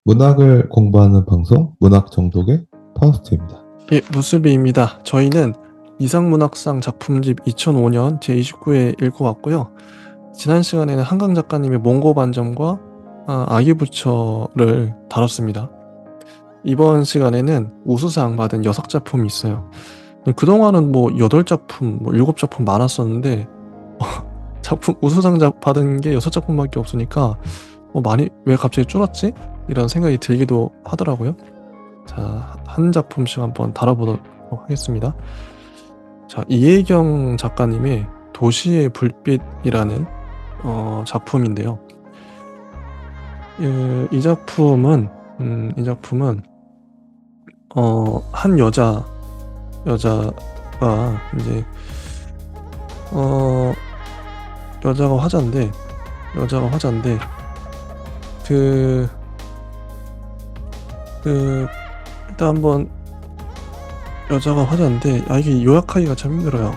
문학을 공부하는 방송 문학 정독의 파우스트입니다. 예, 무수비입니다. 저희는 이상문학상 작품집 2005년 제29회 읽어왔고요. 지난 시간에는 한강 작가님의 몽고 반점과 아기부처를 다뤘습니다. 이번 시간에는 우수상 받은 6작품이 있어요. 그동안은 뭐 8작품, 뭐 7작품 많았었는데 작품 우수상 받은 게 6작품밖에 없으니까 많이 왜 갑자기 줄었지? 이런 생각이 들기도 하더라고요. 자, 한 작품씩 한번 다뤄보도록 하겠습니다. 자, 이혜경 작가님의 도시의 불빛이라는 작품인데요. 이 작품은 한 여자가 이제 여자가 화자인데 일단 한번 여자가 화자인데 이게 요약하기가 참 힘들어요.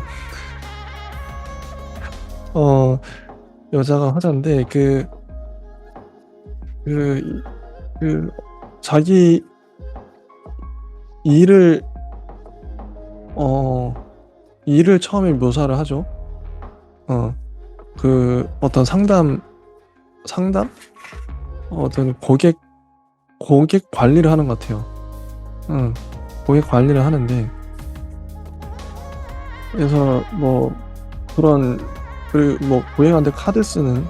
여자가 화자인데 자기 일을 처음에 묘사를 하죠. 어떤 상담 어떤 고객 관리를 하는 것 같아요. 고객 관리를 하는데, 그래서 뭐 그런 고객한테 카드 쓰는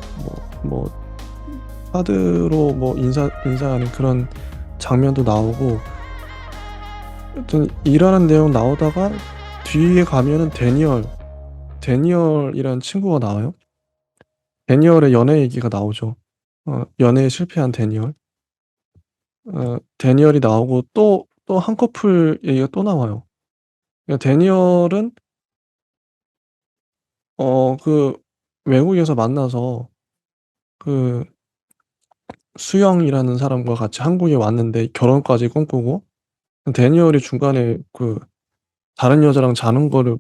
카드로 인사하는 그런 장면도 나오고, 어떤 일하는 내용 나오다가 뒤에 가면은 데니얼이라는 친구가 나와요. 데니얼의 연애 얘기가 나오죠. 연애에 실패한 데니얼이 나오고 또 한 커플 얘기가 또 나와요. 그러니까 데니얼은 외국에서 만나서 수영이라는 사람과 같이 한국에 왔는데 결혼까지 꿈꾸고, 데니얼이 중간에 다른 여자랑 자는 거를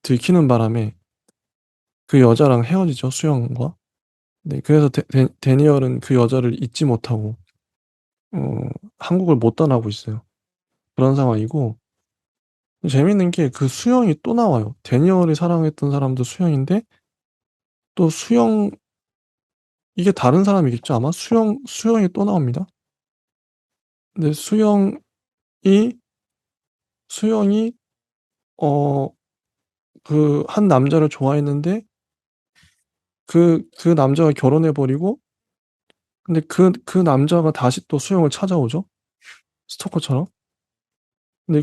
들키는 바람에 그 여자랑 헤어지죠, 수영과. 네, 그래서 데니얼은 그 여자를 잊지 못하고 한국을 못 떠나고 있어요. 그런 상황이고, 재밌는 게 수영이 또 나와요. 데니얼이 사랑했던 사람도 수영인데, 또 이게 다른 사람이겠죠, 아마? 수영이 또 나옵니다. 근데 수영이 한 남자를 좋아했는데, 그 남자가 결혼해 버리고, 근데 그 남자가 다시 또 수영을 찾아오죠, 스토커처럼. 근데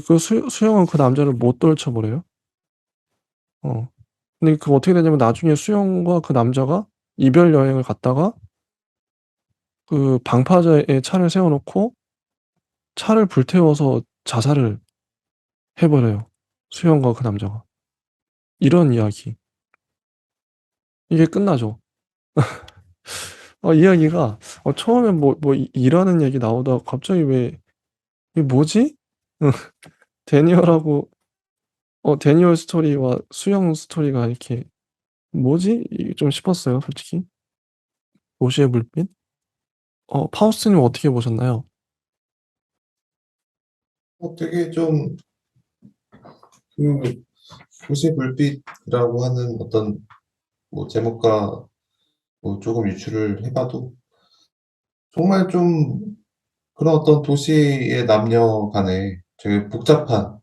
수영은 그 남자를 못 떨쳐 버려요. 근데 어떻게 되냐면, 나중에 수영과 그 남자가 이별 여행을 갔다가 방파제에 차를 세워 놓고 차를 불태워서 자살을 해 버려요, 수영과 그 남자가. 이런 이야기. 이게 끝나죠. 이야기가 처음엔 일하는 얘기 나오다가 갑자기 왜 이게 뭐지? 데니얼하고 데니얼 스토리와 수영 스토리가 이렇게 뭐지? 이게 좀 싶었어요, 솔직히. 도시의 불빛? 파우스트님 어떻게 보셨나요? 되게 좀 그 도시 불빛이라고 하는 어떤 제목과 조금 유추를 해봐도 정말 좀 그런 어떤 도시의 남녀 간에 되게 복잡한,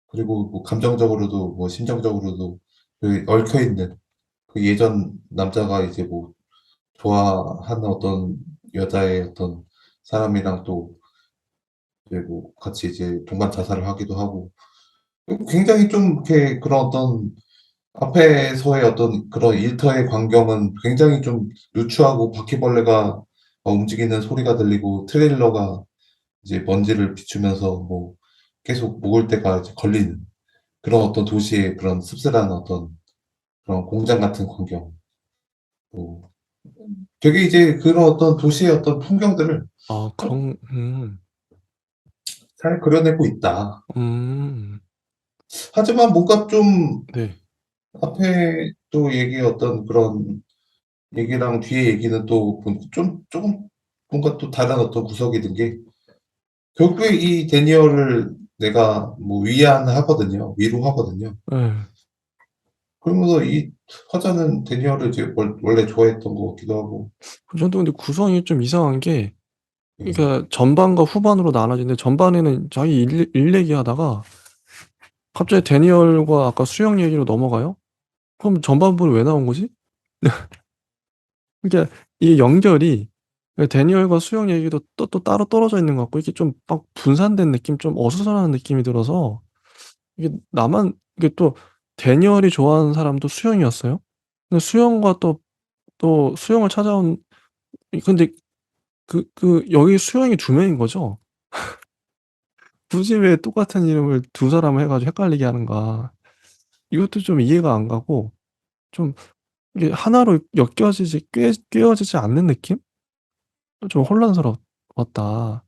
그리고 감정적으로도 심정적으로도 얽혀 있는, 예전 남자가 이제 좋아하는 어떤 여자의 어떤 사람이랑 또 이제 같이 이제 동반 자살을 하기도 하고, 굉장히 좀 이렇게 그런 어떤 앞에서의 어떤 그런 일터의 광경은 굉장히 좀 누추하고, 바퀴벌레가 움직이는 소리가 들리고, 트레일러가 이제 먼지를 비추면서 계속 목을 때가 이제 걸리는 그런 어떤 도시의 그런 씁쓸한 어떤 그런 공장 같은 광경. 뭐 되게 이제 그런 어떤 도시의 어떤 풍경들을 그런 잘 그려내고 있다. 음. 하지만 뭔가 좀 네. 앞에 또 어떤 그런 얘기랑 뒤에 얘기는 또 보니까 좀 조금 뭔가 또 다른 어떤 구석이 든 게 결국에 이 데니얼을 내가 뭐 위안하거든요. 위로하거든요. 예. 그러면서 이 화자는 데니얼을 이제 원래 좋아했던 것 같기도 하고. 저도 근데 구성이 좀 이상한 게, 예. 그러니까 전반과 후반으로 나눠지는데 전반에는 자기 일 얘기하다가 갑자기 데니얼과 아까 수영 얘기로 넘어가요? 그럼 전반 부분이 왜 나온 거지? 그러니까 이 연결이, 데니얼과 수영 얘기도 또 따로 떨어져 있는 것 같고 이게 좀 막 분산된 느낌, 좀 어수선한 느낌이 들어서 이게 나만, 이게 또 데니얼이 좋아하는 사람도 수영이었어요. 근데 수영과 또 수영을 찾아온, 근데 여기 수영이 두 명인 거죠? 굳이 왜 똑같은 이름을 두 사람을 해 가지고 헷갈리게 하는가. 이것도 좀 이해가 안 가고, 좀 이게 하나로 엮여지지 꿰어지지 않는 느낌? 좀 혼란스러웠다.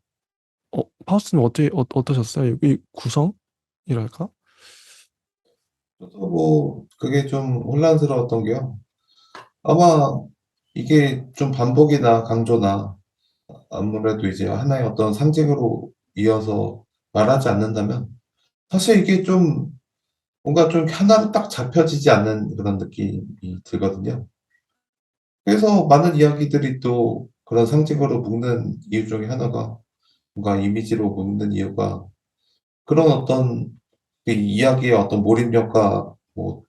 파우스는 어떠셨어요? 이 구성이랄까? 저도 뭐 그게 좀 혼란스러웠던 게요. 아마 이게 좀 반복이나 강조나 아무래도 이제 하나의 어떤 상징으로 이어서 말하지 않는다면 사실 이게 좀 뭔가 좀 하나로 딱 잡혀지지 않는 그런 느낌이 들거든요. 그래서 많은 이야기들이 또 그런 상징으로 묶는 이유 중에 하나가 뭔가 이미지로 묶는 이유가 그런 어떤 그 이야기의 어떤 몰입력과 뭐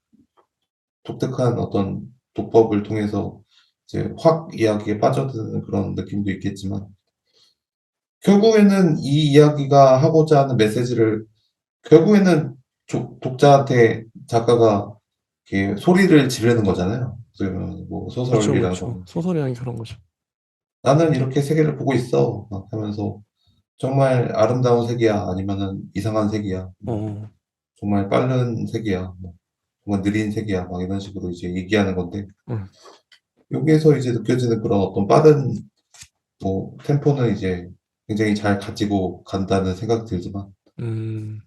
독특한 어떤 도법을 통해서 이제 확 이야기에 빠져드는 그런 느낌도 있겠지만 결국에는 이 이야기가 하고자 하는 메시지를 결국에는 독자한테 작가가 이렇게 소리를 지르는 거잖아요. 그러면 뭐 그쵸, 소설이라는 그쵸. 거는 소설이라는 게 그런 거죠. "나는 이렇게 세계를 보고 있어." 막 하면서 "정말 아름다운 세계야." 아니면은 "이상한 세계야." 뭐 어. "정말 빠른 세계야." 뭐 "정말 느린 세계야." 막 이런 식으로 이제 얘기하는 건데 음. 여기에서 이제 느껴지는 그런 어떤 빠른 뭐 템포는 이제 굉장히 잘 가지고 간다는 생각이 들지만 음.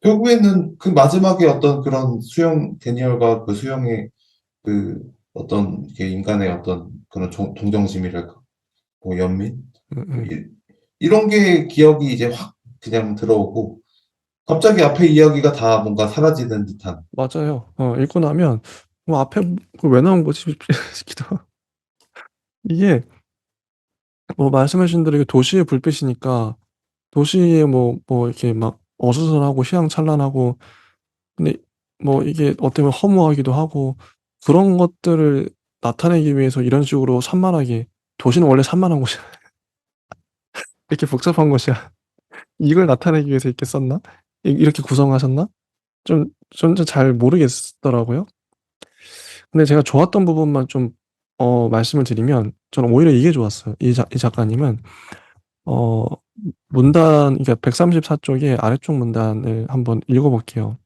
결국에는 그 마지막에 어떤 그런 데니얼과 그 수영의 그 어떤 이게 인간의 어떤 그런 동정심이랄까? 뭐 연민? 뭐 음음. 이런 게 기억이 이제 확 그냥 들어오고 갑자기 앞에 이야기가 다 뭔가 사라지는 듯한. 맞아요. 읽고 나면 앞에 왜 나온 거지 싶기도 하고. 이게 말씀해 주신 대로 이게 도시의 불빛이니까 도시에 이렇게 막 어수선하고 휘황찬란하고, 근데 이게 어떻게 보면 허무하기도 하고, 그런 것들을 나타내기 위해서 이런 식으로 산만하게, 도시는 원래 산만한 곳이야. 이렇게 복잡한 곳이야. 이걸 나타내기 위해서 이렇게 썼나? 이렇게 구성하셨나? 좀 잘 모르겠더라고요. 근데 제가 좋았던 부분만 좀 말씀을 드리면, 저는 오히려 이게 좋았어요. 이 작가님은 어 문단, 그러니까 134 쪽의 아래쪽 문단을 한번 읽어 볼게요.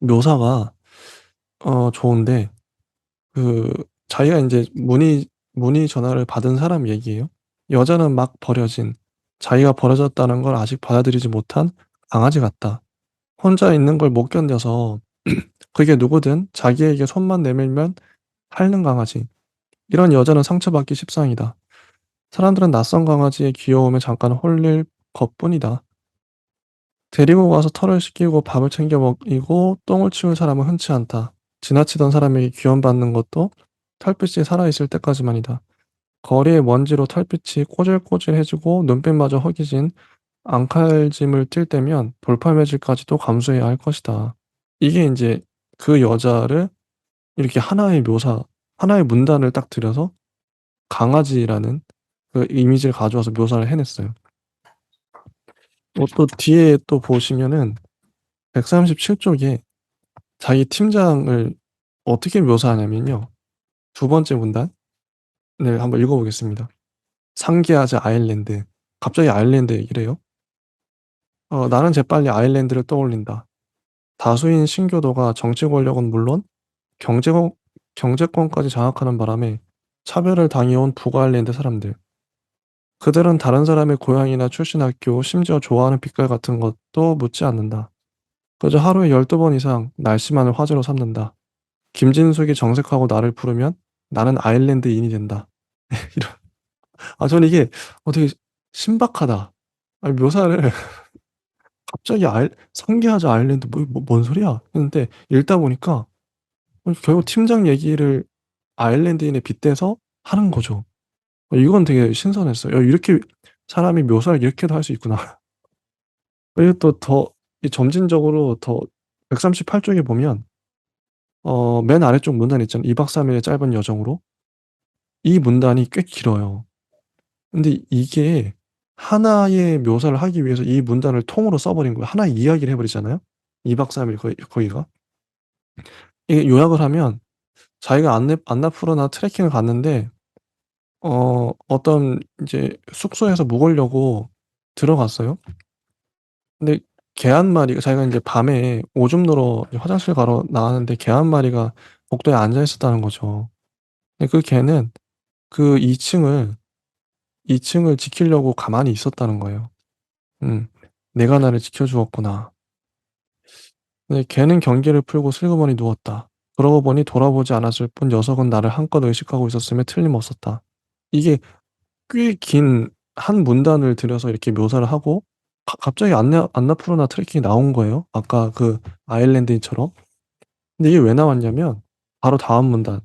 묘사가 좋은데, 그 자기가 인제 문의 전화를 받은 사람 얘기예요. 여자는 막 버려진, 자기가 버려졌다는 걸 아직 받아들이지 못한 강아지 같다. 혼자 있는 걸 못 견뎌서 그게 누구든 자기에게 손만 내밀면 핥는 강아지. 이런 여자는 상처받기 십상이다. 사람들은 낯선 강아지의 귀여움에 잠깐 홀릴 것뿐이다. 데리고 가서 털을 씻기고 밥을 챙겨 먹이고 똥을 치운 사람은 흔치 않다. 지나치던 사람에게 귀염받는 것도 털빛이 살아있을 때까지만이다. 거리의 먼지로 털빛이 꼬질꼬질해지고 눈빛마저 허기진 앙칼짐을 띌 때면 돌팔매질까지도 감수해야 할 것이다. 이게 인제 그 여자를 이렇게 하나의 문단을 딱 들여서 강아지라는 그 이미지를 가져와서 묘사를 해냈어요. 또 뒤에 또 보시면은 137 쪽에 자기 팀장을 어떻게 묘사하냐면요. 두 번째 문단을 한번 읽어 보겠습니다. "상기하자 아일랜드." 갑자기 아일랜드 얘기를 해요. "나는 재빨리 아일랜드를 떠올린다. 다수인 신교도가 정치 권력은 물론 경제권 경제권까지 장악하는 바람에 차별을 당해온 북아일랜드 사람들. 그들은 다른 사람의 고향이나 출신 학교, 심지어 좋아하는 빛깔 같은 것도 묻지 않는다. 그저 하루에 12번 이상 날씨만을 화제로 삼는다. 김진숙이 정색하고 나를 부르면 나는 아일랜드인이 된다." 이런. 저는 이게 되게 신박하다. 아니 묘사를 갑자기 상계하자 아일랜드 뭔 소리야 했는데 읽다 보니까 결국 팀장 얘기를 아일랜드인에 빗대서 하는 거죠. 이건 되게 신선했어요. 이렇게 사람이 묘사를 이렇게도 할 수 있구나. 그리고 또 더 점진적으로 더 138 쪽에 보면 맨 아래쪽 문단 있잖아요. 2박 3 일의 짧은 여정으로. 이 문단이 꽤 길어요. 근데 이게 하나의 묘사를 하기 위해서 이 문단을 통으로 써 버린 거예요. 하나의 이야기를 해 버리잖아요. 2박 3일 거기가. 이게 요약을 하면 자기가 안나푸르나 트레킹을 갔는데 어떤 이제 숙소에서 묵으려고 들어갔어요. 근데 개 한 마리가 자기가 인제 밤에 오줌 누러 화장실 가러 나가는데 개 한 마리가 복도에 앉아 있었다는 거죠. 근데 그 개는 그 2 층을 지키려고 가만히 있었다는 거예요. 음. '내가 나를 지켜 주었구나.' 네. 개는 경계를 풀고 슬그머니 누웠다. 그러고 보니 돌아보지 않았을 뿐 녀석은 나를 한껏 의식하고 있었음에 틀림없었다. 이게 꽤 긴 한 문단을 들여서 이렇게 묘사를 하고 갑자기 안나푸르나 트레킹이 나온 거예요, 아까 그 아일랜드인처럼. 근데 이게 왜 나왔냐면 바로 다음 문단을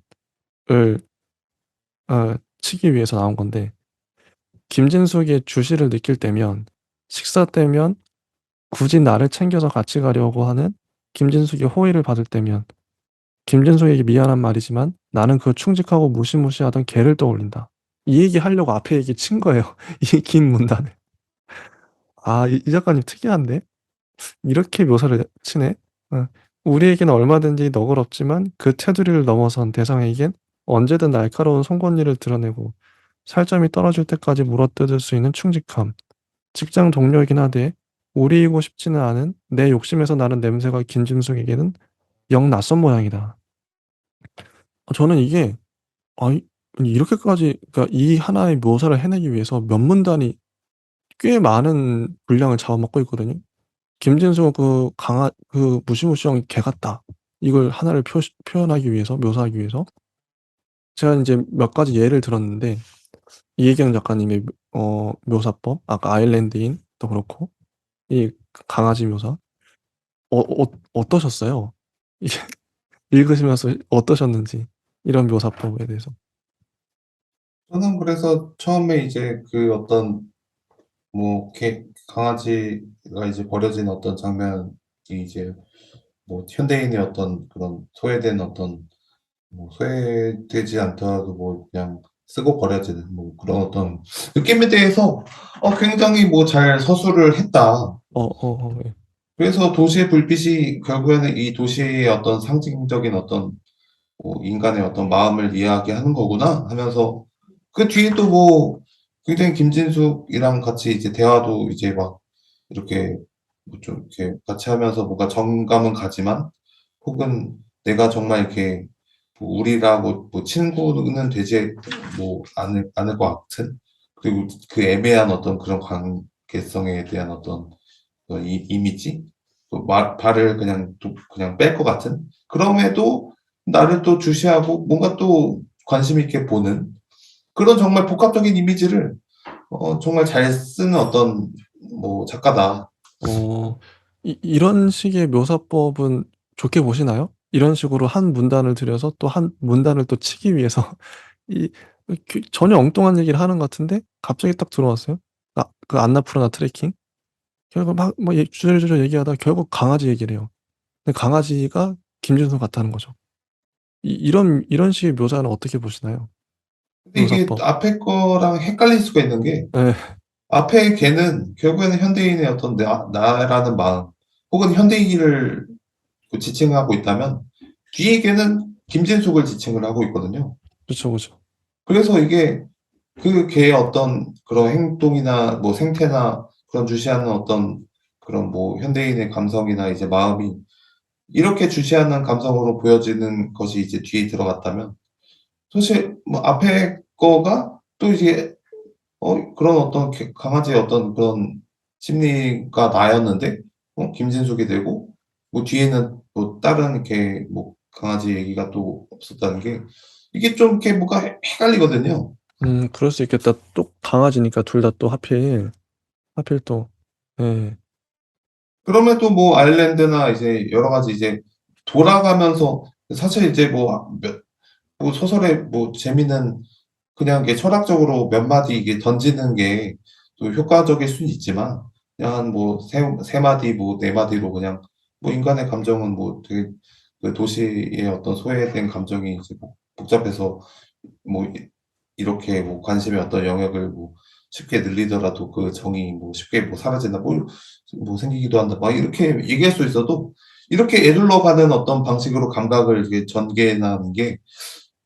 치기 위해서 나온 건데 김진숙의 주시를 느낄 때면, 식사 때면, 굳이 나를 챙겨서 같이 가려고 하는 김진숙의 호의를 받을 때면, 김진숙에게 미안한 말이지만 나는 그 충직하고 무시무시하던 걔를 떠올린다. 이 얘기하려고 앞에 얘기 친 거예요. 이 긴 문단을. 이 작가님 특이한데? 이렇게 묘사를 치네. 어. 우리에게는 얼마든지 너그럽지만 그 테두리를 넘어선 대상에겐 언제든 날카로운 송곳니를 드러내고 살점이 떨어질 때까지 물어뜯을 수 있는 충직함. 직장 동료이긴 하되 오리이고 싶지는 않은 내 욕심에서 나는 냄새가 김진숙에게는 영 낯선 모양이다. 저는 이게 이 이렇게까지, 그러니까 이 하나의 묘사를 해내기 위해서 몇 문단이 꽤 많은 분량을 잡아먹고 있거든요. 김진숙은 그 무시무시한 개 같다. 이걸 하나를 표현하기 위해서, 묘사하기 위해서. 제가 인제 몇 가지 예를 들었는데 이혜경 작가님의 묘사법, 아까 아일랜드인도 그렇고 이 강아지 묘사 어떠셨어요? 이게 읽으시면서 어떠셨는지, 이런 묘사법에 대해서. 저는 그래서 처음에 이제 그 어떤 뭐 강아지가 이제 버려진 어떤 장면이 이제 뭐 현대인의 어떤 그런 소외된 어떤 뭐 소외되지 않더라도 뭐 그냥 쓰고 버려지는 뭐 그런 어떤 느낌에 대해서 굉장히 뭐 잘 서술을 했다. 예. 그래서 도시의 불빛이 결국에는 이 도시의 어떤 상징적인 어떤 뭐 '인간의 어떤 마음을 이야기하는 거구나.' 하면서 그 뒤에 또 뭐 굉장히 김진숙이랑 같이 이제 대화도 이제 막 이렇게 뭐 좀 이렇게 같이 하면서 뭔가 정감은 가지만 혹은 내가 정말 이렇게 뭐 우리라고 뭐 친구는 되지 뭐 않을 것 같은, 그리고 그 애매한 어떤 그런 관계성에 대한 어떤 이미지? 발을 그냥 뺄 것 같은? 그럼에도 나를 또 주시하고 뭔가 또 관심 있게 보는 그런 정말 복합적인 이미지를 정말 잘 쓰는 어떤 뭐 작가다. 어 이런 식의 묘사법은 좋게 보시나요? 이런 식으로 한 문단을 들여서 또 한 문단을 또 치기 위해서 이 전혀 엉뚱한 얘기를 하는 것 같은데 갑자기 딱 들어왔어요. 그 안나푸르나 트레킹. 결국 주저리주저 얘기하다가 결국 강아지 얘기를 해요. 근데 강아지가 김준수 같다는 거죠. 이런 식의 묘사는 어떻게 보시나요? 근데 이게 묘사법. 앞에 거랑 헷갈릴 수가 있는 게 예. 앞에 걔는 결국에는 현대인의 어떤 나라는 마음 혹은 현대인을 그 지칭하고 있다면 뒤에 걔는 김진숙을 지칭을 하고 있거든요. 그쵸, 그쵸. 그래서 이게 그 개의 어떤 그런 행동이나 뭐 생태나 그런 주시하는 어떤 그런 뭐 현대인의 감성이나 이제 마음이 이렇게 주시하는 감성으로 보여지는 것이 이제 뒤에 들어갔다면 사실 뭐 앞에 거가 또 이제 그런 어떤 강아지의 어떤 그런 심리가 나였는데 김진숙이 되고 뭐 뒤에는 뭐 다른 이렇게 뭐 강아지 얘기가 또 없었다는 게 이게 좀 이렇게 뭔가 헷갈리거든요. 그럴 수 있겠다. 또 강아지니까 둘 다 또 하필 또. 예. 그럼에도 뭐 아일랜드나 이제 여러 가지 이제 돌아가면서 사실 이제 뭐 소설의 뭐 재미는 그냥 이게 철학적으로 몇 마디 이게 던지는 게 또 효과적일 수는 있지만 그냥 한 뭐 세 마디 뭐 네 마디로 그냥 뭐 인간의 감정은 뭐 되게 그 도시의 어떤 소외된 감정이 이제 복잡해서 뭐 이렇게 뭐 관심의 어떤 영역을 뭐 쉽게 늘리더라도 그 정이 뭐 쉽게 뭐 사라진다 뭐 생기기도 한다 막 이렇게 얘기할 수 있어도 이렇게 에둘러 가는 어떤 방식으로 감각을 이렇게 전개하는 게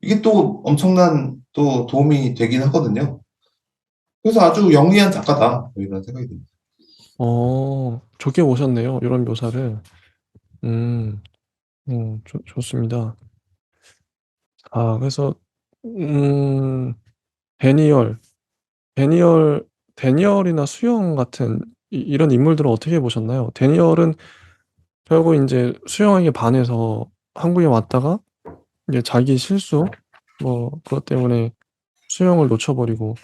이게 또 엄청난 또 도움이 되긴 하거든요. 그래서 아주 영리한 작가다 뭐 이런 생각이 듭니다. 좋게 보셨네요, 요런 묘사를. 음. 좋습니다. 그래서 음 데니얼, 데니얼 데니얼이나 수영 같은 이런 인물들은 어떻게 보셨나요? 데니얼은 결국 인제 수영에게 반해서 한국에 왔다가 이제 자기 실수 그것 때문에 수영을 놓쳐 버리고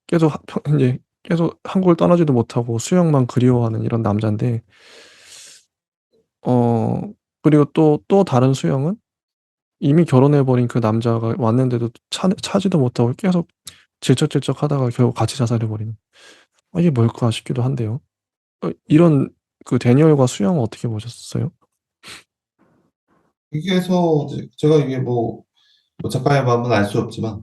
계속 하 평 인제 계속 한국을 떠나지도 못하고 수영만 그리워하는 이런 남잔데, 어 그리고 또 다른 수영은 이미 결혼해 버린 그 남자가 왔는데도 차지도 못하고 계속 질척질척하다가 결국 같이 자살해 버리는. '이게 뭘까?' 싶기도 한데요. 이런 그 데니얼과 수영은 어떻게 보셨어요? 여기에서 이제 제가 이게 뭐 작가의 마음은 알 수 없지만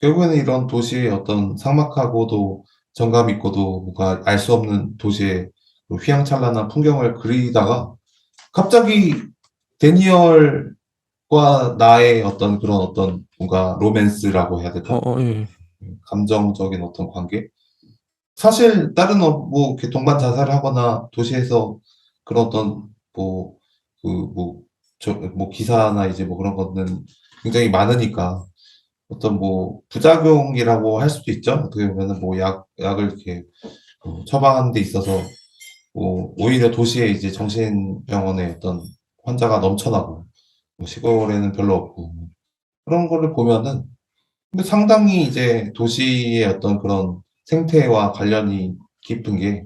결국에는 이런 도시의 어떤 삭막하고도 정감 있고도 뭔가 알 수 없는 도시의 그 휘황찬란한 풍경을 그리다가 갑자기 데니얼과 나의 어떤 그런 어떤 뭔가 로맨스라고 해야 될까? 예. 감정적인 어떤 관계? 사실 다른 뭐 이렇게 동반 자살을 하거나 도시에서 그런 어떤 뭐 그 뭐 기사나 이제 뭐 그런 거는 굉장히 많으니까 어떤 뭐 부작용이라고 할 수도 있죠. 어떻게 보면은 뭐 약을 이렇게 처방하는 데 있어서 뭐 오히려 도시에 이제 정신병원에 어떤 환자가 넘쳐나고 뭐 시골에는 별로 없고 그런 거를 보면은 근데 상당히 이제 도시의 어떤 그런 생태와 관련이 깊은 게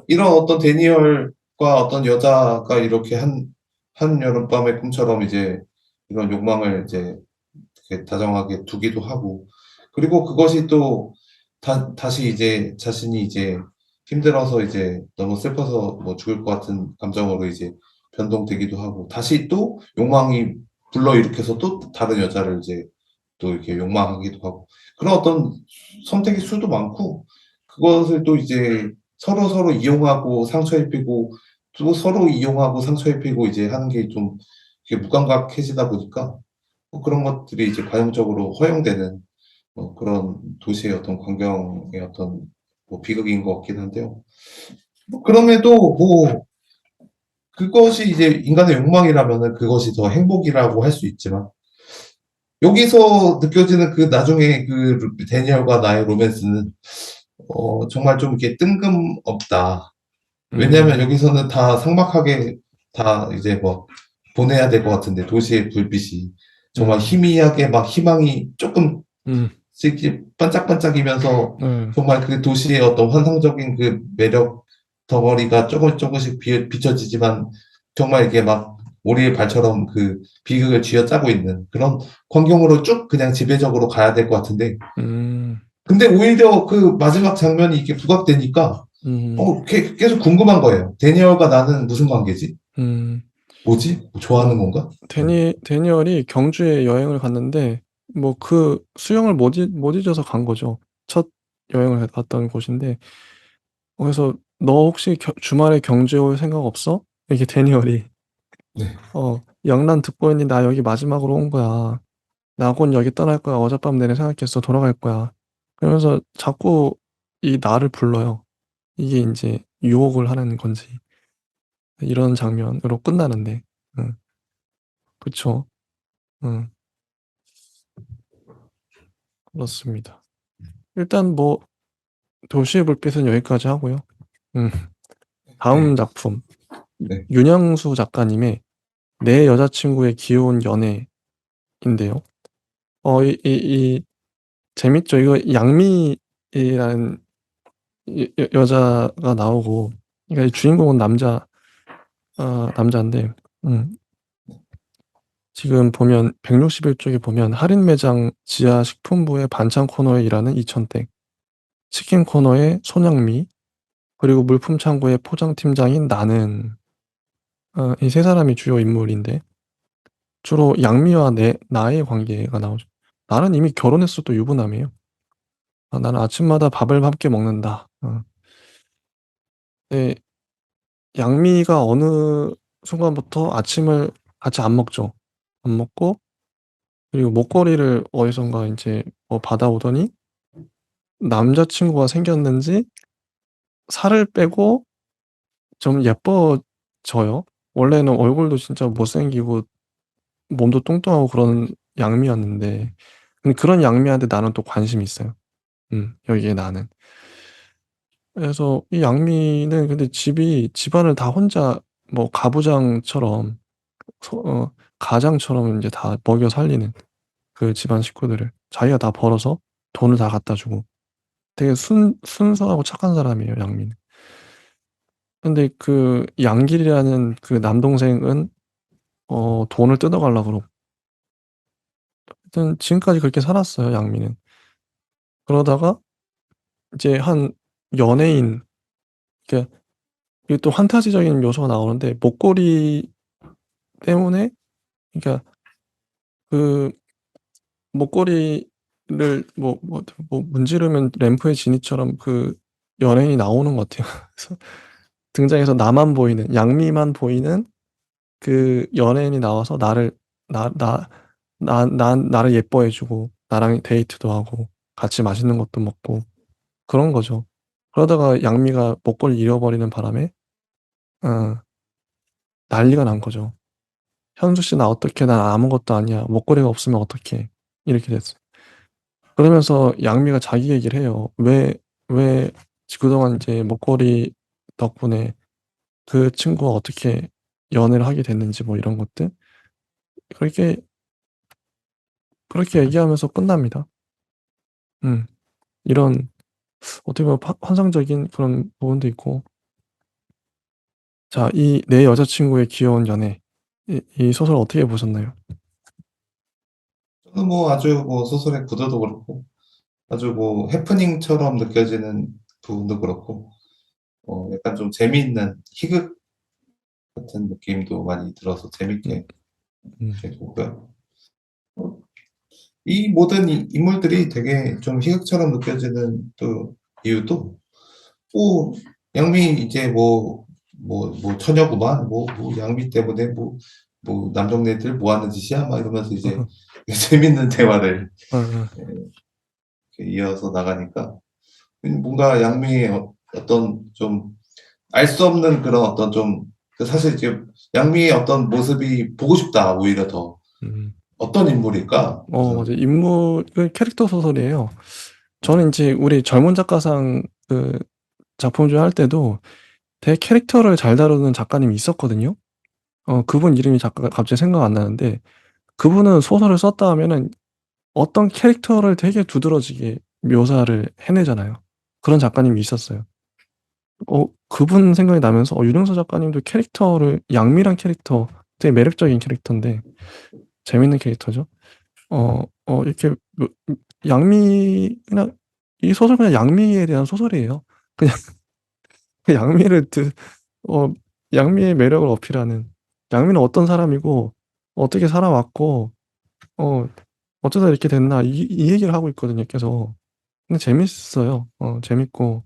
이런 어떤 데니얼과 어떤 여자가 이렇게 한 여름밤의 꿈처럼 이제 이런 욕망을 이제 이렇게 다정하게 두기도 하고 그리고 그것이 또 다시 이제 자신이 이제 힘들어서 이제 너무 슬퍼서 뭐 죽을 것 같은 감정으로 이제 변동되기도 하고 다시 또 욕망이 불러일으켜서 또 다른 여자를 이제 또 이렇게 욕망하기도 하고 그런 어떤 선택의 수도 많고 그것을 또 이제 서로서로 이용하고 상처 입히고 또 서로 이용하고 상처 입히고 이제 하는 게 좀 무감각해지다 보니까 뭐 그런 것들이 이제 관용적으로 허용되는 그런 도시의 어떤 광경의 어떤 뭐 비극인 것 같긴 한데요. 뭐 그럼에도 뭐 그것이 이제 인간의 욕망이라면은 그것이 더 행복이라고 할 수 있지만 여기서 느껴지는 그 나중에 그 데니얼과 나의 로맨스는 정말 좀 이렇게 뜬금없다. 왜냐하면 음. 여기서는 다 삭막하게 다 이제 뭐 보내야 될 것 같은데 도시의 불빛이 정말 음. 희미하게 막 희망이 조금 음. 이렇게 반짝반짝이면서 네. 정말 그 도시의 어떤 환상적인 그 매력 덩어리가 조금씩 비춰지지만 정말 이게 막 오리의 발처럼 그 비극을 쥐어짜고 있는 그런 광경으로 쭉 그냥 지배적으로 가야 될 것 같은데 음. 근데 오히려 그 마지막 장면이 이렇게 부각되니까 음. 계속 궁금한 거예요. 데니얼과 나는 무슨 관계지? 음. 뭐지? 어 좋아하는 건가? 데니얼이 경주에 여행을 갔는데 그 수영을 못 잊어서 간 거죠. 첫 여행을 갔던 곳인데, 그래서 "너 혹시 주말에 경주에 올 생각 없어?" 이게 데니얼이 네. "영란 듣고 있니? 나 여기 마지막으로 온 거야. 나 곧 여기 떠날 거야. 어젯밤 내내 생각했어. 돌아갈 거야." 그러면서 자꾸 이 나를 불러요. 이게 인제 유혹을 하는 건지 이런 장면으로 끝나는데. 음 그쵸. 음 그렇습니다. 일단 도시의 불빛은 여기까지 하고요. 음 다음 네. 작품, 네. 윤영수 작가님의 내 여자친구의 귀여운 연애인데요. 이 재밌죠. 이거 양미라는 여자가 나오고, 그러니까 이 주인공은 남자인데, 지금 보면 161쪽에 보면 할인 매장 지하 식품부의 반찬 코너에 일하는 이천땡, 치킨 코너에 손양미, 그리고 물품 창고의 포장 팀장인 나는, 이 세 사람이 주요 인물인데 주로 양미와 나의 관계가 나오죠. 나는 이미 결혼해서 또 유부남이에요. 나는 아침마다 밥을 함께 먹는다. 근데 양미가 어느 순간부터 아침을 같이 안 먹죠. 안 먹고, 그리고 목걸이를 어디선가 인제 뭐 받아오더니 남자친구가 생겼는지 살을 빼고 좀 예뻐져요. 원래는 얼굴도 진짜 못생기고 몸도 뚱뚱하고 그런 양미였는데, 근데 그런 양미한테 나는 또 관심이 있어요. 여기에 나는. 그래서 이 양미는 근데 집안을 다 혼자 뭐 가부장처럼, 소 가장처럼 인제 다 먹여 살리는, 그 집안 식구들을 자기가 다 벌어서 돈을 다 갖다 주고, 되게 순수하고 착한 사람이에요, 양미는. 근데 그 양길이라는 그 남동생은 돈을 뜯어 가려고 그러고, 하여튼 지금까지 그렇게 살았어요, 양미는. 그러다가 이제 한 연예인, 그러니까 이게 또 판타지적인 요소가 나오는데, 목걸이 때문에, 그러니까 그 목걸이를 문지르면 램프의 지니처럼 그 연예인이 나오는 것 같아요. 그래서 등장해서 나만 보이는, 양미만 보이는 그 연예인이 나와서 나를 예뻐해 주고 나랑 데이트도 하고 같이 맛있는 것도 먹고 그런 거죠. 그러다가 양미가 목걸이를 잃어버리는 바람에 어 난리가 난 거죠. "현수 씨, 나 어떡해. 난 아무것도 아니야. 목걸이가 없으면 어떡해." 이렇게 됐어요. 그러면서 양미가 자기 얘기를 해요. 왜 그동안 이제 목걸이 덕분에 그 친구와 어떻게 연애를 하게 됐는지 뭐 이런 것들, 그렇게 얘기하면서 끝납니다. 음. 이런, 어떻게 보면 환상적인 그런 부분도 있고. 자, 이 내 여자친구의 귀여운 연애, 이 소설 어떻게 보셨나요? 저는 뭐 아주 뭐 소설의 구조도 그렇고 아주 뭐 해프닝처럼 느껴지는 부분도 그렇고 약간 좀 재미있는 희극 같은 느낌도 많이 들어서 음. 재밌게 음. 이렇게 보고요. 어 이 모든 인물들이 되게 좀 희극처럼 느껴지는 또 이유도, 뭐 양미 이제 처녀구만, 양미 때문에 남정네들 뭐 하는 짓이야 막 이러면서 이제 재밌는 대화를 어어. 예 이렇게 이어서 나가니까 뭔가 양미의 어떤 좀 알 수 없는 그런 어떤 좀, 사실 이제 양미의 어떤 모습이 보고 싶다 오히려 더. 음. '어떤 인물일까?' 그래서 맞아요. 인물은 캐릭터 소설이에요. 저는 인제 우리 젊은 작가상 그 작품 할 때도 되게 캐릭터를 잘 다루는 작가님이 있었거든요. 그분 이름이 잠깐 갑자기 생각 안 나는데, 그분은 소설을 썼다 하면은 어떤 캐릭터를 되게 두드러지게 묘사를 해내잖아요. 그런 작가님이 있었어요. 그분 생각이 나면서 윤영서 작가님도 캐릭터를, 양미란 캐릭터 되게 매력적인 캐릭터인데 재밌는 캐릭터죠. 이렇게 양미, 그냥 이 소설은 그냥 양미에 대한 소설이에요. 그냥 그 양미를 어 양미의 매력을 어필하는, 양미는 어떤 사람이고 어떻게 살아왔고 어 어쩌다 이렇게 됐나, 이 얘기를 하고 있거든요, 계속. 근데 재밌어요. 재밌고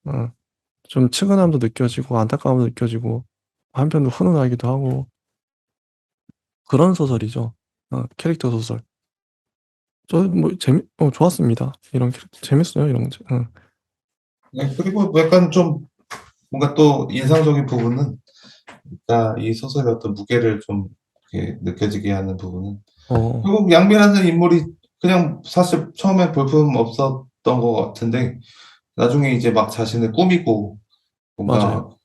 어 좀 측은함도 느껴지고 안타까움도 느껴지고 한편으로 훈훈하기도 하고, 그런 소설이죠. 캐릭터 소설. 저는 뭐 좋았습니다. 이런 캐릭터 재밌어요, 이런 거. 네, 그리고 뭐 약간 좀 뭔가 또 인상적인 부분은, 이 소설의 어떤 무게를 좀 이렇게 느껴지게 하는 부분은, 어 결국 양미라는 인물이 그냥 사실 처음에 볼품 없었던 것 같은데 나중에 이제 막 자신을 꾸미고 맞아요. 뭔가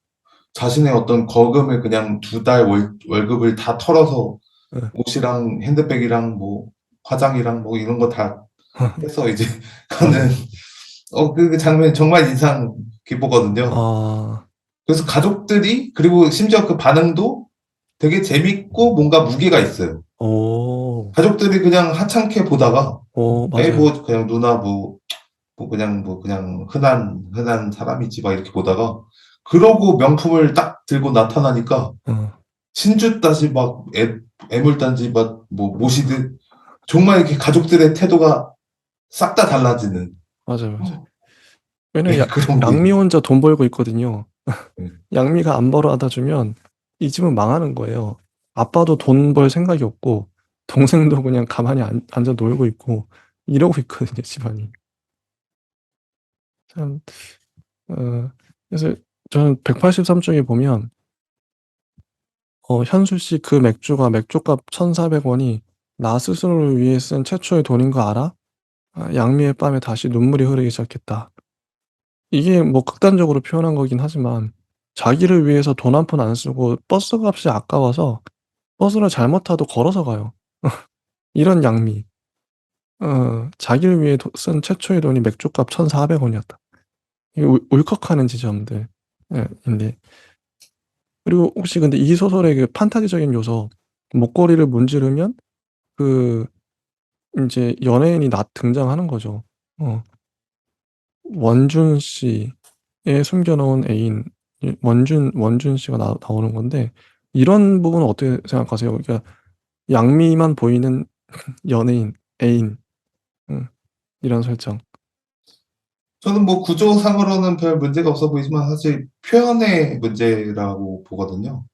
자신의 어떤 거금을 그냥 2달 월급을 다 털어서 예. 옷이랑 핸드백이랑 뭐 화장이랑 뭐 이런 거 다 해서 이제 가는 그 장면이 정말 인상 깊었거든요. 아. 그래서 가족들이 그리고 심지어 그 반응도 되게 재밌고 뭔가 무게가 있어요. 오. 가족들이 그냥 하찮게 보다가 에이 맞아요. 뭐 그냥 누나 그냥 흔한 사람이지 막 이렇게 보다가 그러고 명품을 딱 들고 나타나니까 어. 신주따시 막 애물단지 막 뭐 모시듯 정말 이렇게 가족들의 태도가 싹 다 달라지는 맞아요, 맞아요. 예, 왜냐면 그런 게 양미 혼자 돈 벌고 있거든요. 예. 양미가 안 벌어다 주면 이 집은 망하는 거예요. 아빠도 돈 벌 생각이 없고 동생도 그냥 가만히 앉아 놀고 있고 이러고 있거든요, 집안이. 참 그래서 저는 183 쪽에 보면 현수 씨 그 맥주가 맥주값 1,400 원이 나 스스로를 위해 쓴 최초의 돈인 거 알아? 양미의 뺨에 다시 눈물이 흐르기 시작했다. 이게 뭐 극단적으로 표현한 거긴 하지만 자기를 위해서 돈 한 푼 안 쓰고 버스값이 아까워서 버스를 잘못 타도 걸어서 가요. 이런 양미. 자기를 위해 쓴 최초의 돈이 맥주값 1,400 원이었다. 이게 울컥하는 지점들 예 인데 그리고 혹시 근데 이 소설의 그 판타지적인 요소 목걸이를 문지르면 그 인제 연예인이 등장하는 거죠. 원준 씨의 숨겨 놓은 애인 원준 씨가 나오는 건데 이런 부분은 어떻게 생각하세요? 그러니까 양미만 보이는 연예인, 애인 이런 설정. 저는 뭐 구조상으로는 별 문제가 없어 보이지만 사실 표현의 문제라고 보거든요.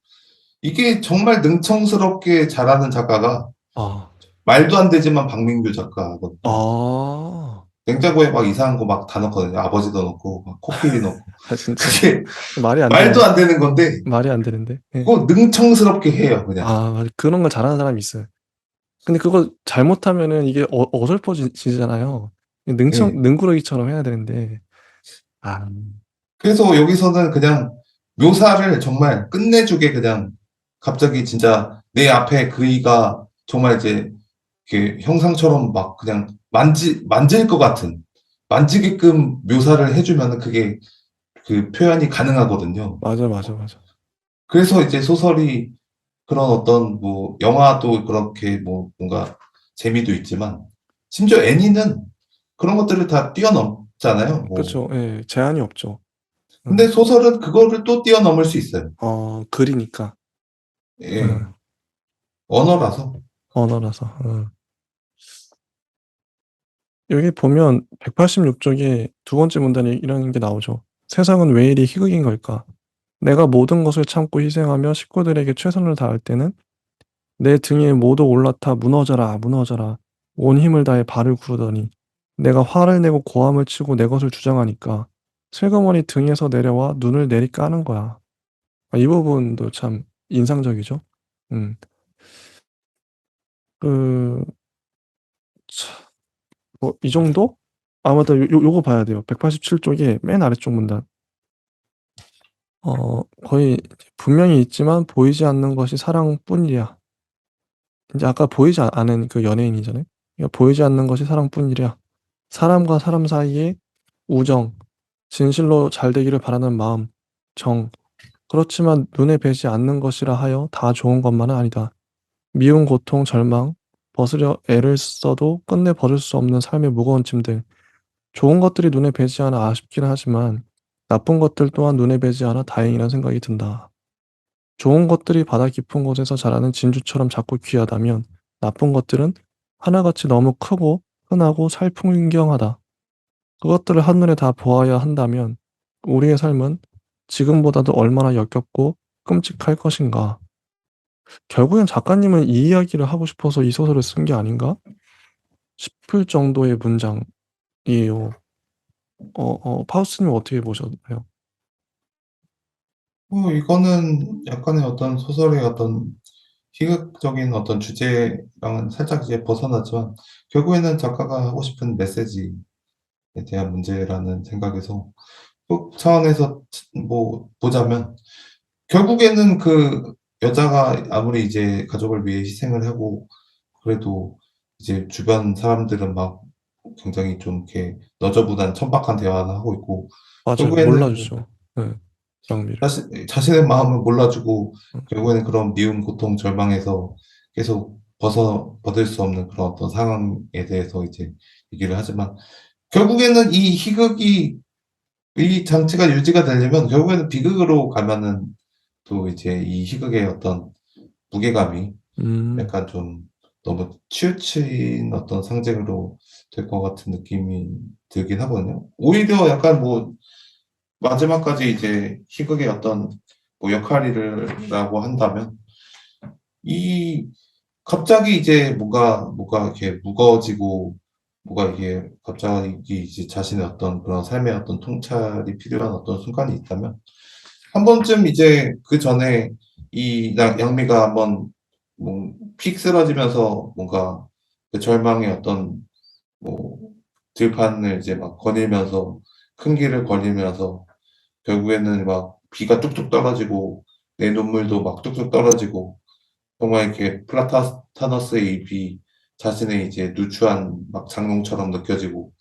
이게 정말 능청스럽게 잘하는 작가가 아. 말도 안 되지만 박민규 작가거든요. 아. 냉장고에 막 이상한 거 막 다 넣거든요. 아버지도 넣고 막 코끼리 넣고. 진짜 그게 말이 안 말도 되는데. 안 되는 건데 말이 안 되는데. 예. 그거 능청스럽게 해요, 그냥. 맞아. 그런 걸 잘하는 사람이 있어요. 근데 그거 잘못하면은 이게 어설퍼지잖아요. 예. 능구렁이처럼 해야 되는데. 아. 그래서 여기서는 그냥 묘사를 정말 끝내주게 그냥 갑자기 진짜 내 앞에 그이가 정말 이제 이렇게 형상처럼 막 그냥 만질 것 같은 만지게끔 묘사를 해주면 그게 그 표현이 가능하거든요. 맞아, 맞아, 맞아. 그래서 이제 소설이 그런 어떤 뭐 영화도 그렇게 뭐 뭔가 재미도 있지만 심지어 애니는 그런 것들을 다 뛰어넘잖아요. 뭐 그쵸. 예. 제한이 없죠. 근데 음. 소설은 그거를 또 뛰어넘을 수 있어요. 글이니까. 예, 음. 언어라서. 언어라서. 여기 보면 186 쪽에 두 번째 문단에 이런 게 나오죠. "세상은 왜 이리 희극인 걸까? 내가 모든 것을 참고 희생하며 식구들에게 최선을 다할 때는 내 등에 모두 올라타 무너져라, 무너져라. 온 힘을 다해 발을 구르더니 내가 화를 내고 고함을 치고 내 것을 주장하니까 슬그머니 등에서 내려와 눈을 내리까는 거야." 이 부분도 참 인상적이죠. 음. 그 뭐 이 정도? 아 맞다. 요거 봐야 돼요. 187 쪽에 맨 아래쪽 문단. 거의 "분명히 있지만 보이지 않는 것이 사랑뿐이랴." 인제 아까 보이지 않은 그 연예인이잖아요. 그러니까 "보이지 않는 것이 사랑뿐이랴. 사람과 사람 사이의 우정, 진실로 잘 되기를 바라는 마음, 정, 그렇지만 눈에 뵈지 않는 것이라 하여 다 좋은 것만은 아니다. 미움, 고통, 절망, 벗으려 애를 써도 끝내 벗을 수 없는 삶의 무거운 짐들, 좋은 것들이 눈에 뵈지 않아 아쉽기는 하지만 나쁜 것들 또한 눈에 뵈지 않아 다행이라는 생각이 든다. 좋은 것들이 바다 깊은 곳에서 자라는 진주처럼 작고 귀하다면 나쁜 것들은 하나같이 너무 크고 흔하고 살풍경하다. 그것들을 한눈에 다 보아야 한다면 우리의 삶은 지금보다도 얼마나 역겹고 끔찍할 것인가. 결국엔 작가님은 이 이야기를 하고 싶어서 이 소설을 쓴 게 아닌가 싶을 정도의 문장이에요. 파우스님 어떻게 보셨나요? 이거는 약간의 어떤 소설의 어떤 희극적인 어떤 주제랑은 살짝 이제 벗어나지만 결국에는 작가가 하고 싶은 메시지에 대한 문제라는 생각에서 또 차원에서 뭐 보자면 결국에는 그 여자가 아무리 이제 가족을 위해 희생을 하고 그래도 이제 주변 사람들은 막 굉장히 좀 이렇게 너저분한 천박한 대화를 하고 있고 맞아요. 결국에는 몰라주죠. 네. 양미를. 자신의 마음을 몰라주고 음. 결국에는 그런 미움, 고통, 절망에서 계속 벗을 수 없는 그런 어떤 상황에 대해서 이제 얘기를 하지만 결국에는 이 희극이 이 장치가 유지가 되려면 결국에는 비극으로 가면은 또 이제 이 희극의 어떤 무게감이 음. 약간 좀 너무 치우친 어떤 상징으로 될 것 같은 느낌이 들긴 하거든요. 오히려 약간 뭐 마지막까지 이제 희극의 어떤 뭐 역할이라고 한다면 이 갑자기 이제 뭔가 이렇게 무거워지고 뭔가 이게 갑자기 이제 자신의 어떤 그런 삶의 어떤 통찰이 필요한 어떤 순간이 있다면 한 번쯤 이제 그 전에 이 양미가 한번 뭐 픽 쓰러지면서 뭔가 그 절망의 어떤 뭐 들판을 이제 막 거닐면서 큰 길을 거닐면서 결국에는 막 비가 뚝뚝 떨어지고 내 눈물도 막 뚝뚝 떨어지고 정말 이렇게 플라타너스의 잎이 자신의 이제 누추한 막 장롱처럼 느껴지고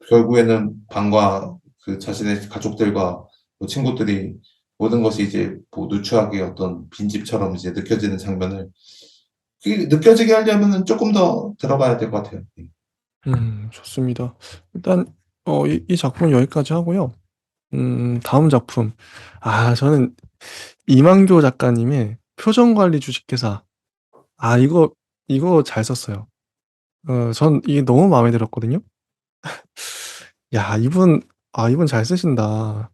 결국에는 방과 그 자신의 가족들과 뭐 친구들이 모든 것이 이제 뭐 누추하게 어떤 빈집처럼 이제 느껴지는 장면을 그게 느껴지게 하려면은 조금 더 들어가야 될 것 같아요. 네. 좋습니다. 일단 이 작품은 여기까지 하고요. 다음 작품. 저는 이만교 작가님의 표정관리 주식회사. 이거 잘 썼어요. 전 이게 너무 마음에 들었거든요. 야, 이분 잘 쓰신다.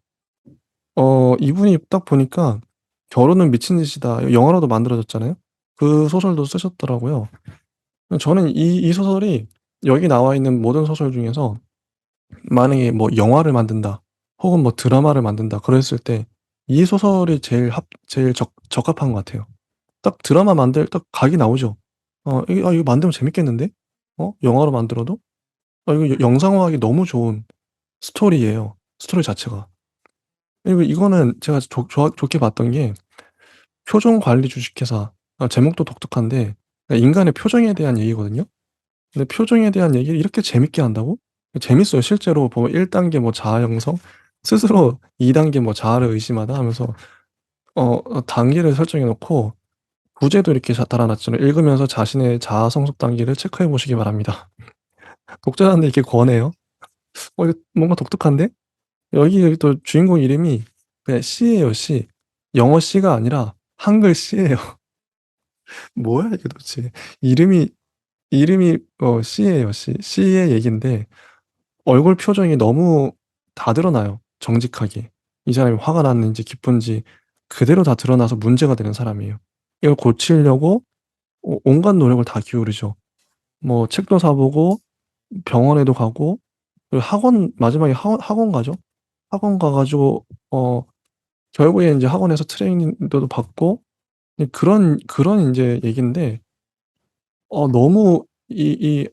이분이 딱 보니까 결혼은 미친 짓이다. 영화로도 만들어졌잖아요. 그 소설도 쓰셨더라고요. 저는 이 소설이 여기 나와 있는 모든 소설 중에서 만약에 뭐 영화를 만든다, 혹은 뭐 드라마를 만든다 그랬을 때 이 소설이 제일 적합한 것 같아요. 딱 드라마 딱 각이 나오죠. 이거 만들면 재밌겠는데? 영화로 만들어도? 이거 영상화하기 너무 좋은 스토리예요. 스토리 자체가. 그리고 이거는 제가 좋게 봤던 게 표정 관리 주식회사. 제목도 독특한데 인간의 표정에 대한 얘기거든요. 근데 표정에 대한 얘기를 이렇게 재밌게 한다고? 재밌어요. 실제로 보면 1 단계 뭐 자아 형성, 스스로 2 단계 뭐 자아를 의심하다 하면서 단계를 설정해 놓고 부제도 이렇게 달아 놨잖아요. "읽으면서 자신의 자아 성숙 단계를 체크해 보시기 바랍니다." 독자한테 이렇게 권해요. 이거 뭔가 독특한데? 여기 또 주인공 이름이 그냥 씨예요, 씨. 영어 씨가 아니라 한글 씨예요. 뭐야 이게 도대체. 이름이 씨예요, 씨. 씨의 얘긴데 얼굴 표정이 너무 다 드러나요, 정직하게. 이 사람이 화가 났는지 기쁜지 그대로 다 드러나서 문제가 되는 사람이에요. 이걸 고치려고 온갖 노력을 다 기울이죠. 뭐 책도 사 보고 병원에도 가고 그리고 마지막에 학원 가죠. 학원 가 가지고 결국에 인제 학원에서 트레이닝도 받고 그런 인제 얘기인데 너무 이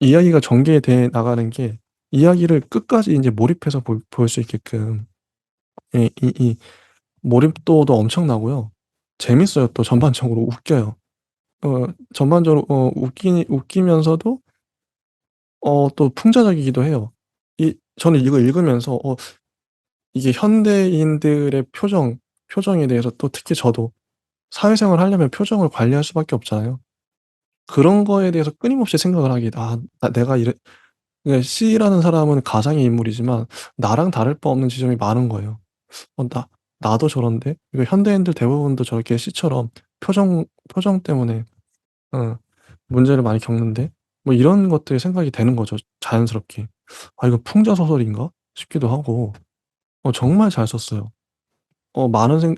이야기가 전개돼 나가는 게 이야기를 끝까지 인제 몰입해서 볼 수 있게끔 이 몰입도도 엄청나고요. 재밌어요 또 전반적으로 웃겨요. 전반적으로 웃기면서도 또 풍자적이기도 해요. 저는 이거 읽으면서 이게 현대인들의 표정에 대해서 또 특히 저도 사회생활 하려면 표정을 관리할 수밖에 없잖아요. 그런 거에 대해서 끊임없이 생각을 하게 '아 내가 이래' C라는 사람은 가상의 인물이지만 나랑 다를 바 없는 지점이 많은 거예요. '나도 저런데?' 이거 현대인들 대부분도 저렇게 C처럼 표정 때문에 어 문제를 많이 겪는데 뭐 이런 것들이 생각이 되는 거죠 자연스럽게. '이거 풍자 소설인가?' 싶기도 하고 정말 잘 썼어요.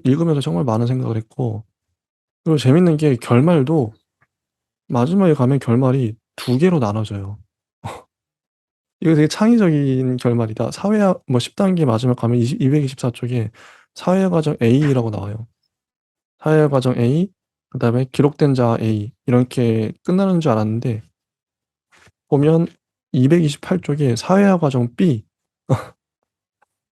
읽으면서 정말 많은 생각을 했고 그리고 재밌는 게 결말도 마지막에 가면 결말이 2 개로 나눠져요. 이거 되게 창의적인 결말이다. 사회학 뭐 10 단계 마지막 가면 224 쪽에 사회 과정 A라고 나와요. 사회 과정 A 그다음에 기록된 자아 A 이렇게 끝나는 줄 알았는데 보면 228 쪽에 사회화 과정 B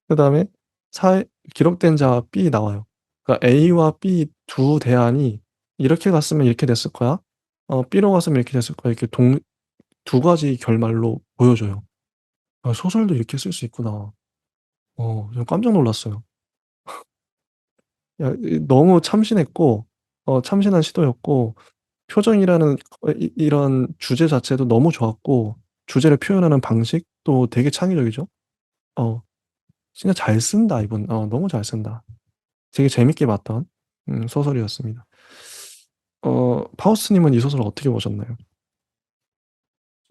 그다음에 사회 기록된 자아 B 나와요. 그러니까 A와 B 두 대안이 "이렇게 갔으면 이렇게 됐을 거야. B로 갔으면 이렇게 됐을 거야." 이렇게 두 가지 결말로 보여줘요. '아 소설도 이렇게 쓸 수 있구나.' 저 깜짝 놀랐어요. 너무 참신했고 참신한 시도였고 표정이라는 이런 주제 자체도 너무 좋았고 주제를 표현하는 방식도 되게 창의적이죠. 어 진짜 잘 쓴다 이분. 너무 잘 쓴다. 되게 재밌게 봤던 소설이었습니다. 파우스트 님은 이 소설 어떻게 보셨나요?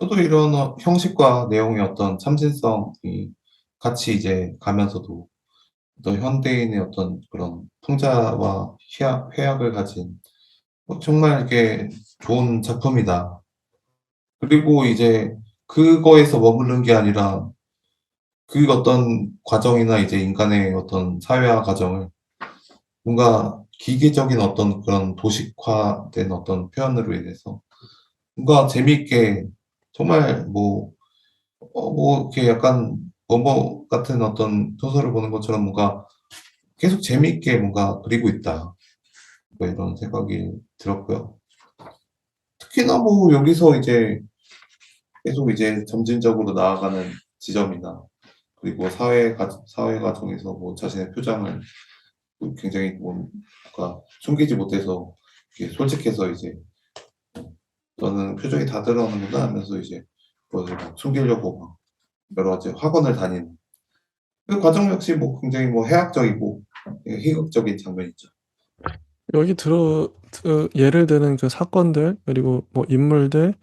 저도 이런 형식과 내용의 어떤 참신성이 같이 이제 가면서도 어떤 현대인의 어떤 그런 풍자와 회학을 가진 정말 이렇게 좋은 작품이다. 그리고 이제 그거에서 머무르는 게 아니라 그 어떤 과정이나 이제 인간의 어떤 사회화 과정을 뭔가 기계적인 어떤 그런 도식화된 어떤 표현으로 인해서 뭔가 재미있게 정말 이렇게 약간 원고 같은 어떤 소설을 보는 것처럼 뭔가 계속 재미있게 뭔가 그리고 있다. 뭐 이런 생각이 들었고요. 특히나 여기서 이제 계속 이제 점진적으로 나아가는 지점이나 그리고 사회 과정에서 자신의 표정을 굉장히 뭔가 숨기지 못해서 이렇게 솔직해서 이제 '너는 표정이 다 드러나는구나.' 하면서 이제 그것을 막 숨기려고 막 여러 가지 학원을 다니는 그 과정 역시 굉장히 해학적이고 되게 희극적인 장면이죠. 여기 예를 드는 그 사건들 그리고 뭐 인물들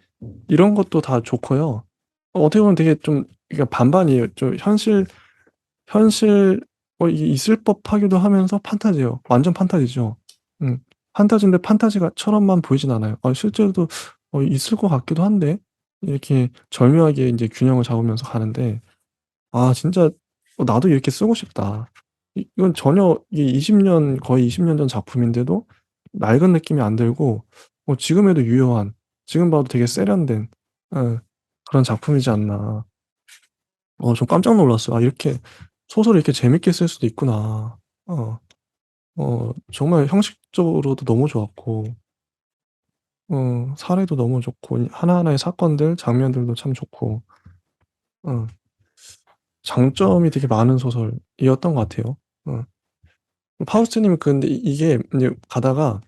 이런 것도 다 좋고요. 어떻게 보면 되게 좀 그러니까 반반이에요. 좀 현실 이게 있을 법하기도 하면서 판타지예요. 완전 판타지죠. 음. 판타지인데 판타지가 처럼만 보이진 않아요. 실제로도 있을 것 같기도 한데 이렇게 절묘하게 인제 균형을 잡으면서 가는데 진짜 '나도 이렇게 쓰고 싶다.' 이건 전혀 이게 20년 거의 20년 전 작품인데도 낡은 느낌이 안 들고 지금에도 유효한 지금 봐도 되게 세련된 예 그런 작품이지 않나. 좀 깜짝 놀랐어요. '아 이렇게 소설을 이렇게 재밌게 쓸 수도 있구나.' 어 정말 형식적으로도 너무 좋았고 사례도 너무 좋고 하나하나의 사건들 장면들도 참 좋고 어 장점이 되게 많은 소설이었던 것 같아요. 어. 파우스트님은 근데 이게 인제 가다가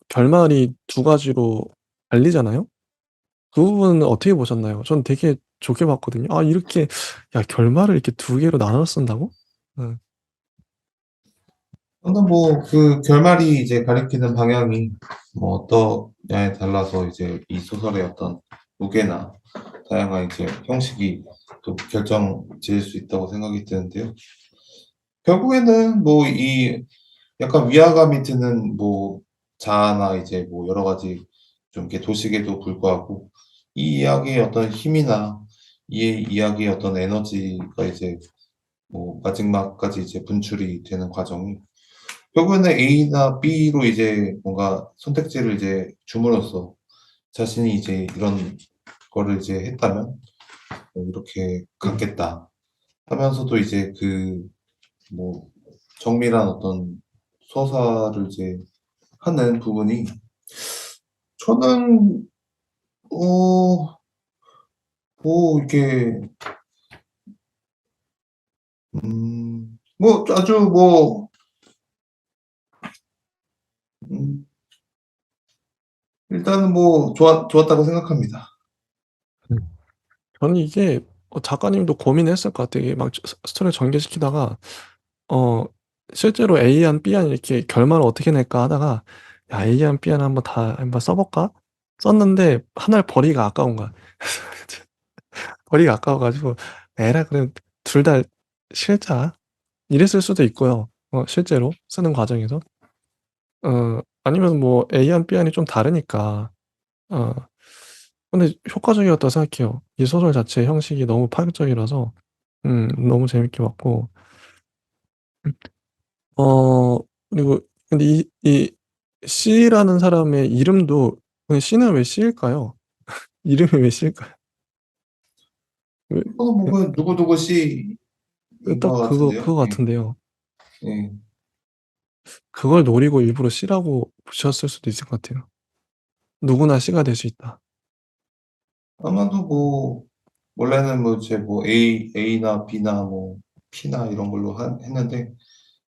결말이 두 가지로 갈리잖아요? 그 부분은 어떻게 보셨나요? 전 되게 좋게 봤거든요. 이렇게 야 결말을 이렇게 두 개로 나눠 쓴다고? 예. 저는 그 결말이 이제 가리키는 방향이 어떠냐에 달라서 이제 이 소설의 어떤 무게나 다양한 이제 형식이 또 결정 지을 수 있다고 생각이 드는데요. 결국에는 이 약간 위화감이 드는 자아나 이제 여러 가지 좀 이렇게 도식에도 불구하고 이 이야기의 어떤 힘이나 이 이야기의 어떤 에너지가 이제 마지막까지 이제 분출이 되는 과정이 결국에는 A나 B로 이제 뭔가 선택지를 이제 줌으로써 자신이 이제 이런 거를 이제 했다면 '이렇게 갔겠다.' 하면서도 이제 뭐 정밀한 어떤 서사를 이제 하는 부분이 저는 어 이렇게 아주 음 일단은 좋았다고 생각합니다. 음. 저는 이게 작가님도 고민했을 것 같아요. 이게 막 스토리를 전개시키다가 어 실제로 A안 B안 이렇게 결말을 어떻게 낼까 하다가 '야 A안 B안 한번 써 볼까?' 썼는데 하나를 버리기가 아까운 거야. 버리기가 아까워 가지고 '에라 그럼 둘 다 실자.' 이랬을 수도 있고요. 실제로 쓰는 과정에서. 아니면 A안 B안이 좀 다르니까 어 근데 효과적이었다고 생각해요. 이 소설 자체의 형식이 너무 파격적이라서 너무 재밌게 봤고 어 그리고 근데 이 C라는 사람의 이름도 그 C는 왜 C일까요? 이름이 왜 C일까요? 왜 이거는 예 그 누구누구 씨인 딱 것 같은데요. 그거 예. 같은데요. 예. 그걸 노리고 일부러 C라고 붙였을 수도 있을 것 같아요. 누구나 C가 될 수 있다. 아마도 뭐 원래는 뭐 이제 뭐 A나 B나 뭐 P나 이런 걸로 한 했는데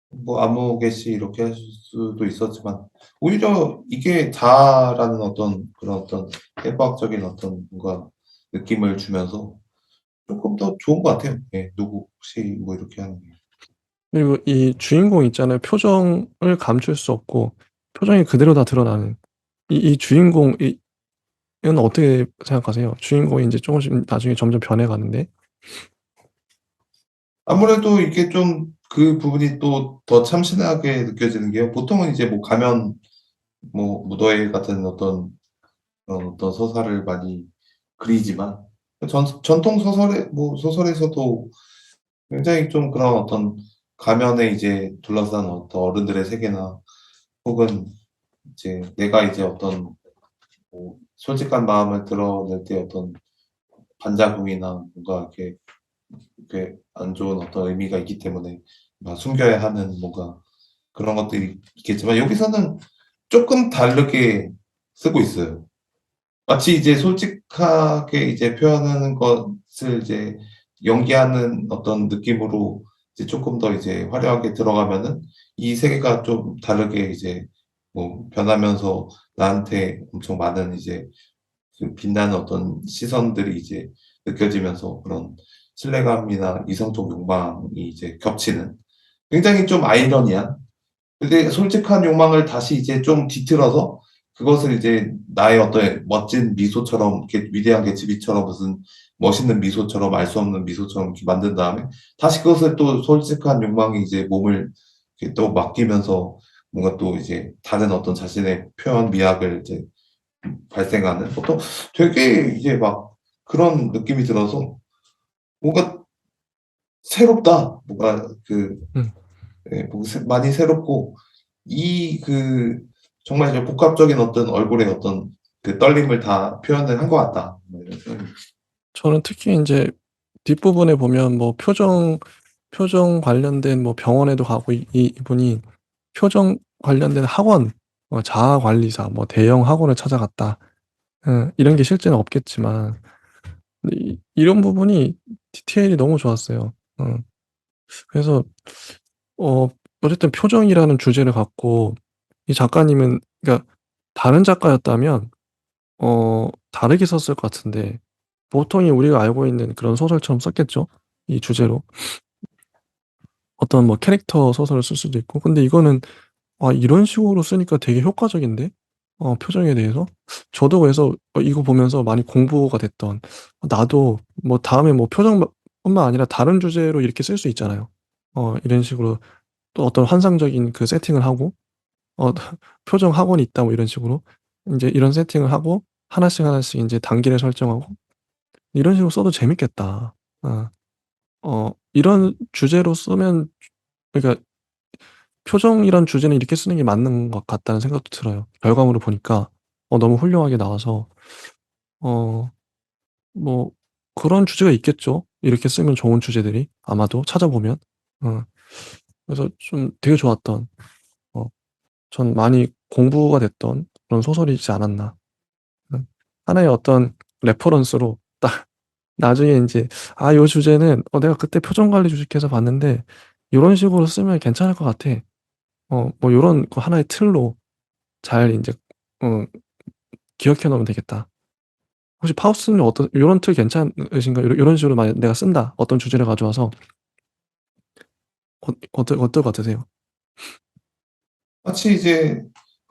뭐 아무 개씩 이렇게 할 수도 있었지만 오히려 이게 자아라는 어떤 그런 어떤 해부학적인 어떤 뭔가 느낌을 주면서 쪼끔 더 좋은 것 같아요. 예. 누구 혹시 뭐 이렇게 하는 게. 그리고 이 주인공 있잖아요. 표정을 감출 수 없고 표정이 그대로 다 드러나는 이 주인공이 는 어떻게 생각하세요? 주인공이 인제 쪼금씩 나중에 점점 변해 가는데. 아무래도 이게 좀 그 부분이 또 더 참신하게 느껴지는 게요. 보통은 이제 뭐 가면 뭐 무더위 같은 어떤 그런 어떤 서사를 많이 그리지만 전통 소설에 뭐 소설에서도 굉장히 좀 그런 어떤 가면에 이제 둘러싼 어떤 어른들의 세계나 혹은 이제 내가 이제 어떤 뭐 솔직한 마음을 드러낼 때 어떤 반작용이나 뭔가 이렇게 안 좋은 어떤 의미가 있기 때문에 막 숨겨야 하는 뭔가 그런 것들이 있겠지만 여기서는 쪼끔 다르게 쓰고 있어요. 마치 이제 솔직하게 이제 표현하는 것을 이제 연기하는 어떤 느낌으로 이제 쪼끔 더 이제 화려하게 들어가면은 이 세계가 좀 다르게 이제 뭐 변하면서 나한테 엄청 많은 이제 그 빛나는 어떤 시선들이 이제 느껴지면서 그런 신뢰감이나 이성적 욕망이 이제 겹치는 굉장히 좀 아이러니한 근데 솔직한 욕망을 다시 이제 좀 뒤틀어서 그것을 이제 나의 어떤 멋진 미소처럼 이렇게 위대한 개츠비처럼 무슨 멋있는 미소처럼 알 수 없는 미소처럼 이렇게 만든 다음에 다시 그것을 또 솔직한 욕망이 이제 몸을 이렇게 또 맡기면서 뭔가 또 이제 다른 어떤 자신의 표현 미학을 이제 발생하는 보통 되게 이제 막 그런 느낌이 들어서 뭔가 새롭다. 뭔가 그 음. 예 뭐 많이 새롭고 이 정말 이제 복합적인 어떤 얼굴의 어떤 그 떨림을 다 표현을 한 것 같다. 뭐 이런 생각이 저는 특히 인제 뒷부분에 보면 뭐 표정 관련된 뭐 병원에도 가고 이분이 표정 관련된 학원 자아 관리사 뭐 대형 학원을 찾아갔다. 이런 게 실제는 없겠지만 근데 이런 부분이 디테일이 너무 좋았어요. 그래서 어 어쨌든 표정이라는 주제를 갖고 이 작가님은 그러니까 다른 작가였다면 다르게 썼을 것 같은데 보통이 우리가 알고 있는 그런 소설처럼 썼겠죠, 이 주제로. 어떤 뭐 캐릭터 소설을 쓸 수도 있고. 근데 이거는 이런 식으로 쓰니까 되게 효과적인데? 표정에 대해서? 저도 그래서 이거 보면서 많이 공부가 됐던 나도 뭐 다음에 뭐 표정 뿐만 아니라 다른 주제로 이렇게 쓸 수 있잖아요. 이런 식으로 또 어떤 환상적인 그 세팅을 하고 어 "표정 학원이 있다." 뭐 이런 식으로 인제 이런 세팅을 하고 하나씩 하나씩 인제 단계를 설정하고 '이런 식으로 써도 재밌겠다.' 어 이런 주제로 쓰면 그러니까 표정이란 주제는 이렇게 쓰는 게 맞는 것 같다는 생각도 들어요. 결과물을 보니까 너무 훌륭하게 나와서 어 뭐 그런 주제가 있겠죠. 이렇게 쓰면 좋은 주제들이 아마도 찾아보면. 어 그래서 좀 되게 좋았던 어 전 많이 공부가 됐던 그런 소설이지 않았나. 하나의 어떤 레퍼런스로 딱 나중에 인제 '아 요 주제는 내가 그때 표정 관리 주식해서 봤는데 요런 식으로 쓰면 괜찮을 것 같아.' 뭐 요런 거 하나의 틀로 잘 인제 어 기억해 놓으면 되겠다. 혹시 파우스트는 요런 틀 괜찮으신가요? 요런 식으로 만약 내가 쓴다. 어떤 주제를 가져와서 어떨 것 같으세요? 마치 이제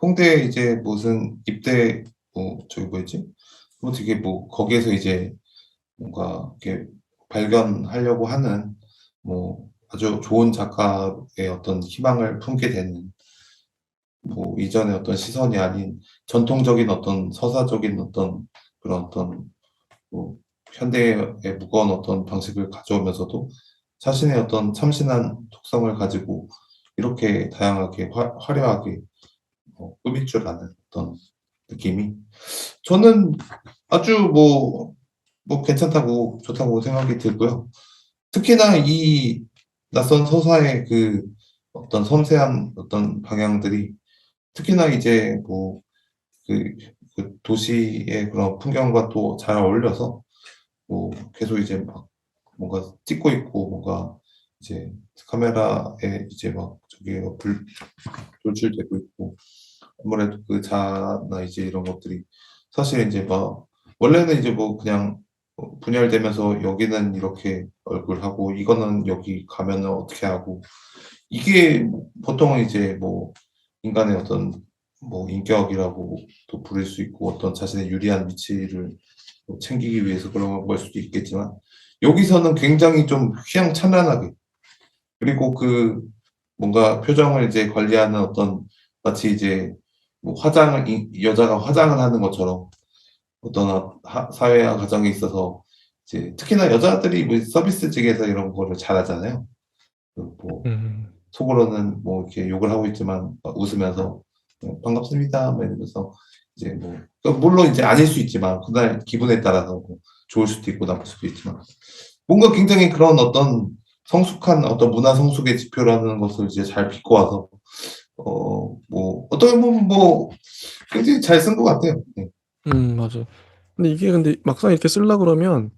홍대에 이제 무슨 입대 뭐 저기 뭐였지? 뭐 되게 뭐 거기에서 이제 뭔가 이렇게 발견하려고 하는 뭐 아주 좋은 작가의 어떤 희망을 품게 되는 뭐 이전의 어떤 시선이 아닌 전통적인 어떤 서사적인 어떤 그런 어떤 뭐 현대의 무거운 어떤 방식을 가져오면서도 자신의 어떤 참신한 속성을 가지고 이렇게 다양하게 화려하게 꾸밀 줄 아는 어떤 느낌이 저는 아주 뭐 괜찮다고 좋다고 생각이 들고요. 특히나 이 낯선 서사의 그 어떤 섬세한 어떤 방향들이 특히나 이제 뭐 그 그 도시의 그런 풍경과 또 잘 어울려서 뭐 계속 이제 막 뭔가 찍고 있고 뭔가 이제 카메라에 이제 막 저기 불 돌출되고 있고 아무래도 그 자아나 이제 이런 것들이 사실 인제 막 원래는 이제 뭐 그냥 분열되면서 여기는 이렇게 얼굴하고 이거는 여기 가면은 어떻게 하고 이게 보통은 이제 뭐 인간의 어떤 뭐 인격이라고 또 부를 수 있고 어떤 자신의 유리한 위치를 뭐 챙기기 위해서 그런 걸 수도 있겠지만 여기서는 굉장히 좀 휘황찬란하게 그리고 그 뭔가 표정을 이제 관리하는 어떤 마치 이제 뭐 화장을 이 여자가 화장을 하는 것처럼 어떤 사회와 가정에 있어서 이제 특히나 여자들이 뭐 서비스직에서 이런 거를 잘하잖아요. 그 뭐 음. 속으로는 뭐 이렇게 욕을 하고 있지만 막 웃으면서 "반갑습니다." 막 이러면서 이제 뭐 물론 이제 아닐 수 있지만 그날 기분에 따라서 뭐 좋을 수도 있고 나쁠 수도 있지만 뭔가 굉장히 그런 어떤 성숙한 어떤 문화 성숙의 지표라는 것을 이제 잘 비꼬아서 뭐 어떻게 보면 뭐 굉장히 잘 쓴 것 같아요. 네. 맞아요. 근데 막상 이렇게 쓰려 그러면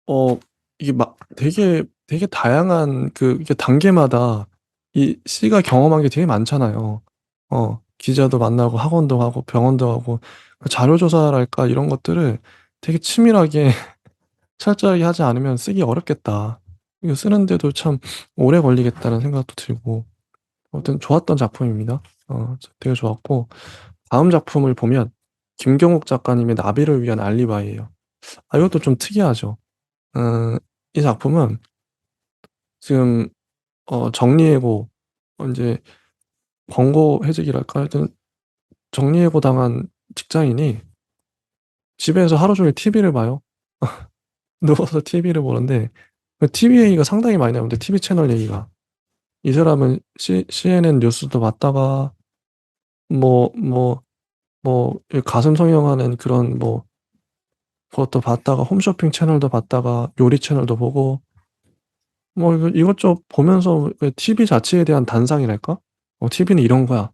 어 이게 막 되게 다양한 이게 단계마다 이 C가 경험한 게 되게 많잖아요. 기자도 만나고 학원도 가고 병원도 가고 그 자료 조사랄까 이런 것들을 되게 치밀하게 철저하게 하지 않으면 쓰기 어렵겠다. 이거 쓰는데도 참 오래 걸리겠다는 생각도 들고 아무튼 좋았던 작품입니다. 되게 좋았고 다음 작품을 보면 김경욱 작가님의 나비를 위한 알리바이예요. 이것도 좀 특이하죠. 어 이 작품은 지금 정리해고 인제 권고 해직이랄까 하여튼 정리해고 당한 직장인이 집에서 하루 종일 TV를 봐요. 누워서 TV를 보는데 그 TV 얘기가 상당히 많이 나오는데 TV 채널 얘기가. 이 사람은 CNN 뉴스도 봤다가 뭐 뭐 이 가슴 성형하는 그런 그것도 봤다가 홈쇼핑 채널도 봤다가 요리 채널도 보고 이거 이것저것 보면서 그 TV 자체에 대한 단상이랄까? 'TV는 이런 거야.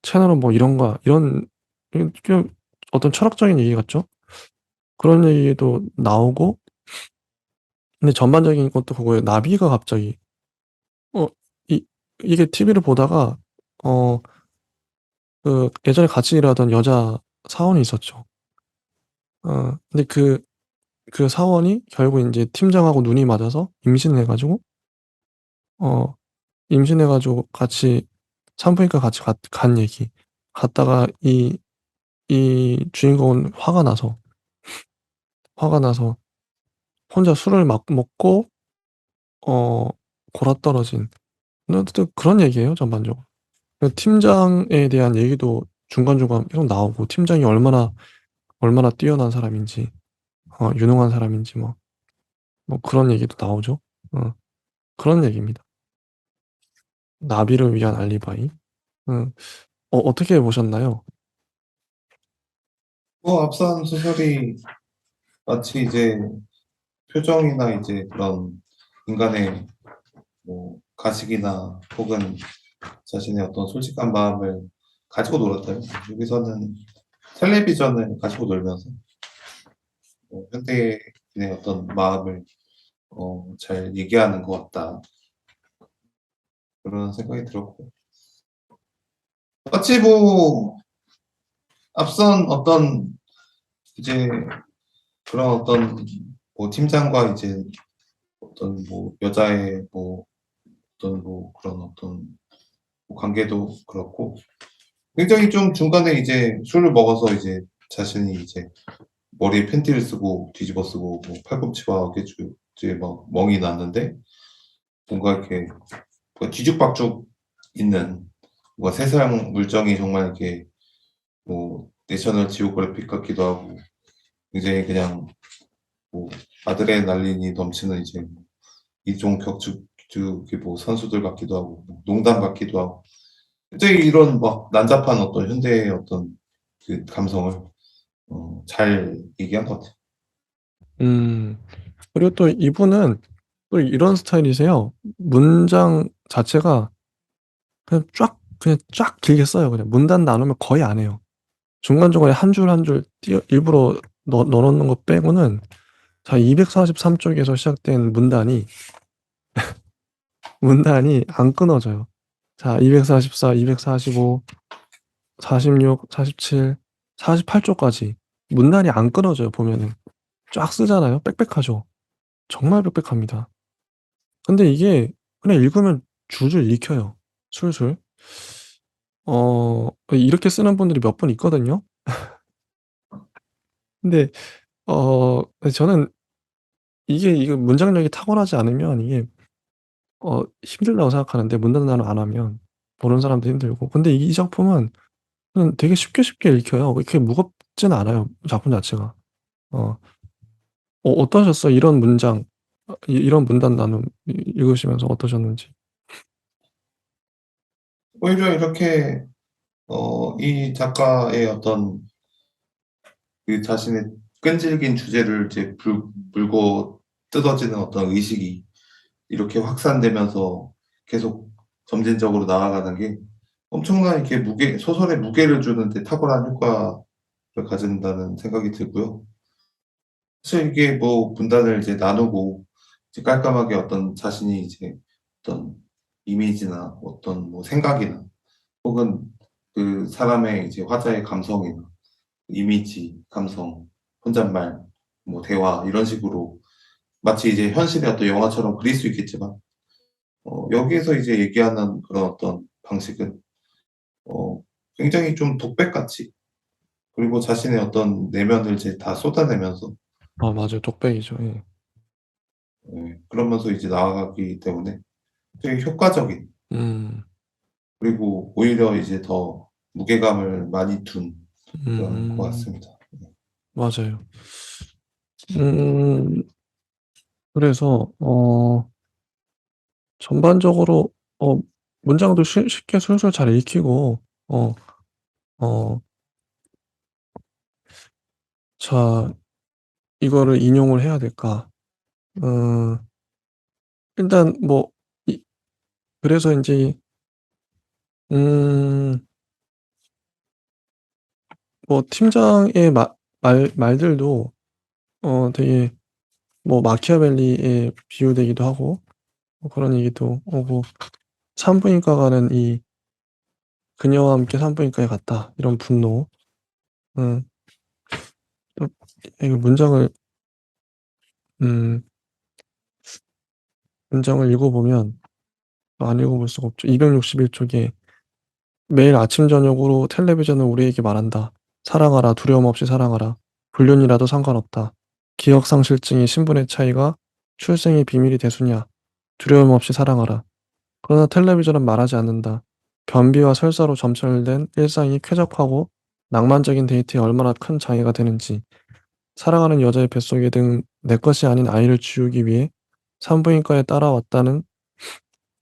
채널은 뭐 이런 거야.' 이런 이게 어떤 철학적인 얘기 같죠? 그런 얘기도 나오고 근데 전반적인 것도 그거예요. 나비가 갑자기 어 이 이게 TV를 보다가 어 예전에 같이 일하던 여자 사원이 있었죠. 근데 그 사원이 결국 인제 팀장하고 눈이 맞아서 임신을 해 가지고 어 임신해 가지고 같이 산부인과 같이 간 얘기. 갔다가 이 주인공은 화가 나서 혼자 술을 막 먹고 어 골아떨어진 어쨌든 그런 얘기예요 전반적으로. 그 팀장에 대한 얘기도 중간중간 계속 나오고 팀장이 얼마나 뛰어난 사람인지 유능한 사람인지 그런 얘기도 나오죠. 어 그런 얘기입니다. 나비를 위한 알리바이. 음. 어떻게 보셨나요? 뭐 앞선 소설이 마치 이제 표정이나 이제 그런 인간의 뭐 가식이나 혹은 자신의 어떤 솔직한 마음을 가지고 놀았다면 여기서는 텔레비전을 가지고 놀면서 현대인의 어떤 마음을 잘 얘기하는 것 같다. 그런 생각이 들었고 마치 뭐 앞선 어떤 이제 그런 어떤 뭐 팀장과 이제 어떤 뭐 여자의 뭐 어떤 뭐 그런 어떤 뭐 관계도 그렇고 굉장히 좀 중간에 이제 술을 먹어서 이제 자신이 이제 머리에 팬티를 쓰고 뒤집어 쓰고 뭐 팔꿈치와 어깨쪽에 막 멍이 났는데 뭔가 이렇게 뒤죽박죽 있는 뭔가 세상 물정이 정말 이렇게 뭐 내셔널 지오그래픽 같기도 하고 굉장히 그냥 뭐 아드레날린이 넘치는 이제 이종 격투기 뭐 선수들 같기도 하고 뭐 농담 같기도 하고 굉장히 이런 막 난잡한 어떤 현대의 어떤 그 감성을 잘 얘기한 것 같아요. 음. 그리고 또 이분은 또 이런 스타일이세요. 문장 자체가 그냥 쫙 길게 써요 그냥. 문단 나누면 거의 안 해요. 중간중간에 한 줄 한 줄 띄어 일부러 넣어 놓는 거 빼고는 자 243 쪽에서 시작된 문단이 안 끊어져요. 자 244, 245, 46, 47, 48 쪽까지 문단이 안 끊어져요 보면은. 쫙 쓰잖아요. 빽빽하죠. 정말 빽빽합니다. 근데 이게 그냥 읽으면 줄줄 읽혀요. 술술. 이렇게 쓰는 분들이 몇 분 있거든요. 근데 저는 이게 문장력이 탁월하지 않으면 이게 힘들다고 생각하는데 문단 단어 안 하면 보는 사람도 힘들고. 근데 이 작품은 그냥 되게 쉽게 쉽게 읽혀요. 그렇게 무겁진 않아요, 작품 자체가. 어. 어떠셨어요? 이런 문장 이런 문단 나눔 읽으시면서 어떠셨는지? 오히려 이렇게 이 작가의 어떤 그 자신의 끈질긴 주제를 이제 물고 뜯어지는 어떤 의식이 이렇게 확산되면서 계속 점진적으로 나아가는 게 엄청난 이렇게 소설에 무게를 주는 데 탁월한 효과를 가진다는 생각이 들고요. 사실 이게 뭐 분단을 이제 나누고 이제 깔끔하게 어떤 자신이 이제 어떤 이미지나 어떤 뭐 생각이나 혹은 그 사람의 이제 화자의 감성이나 이미지, 감성, 혼잣말, 뭐 대화 이런 식으로 마치 이제 현실의 어떤 영화처럼 그릴 수 있겠지만 여기에서 이제 얘기하는 그런 어떤 방식은 어 굉장히 좀 독백같이 그리고 자신의 어떤 내면을 이제 다 쏟아내면서 아 맞아요. 독백이죠. 예. 그러면서 이제 나아가기 때문에 되게 효과적인 음. 그리고 오히려 이제 더 무게감을 많이 둔 그런 것 음. 같습니다. 맞아요. 음 그래서 전반적으로 어 문장도 쉽게 술술 잘 읽히고 어 어 자 이거를 인용을 해야 될까? 음 일단 뭐 이 그래서 인제 음 뭐 팀장의 말들도 되게 뭐 마키아벨리에 비유되기도 하고 뭐 그런 얘기도 오고 "산부인과 가는 이 그녀와 함께 산부인과에 갔다." 이런 분노. 음 또 이 음 문장을 읽어 보면 안 읽어 볼 수가 없죠. 261 쪽에 "매일 아침 저녁으로 텔레비전은 우리에게 말한다. 사랑하라. 두려움 없이 사랑하라. 불륜이라도 상관없다. 기억상실증이 신분의 차이가 출생의 비밀이 대수냐. 두려움 없이 사랑하라. 그러나 텔레비전은 말하지 않는다. 변비와 설사로 점철된 일상이 쾌적하고 낭만적인 데이트에 얼마나 큰 장애가 되는지. 사랑하는 여자의 뱃속에 든 내 것이 아닌 아이를 지우기 위해 산부인과에 따라왔다는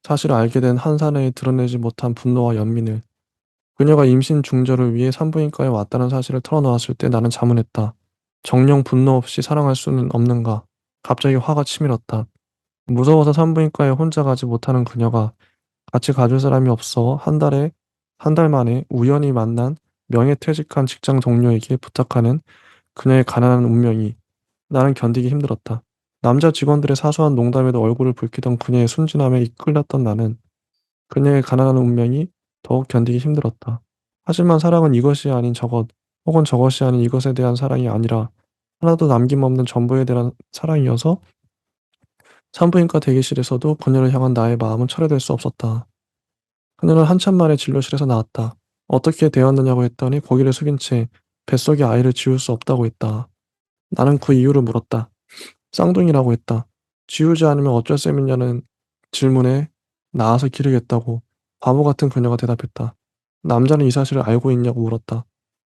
사실을 알게 된 한 사내의 드러내지 못한 분노와 연민을. 그녀가 임신 중절을 위해 산부인과에 왔다는 사실을 털어놓았을 때 나는 자문했다. 정녕 분노 없이 사랑할 수는 없는가. 갑자기 화가 치밀었다. 무서워서 산부인과에 혼자 가지 못하는 그녀가 같이 가줄 사람이 없어 한 달 만에 우연히 만난 명예퇴직한 직장 동료에게 부탁하는 그녀의 가난한 운명이 나는 견디기 힘들었다. 남자 직원들의 사소한 농담에도 얼굴을 붉히던 그녀의 순진함에 이끌렸던 나는 그녀의 가난한 운명이 더욱 견디기 힘들었다. 하지만 사랑은 이것이 아닌 저것, 혹은 저것이 아닌 이것에 대한 사랑이 아니라 하나도 남김없는 전부에 대한 사랑이어서 산부인과 대기실에서도 그녀를 향한 나의 마음은 철회될 수 없었다. 그녀는 한참 만에 진료실에서 나왔다. 어떻게 되었느냐고 했더니 고개를 숙인 채 뱃속의 아이를 지울 수 없다고 했다. 나는 그 이유를 물었다. 쌍둥이라고 했다. 지우지 않으면 어쩔 셈이냐는 질문에 나아서 기르겠다고 바보 같은 그녀가 대답했다. 남자는 이 사실을 알고 있냐고 물었다.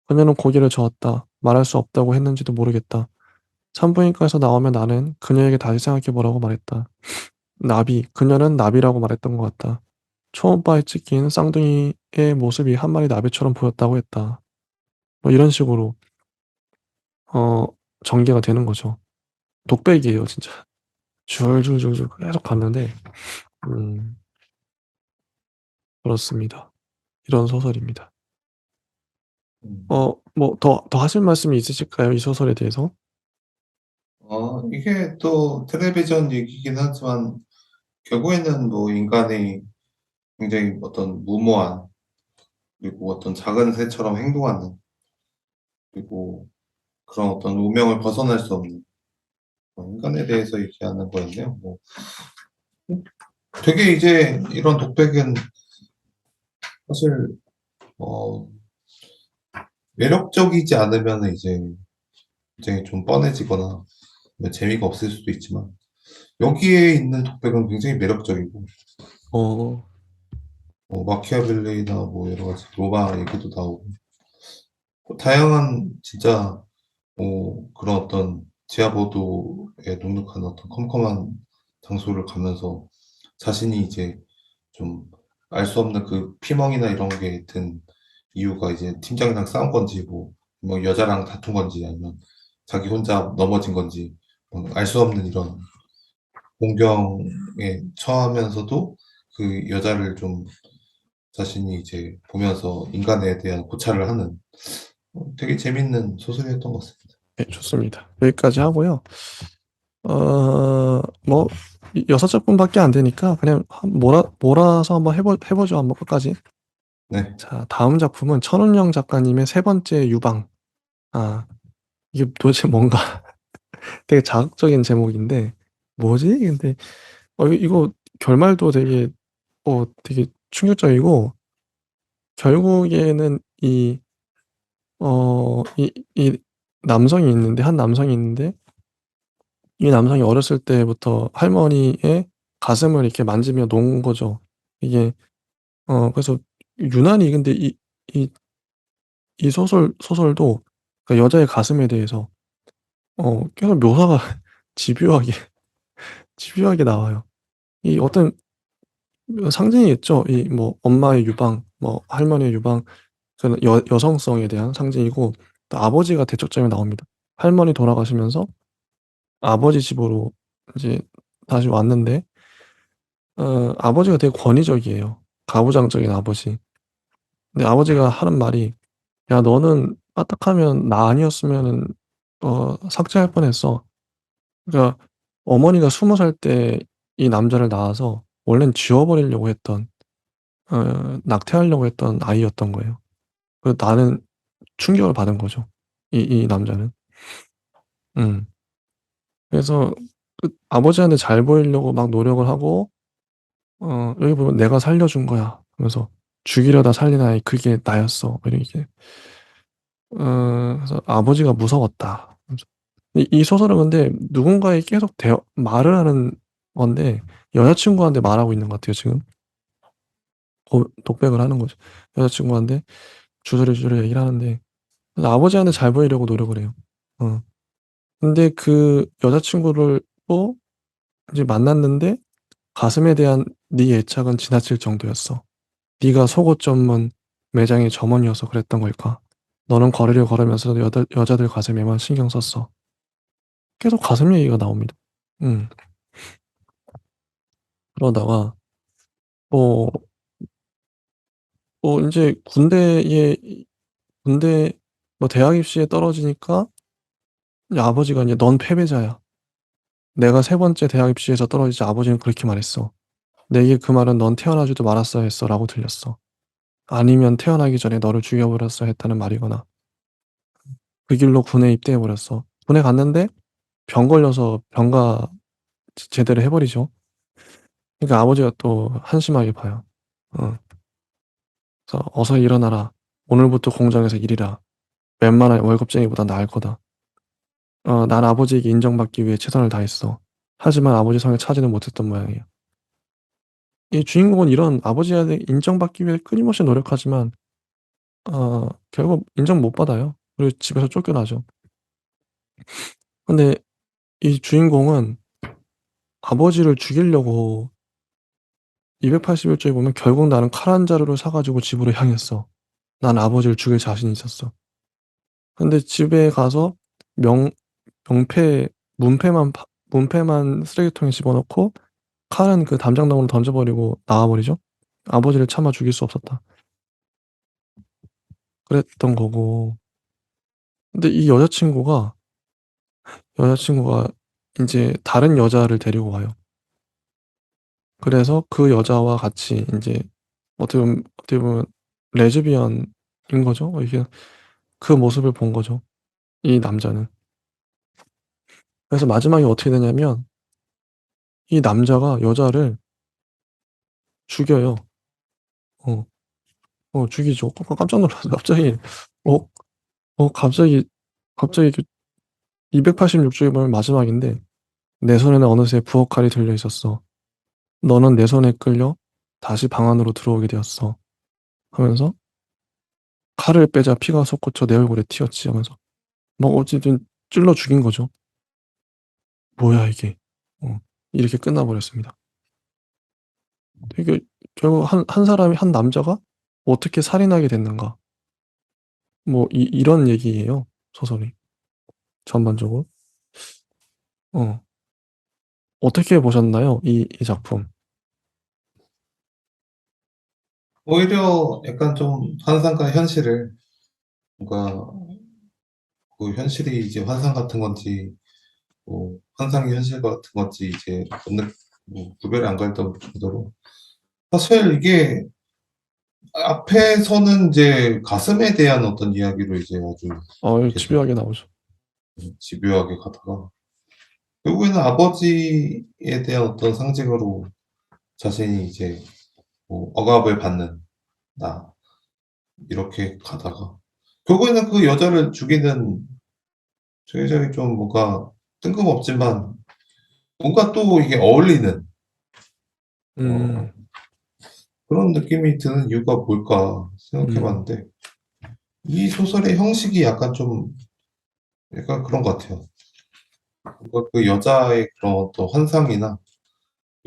그녀는 고개를 저었다. 말할 수 없다고 했는지도 모르겠다. 산부인과에서 나오면 나는 그녀에게 다시 생각해 보라고 말했다. 그녀는 나비라고 말했던 것 같다. 초음파에 찍힌 쌍둥이의 모습이 한 마리 나비처럼 보였다고 했다. 뭐 이런 식으로 어 전개가 되는 거죠. 독백이에요, 진짜. 줄줄줄줄 계속 갔는데 음 그렇습니다. 이런 소설입니다. 음. 어 뭐 더 하실 말씀이 있으실까요? 이 소설에 대해서? 이게 또 텔레비전 얘기긴 하지만 결국에는 뭐 인간이 굉장히 어떤 무모한, 그리고 어떤 작은 새처럼 행동하는, 그리고 그런 어떤 운명을 벗어날 수 없는 인간에 대해서 얘기하는 거였네요. 뭐 되게 이제 이런 독백은 사실 어 매력적이지 않으면은 이제 굉장히 좀 뻔해지거나 뭐 재미가 없을 수도 있지만, 여기에 있는 독백은 굉장히 매력적이고, 어. 뭐 마키아벨리나 뭐 여러 가지 로마 얘기도 나오고, 다양한 진짜 그런 어떤 지하보도에 눅눅한 어떤 컴컴한 장소를 가면서 자신이 이제 좀 알 수 없는 그 피멍이나 이런 게 든 이유가 이제 팀장이랑 싸운 건지, 뭐 여자랑 다툰 건지, 아니면 자기 혼자 넘어진 건지, 알 수 없는 이런 공경에 처하면서도 그 여자를 좀 자신이 이제 보면서 인간에 대한 고찰을 하는 되게 재밌는 소설이었던 것 같습니다. 네, 좋습니다. 여기까지 하고요. 뭐 6작품밖에 안 되니까 그냥 몰아서 한번 해보죠. 한번 끝까지. 네. 자, 다음 작품은 천운영 작가님의 세 번째 유방. 아, 이게 도대체 뭔가 되게 자극적인 제목인데 뭐지? 근데 이거 결말도 되게 충격적이고, 결국에는 이 남성이 있는데, 한 남성이 있는데, 이 남성이 어렸을 때부터 할머니의 가슴을 이렇게 만지며 논 거죠. 이게 그래서 유난히, 근데 이 소설도 그 여자의 가슴에 대해서 계속 묘사가 집요하게 집요하게 나와요. 이 어떤 상징이 있죠. 이 뭐 엄마의 유방, 뭐 할머니의 유방, 그런 여성성에 대한 상징이고, 또 아버지가 대척점에 나옵니다. 할머니 돌아가시면서 아버지 집으로 이제 다시 왔는데, 아버지가 되게 권위적이에요. 가부장적인 아버지. 근데 아버지가 하는 말이, "야, 너는 까딱하면 나 아니었으면은 삭제할 뻔했어." 그러니까 어머니가 20살 때 이 남자를 낳아서 원래는 지워 버리려고 했던, 낙태하려고 했던 아이였던 거예요. 나는 충격을 받은 거죠, 이 남자는. 음. 그래서 그 아버지한테 잘 보이려고 막 노력을 하고, 여기 보면 "내가 살려 준 거야." 하면서 "죽이려다 살린 아이 그게 나였어." 뭐 이렇게. 그래서 "아버지가 무서웠다." 그래서 이 소설은 근데 누군가에 계속 말을 하는 건데, 여자친구한테 말하고 있는 것 같아요 지금. 독백을 하는 거죠. 여자친구한테 주저리주저리 얘기를 하는데, 그래서 아버지한테 잘 보이려고 노력을 해요. 어. 근데 그 여자친구를 또 이제 만났는데, 가슴에 대한 네 애착은 지나칠 정도였어. 네가 속옷 전문 매장의 점원이어서 그랬던 걸까? 너는 거리를 걸으면서도 여자들 가슴에만 신경 썼어. 계속 가슴 얘기가 나옵니다. 음. 그러다가 뭐 인제 군대 뭐 대학 입시에 떨어지니까 이제 아버지가 인제 "넌 패배자야. 내가 세 번째 대학 입시에서 떨어지자 아버지는 그렇게 말했어. 내게 그 말은 넌 태어나지도 말았어야 했어."라고 들렸어. 아니면 "태어나기 전에 너를 죽여 버렸어야 했다."는 말이거나. 그 길로 군에 입대해 버렸어. 군에 갔는데 병 걸려서 병가 제대를 해 버리죠. 그러니까 아버지가 또 한심하게 봐요. 어. 그래서 "어서 일어나라. 오늘부터 공장에서 일이라. 웬만한 월급쟁이보다 나을 거다. 난 아버지에게 인정받기 위해 최선을 다했어." 하지만 아버지 성에 차지는 못했던 모양이에요. 이 주인공은 이런 아버지한테 인정받기 위해 끊임없이 노력하지만 결국 인정 못 받아요. 그리고 집에서 쫓겨나죠. 근데 이 주인공은 아버지를 죽이려고 281 조에 보면 "결국 나는 칼 한 자루를 사 가지고 집으로 향했어. 난 아버지를 죽일 자신이 있었어." 근데 집에 가서 명 명패 문패만 쓰레기통에 집어넣고 칼은 그 담장너머로 던져 버리고 나와 버리죠. '아버지를 차마 죽일 수 없었다.' 그랬던 거고, 근데 이 여자친구가 인제 다른 여자를 데리고 와요. 그래서 그 여자와 같이 인제 어떻게 보면 레즈비언인 거죠. 이게 그 모습을 본 거죠, 이 남자는. 그래서 마지막에 어떻게 되냐면 이 남자가 여자를 죽여요. 어. 죽이죠. 깜짝 놀라서 갑자기 어 갑자기 그 286 쪽에 보면 마지막인데 "내 손에는 어느새 부엌 칼이 들려 있었어. 너는 내 손에 끌려 다시 방 안으로 들어오게 되었어." 하면서 "칼을 빼자 피가 솟구쳐 내 얼굴에 튀었지." 하면서 막 어쨌든 찔러 죽인 거죠. 뭐야 이게. 어 이렇게 끝나 버렸습니다. 되게 결국 한 남자가 어떻게 살인하게 됐는가 뭐 이런 얘기예요, 소설이 전반적으로. 어 어떻게 보셨나요? 이 작품. 오히려 약간 좀 환상과 현실을 뭔가 그 현실이 이제 환상 같은 건지 뭐 환상이 현실 같은 건지 이제 어느 뭐 구별이 안 갈 정도로 사실 이게 앞에서는 이제 가슴에 대한 어떤 이야기로 이제 아주 계속 집요하게 나오죠. 집요하게 가다가 결국에는 아버지에 대한 어떤 상징으로 자신이 이제 뭐 억압을 받는 나 이렇게 가다가 결국에는 그 여자를 죽이는 저 여자가 좀 뭔가 뜬금없지만 뭔가 또 이게 어울리는 어 음. 그런 느낌이 드는 이유가 뭘까 생각해 음. 봤는데 이 소설의 형식이 약간 좀 약간 그런 것 같아요. 뭔가 그 여자의 그런 어떤 환상이나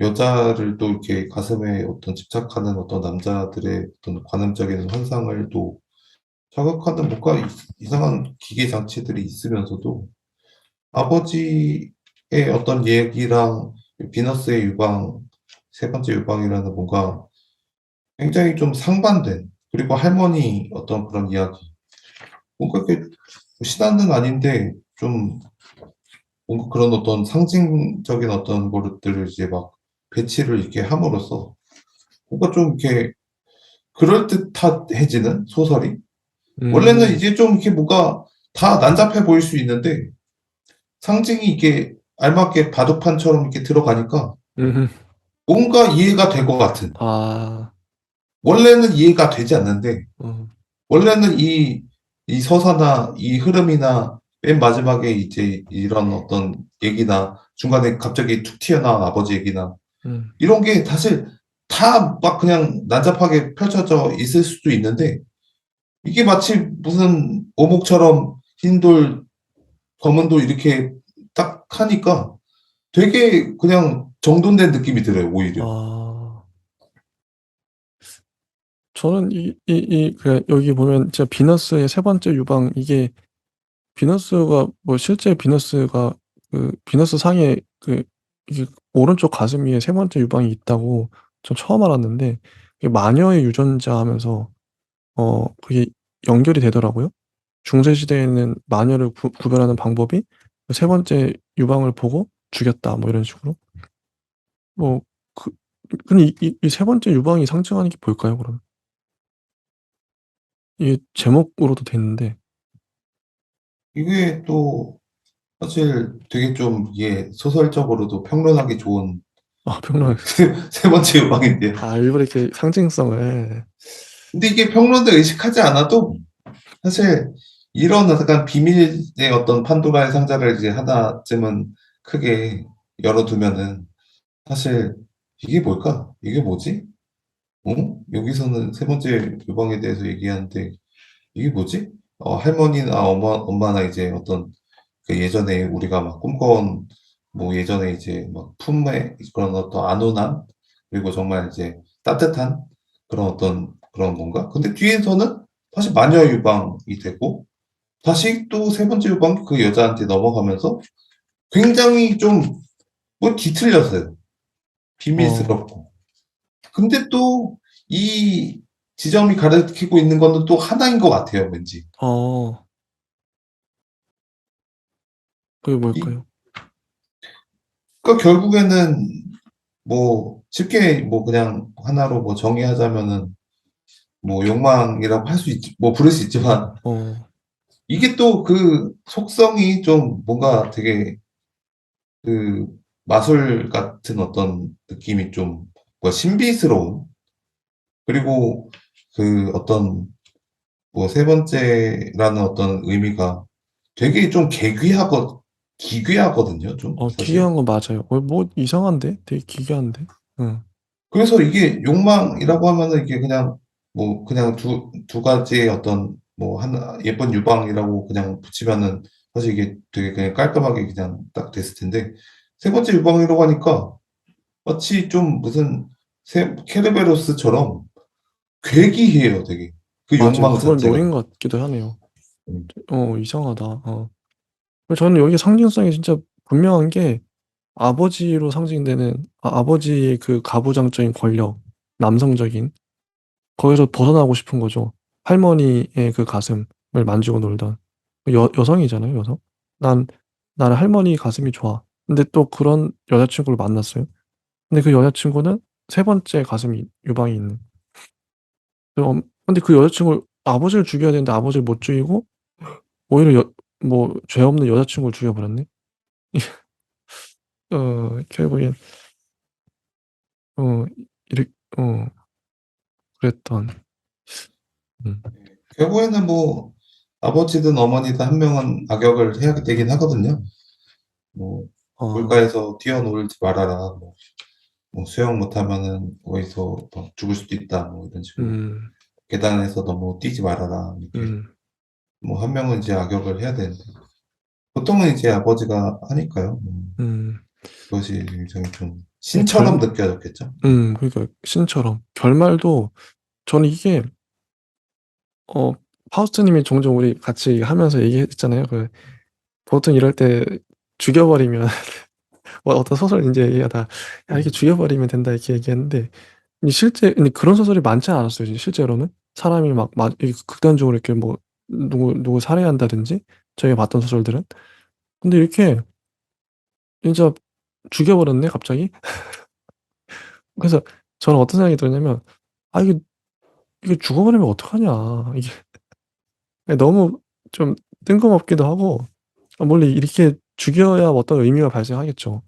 여자를 또 이렇게 가슴에 어떤 집착하는 어떤 남자들의 어떤 관음적인 환상을 또 자극하는 뭔가 이상한 기계 장치들이 있으면서도 아버지의 어떤 얘기랑 비너스의 유방, 세 번째 유방이라는 뭔가 굉장히 좀 상반된 그리고 할머니 어떤 그런 이야기 뭔가 이렇게 신화는 아닌데 좀 뭔가 그런 어떤 상징적인 어떤 것들을 이제 막 배치를 이렇게 함으로써 뭔가 좀 이렇게 그럴듯해지는 소설이 원래는 음. 이제 좀 이렇게 뭔가 다 난잡해 보일 수 있는데 상징이 이게 알맞게 바둑판처럼 이렇게 들어가니까 음음. 뭔가 이해가 될 것 같은 아. 원래는 이해가 되지 않는데 어. 원래는 이 서사나 이 흐름이나 맨 마지막에 이제 이런 어떤 얘기나 중간에 갑자기 툭 튀어나온 아버지 얘기나 음. 이런 게 사실 다 막 그냥 난잡하게 펼쳐져 있을 수도 있는데 이게 마치 무슨 오목처럼 흰 돌, 검은 돌 이렇게 딱 하니까 되게 그냥 정돈된 느낌이 들어요, 오히려. 아. 저는 여기 보면 진짜 비너스의 세 번째 유방 이게 비너스가 뭐 실제 비너스가 그 비너스 상에 이게 오른쪽 가슴 위에 세 번째 유방이 있다고 전 처음 알았는데 이게 마녀의 유전자 하면서 그게 연결이 되더라고요. 중세 시대에는 마녀를 구별하는 방법이 그 세 번째 유방을 보고 죽였다 뭐 이런 식으로. 뭐 그 근데 이 세 번째 유방이 상징하는 게 뭘까요 그러면? 이게 제목으로도 돼 있는데 이게 또 사실 되게 좀 이게 소설적으로도 평론하기 좋은 평론을 세 번째 유방인데요. 일부러 이렇게 상징성을 근데 이게 평론을 의식하지 않아도 사실 이런 약간 비밀의 어떤 판도라의 상자를 이제 하나쯤은 크게 열어두면은 사실 '이게 뭘까? 이게 뭐지? 여기서는 세 번째 유방에 대해서 얘기하는데 이게 뭐지?' 할머니나 엄마나 이제 어떤 그 예전에 우리가 막 꿈꿔온 뭐 예전에 이제 막 품에 그런 어떤 안온함 그리고 정말 이제 따뜻한 그런 어떤 그런 건가? 근데 뒤에서는 다시 마녀 유방이 되고 다시 또 세 번째 유방이 그 여자한테 넘어가면서 굉장히 좀 뭐 뒤틀렸어요. 어 비밀스럽고. 근데 또 이 지점이 가리키고 있는 거는 또 하나인 것 같아요, 왠지. 어 그게 이 뭘까요? 그러니까 결국에는 뭐 쉽게 뭐 그냥 하나로 뭐 정의하자면은 뭐 욕망이라고 할 수 있지 뭐 부를 수 있지만 어. 이게 또 그 속성이 좀 뭔가 되게 그 마술 같은 어떤 느낌이 좀 뭐 신비스러운 그리고 그 어떤 뭐 세 번째라는 어떤 의미가 되게 좀 기괴하거든요, 좀 사실. 기괴한 거 맞아요. 뭐 이상한데? 되게 기괴한데? 응. 그래서 이게 욕망이라고 하면은 이게 그냥 뭐 그냥 두 가지의 어떤 뭐 하나 예쁜 유방이라고 그냥 붙이면은 사실 이게 되게 그냥 깔끔하게 그냥 딱 됐을 텐데 세 번째 유방이라고 하니까 마치 좀 무슨 케르베로스처럼 괴기해요, 되게. 그 맞아요. 욕망 그걸 자체가. 노린 것 같기도 하네요. 음. 이상하다. 저는 여기 상징성이 진짜 분명한 게 아버지로 상징되는 아버지의 그 가부장적인 권력, 남성적인 거기서 벗어나고 싶은 거죠. 할머니의 그 가슴을 만지고 놀던 여성이잖아요, 여성. 난 나는 할머니 가슴이 좋아. 근데 또 그런 여자친구를 만났어요. 근데 그 여자친구는 세 번째 가슴이 유방이 있는. 근데 그 여자친구를 아버지를 죽여야 되는데 아버지를 못 죽이고 오히려 뭐 죄 없는 여자친구를 죽여버렸네. 결국엔 어 이렇 어 그랬던. 음. 결국에는 뭐 아버지든 어머니든 한 명은 악역을 해야 되긴 하거든요. 뭐 아. 물가에서 뛰어놀지 말아라. 뭐 수영 못하면은 거기서 막 죽을 수도 있다. 뭐 이런 식으로 음. 계단에서 너무 뛰지 말아라. 이렇게 음. 뭐 한 명은 이제 악역을 해야 되는데 보통은 이제 아버지가 하니까요. 음. 그것이 굉장히 좀 이 신처럼 느껴졌겠죠. 그러니까 신처럼 결말도 저는 이게 어 파우스트 님이 종종 우리 같이 하면서 얘기했잖아요. 보통 이럴 때 죽여 버리면 뭐 어떤 소설 인제 얘기하다가 "야 이렇게 죽여 버리면 된다." 이렇게 얘기했는데 근데 그런 소설이 많지 않았어요 실제로는. 사람이 막 이렇게 극단적으로 이렇게 뭐 누구 살해한다든지 저희가 봤던 소설들은. 근데 이렇게 진짜 죽여 버렸네 갑자기. 그래서 저는 어떤 생각이 들었냐면 '아 이게 죽어 버리면 어떡하냐.' 이게 너무 좀 뜬금없기도 하고 물론 이렇게 죽여야 어떤 의미가 발생하겠죠.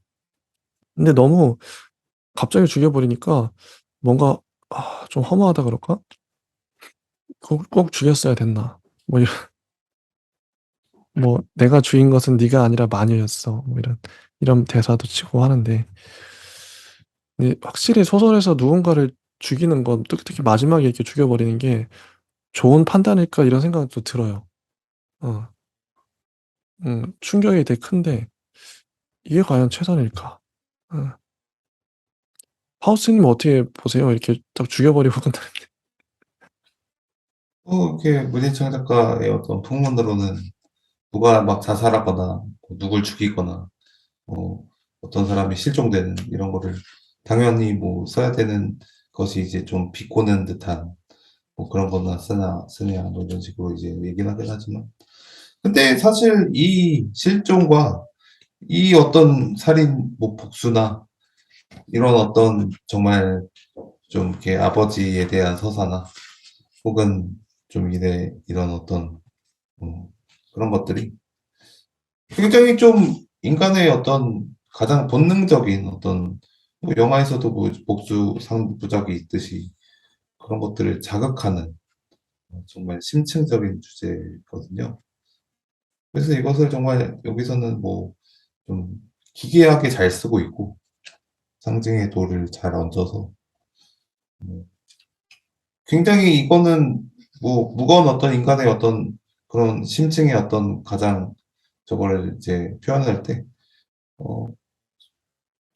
근데 너무 갑자기 죽여 버리니까 뭔가 좀 허무하다 그럴까? '꼭 죽였어야 됐나.' 뭐 이런 뭐 "내가 죽인 것은 네가 아니라 마녀였어." 뭐 이런 대사도 치고 하는데 근데 확실히 소설에서 누군가를 죽이는 건 특히 마지막에 이렇게 죽여 버리는 게 '좋은 판단일까?' 이런 생각도 들어요. 어. 충격이 되게 큰데 이게 과연 최선일까? 어. 하우스님은 어떻게 보세요? 이렇게 딱 죽여 버리고 끝나는 게. 이렇게 문희창 작가의 어떤 풍문으로는 누가 막 자살하거나 뭐 누굴 죽이거나 뭐 어떤 사람이 실종되는 이런 거를 당연히 뭐 써야 되는 것이 이제 좀 비꼬는 듯한 뭐 그런 거나 쓰냐 뭐 이런 식으로 이제 얘기는 하긴 하지만 근데 사실 이 실종과 이 어떤 살인 뭐 복수나 이런 어떤 정말 좀 이렇게 아버지에 대한 서사나 혹은 좀 이런 어떤 그런 것들이 굉장히 좀 인간의 어떤 가장 본능적인 어떤 뭐 영화에서도 뭐 복수 상부작이 있듯이 그런 것들을 자극하는 정말 심층적인 주제거든요. 그래서 이것을 정말 여기서는 뭐 좀 기괴하게 잘 쓰고 있고 상징의 도를 잘 얹어서 뭐 굉장히 이거는 뭐 무거운 어떤 인간의 어떤 그런 심층의 어떤 가장 저거를 이제 표현할 때 어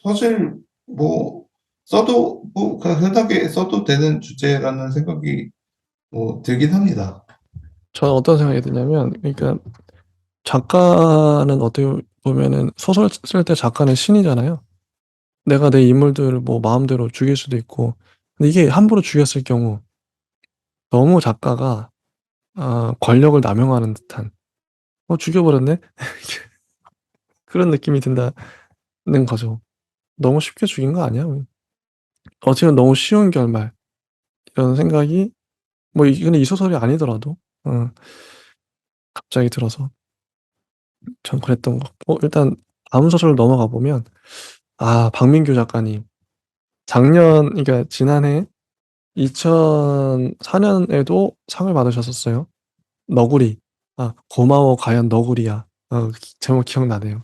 사실 뭐 써도 뭐 그냥 흔하게 써도 되는 주제라는 생각이 뭐 들긴 합니다. 저는 어떤 생각이 드냐면 그러니까 작가는 어떻게 보면은 소설 쓸 때 작가는 신이잖아요. 내가 내 인물들을 뭐 마음대로 죽일 수도 있고. 근데 이게 함부로 죽였을 경우 너무 작가가 권력을 남용하는 듯한 '죽여 버렸네.' 그런 느낌이 든다는 거죠. 너무 쉽게 죽인 거 아니야? 어찌는 너무 쉬운 결말 이런 생각이 뭐 이거는 이 소설이 아니더라도 어 갑자기 들어서 전 그랬던 것 같고 일단 다음 소설 넘어가 보면 박민규 작가님 작년 그러니까 지난해 2004년에도 상을 받으셨었어요. 너구리. 고마워 과연 너구리야. 제목 기억나네요.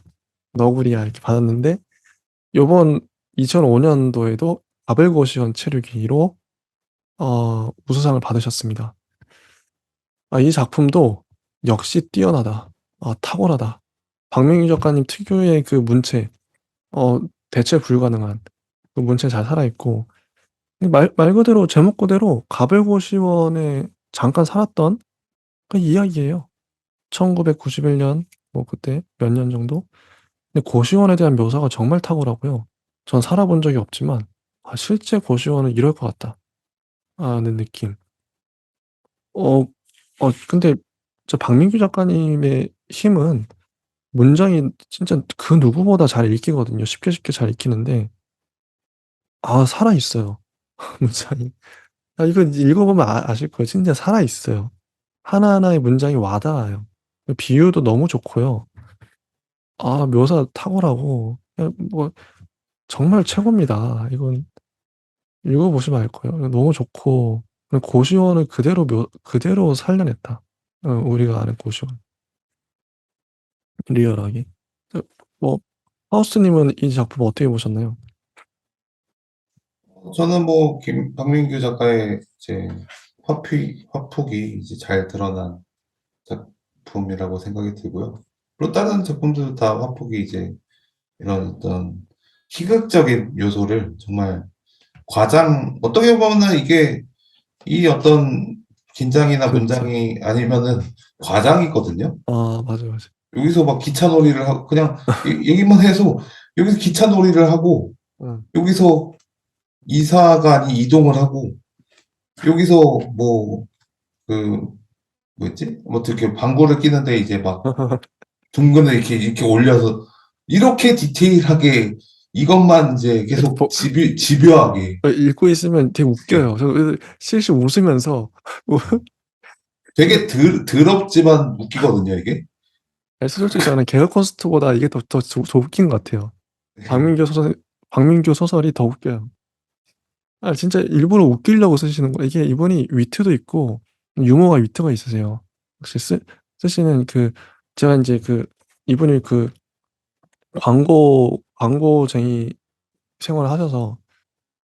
너구리야 이렇게 받았는데 요번 2005년도에도 바벨고시원 체류기로 우수상을 받으셨습니다. 이 작품도 역시 뛰어나다. 탁월하다. 박민규 작가님 특유의 그 문체, 대체 불가능한 그 문체 잘 살아있고 말 그대로 제목 그대로 가벨고시원에 잠깐 살았던 그 이야기예요. 1991년 뭐 그때 몇 년 정도? 근데 고시원에 대한 묘사가 정말 탁월하고요. 전 살아본 적이 없지만 실제 고시원은 이럴 것 같다 하는 느낌. 근데 저 박민규 작가님의 힘은 문장이 진짜 그 누구보다 잘 읽히거든요. 쉽게 쉽게 잘 읽히는데 살아있어요. 문장이. 이거 읽어보면 아실 거예요. 진짜 살아있어요. 하나하나의 문장이 와닿아요. 비유도 너무 좋고요. 묘사 탁월하고 그냥 뭐 정말 최고입니다. 이건 읽어보시면 알 거예요. 너무 좋고 고시원을 그대로 살려냈다. 우리가 아는 고시원. 리얼하게. 뭐 하우스님은 이 작품 어떻게 보셨나요? 저는 뭐 박민규 작가의 이제 화폭이 이제 잘 드러난 작품이라고 생각이 들고요. 물론 다른 작품들도 다 화폭이 이제 이런 어떤 희극적인 요소를 정말 어떻게 보면은 이게 이 어떤 긴장이나 그렇죠. 문장이 아니면은 과장이거든요. 맞아요, 맞아요. 여기서 막 기차놀이를 하고 그냥 얘기만 해서 여기서 기차놀이를 하고 응. 여기서 이사관이 이동을 하고 여기서 뭐 그 뭐였지? 뭐 이렇게 방구를 끼는데 이제 막 둥근을 이렇게 올려서 이렇게 디테일하게 이것만 이제 그래도 계속 집요하게 읽고 있으면 되게 예. 웃겨요. 저 그래서 실실 웃으면서 되게 더럽지만 웃기거든요, 이게. 솔직히 저는 개그 콘서트보다 이게 더 웃긴 것 같아요. 네. 박민규 소설이 더 웃겨요. 진짜 일부러 웃기려고 쓰시는 거. 이게 이분이 위트도 있고 유머가 위트가 있으세요. 혹시 쓰시는 제가 이제 이분이 광고쟁이 생활을 하셔서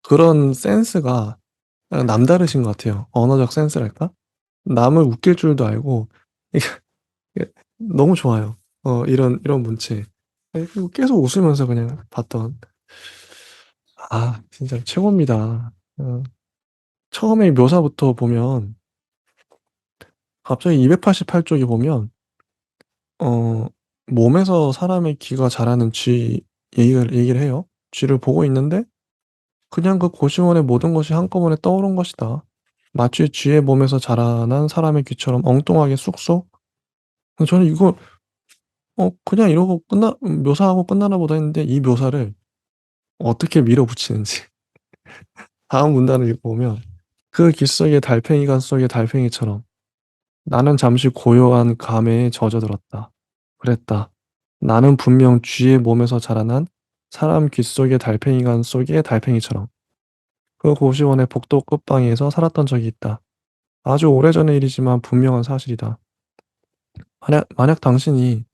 그런 센스가 남다르신 것 같아요. 언어적 센스랄까? 남을 웃길 줄도 알고 이게 너무 좋아요. 이런 문체. 그리고 계속 웃으면서 그냥 봤던 진짜 최고입니다. 처음에 묘사부터 보면 갑자기 288쪽에 보면 몸에서 사람의 귀가 자라는 쥐 얘기를 해요. 쥐를 보고 있는데 그냥 그 고시원의 모든 것이 한꺼번에 떠오른 것이다. 마치 쥐의 몸에서 자라난 사람의 귀처럼 엉뚱하게 쑥쑥. 저는 이거 그냥 이러고 묘사하고 끝나나 보다 했는데 이 묘사를 어떻게 밀어붙이는지. 다음 문단을 읽어보면 그 길 속의 달팽이관 속의 달팽이처럼 나는 잠시 고요한 감회에 젖어들었다. 그랬다. 나는 분명 쥐의 몸에서 자라난 사람 귀 속의 달팽이관 속의 달팽이처럼 그 고시원의 복도 끝방에서 살았던 적이 있다. 아주 오래전의 일이지만 분명한 사실이다. 만약 당신이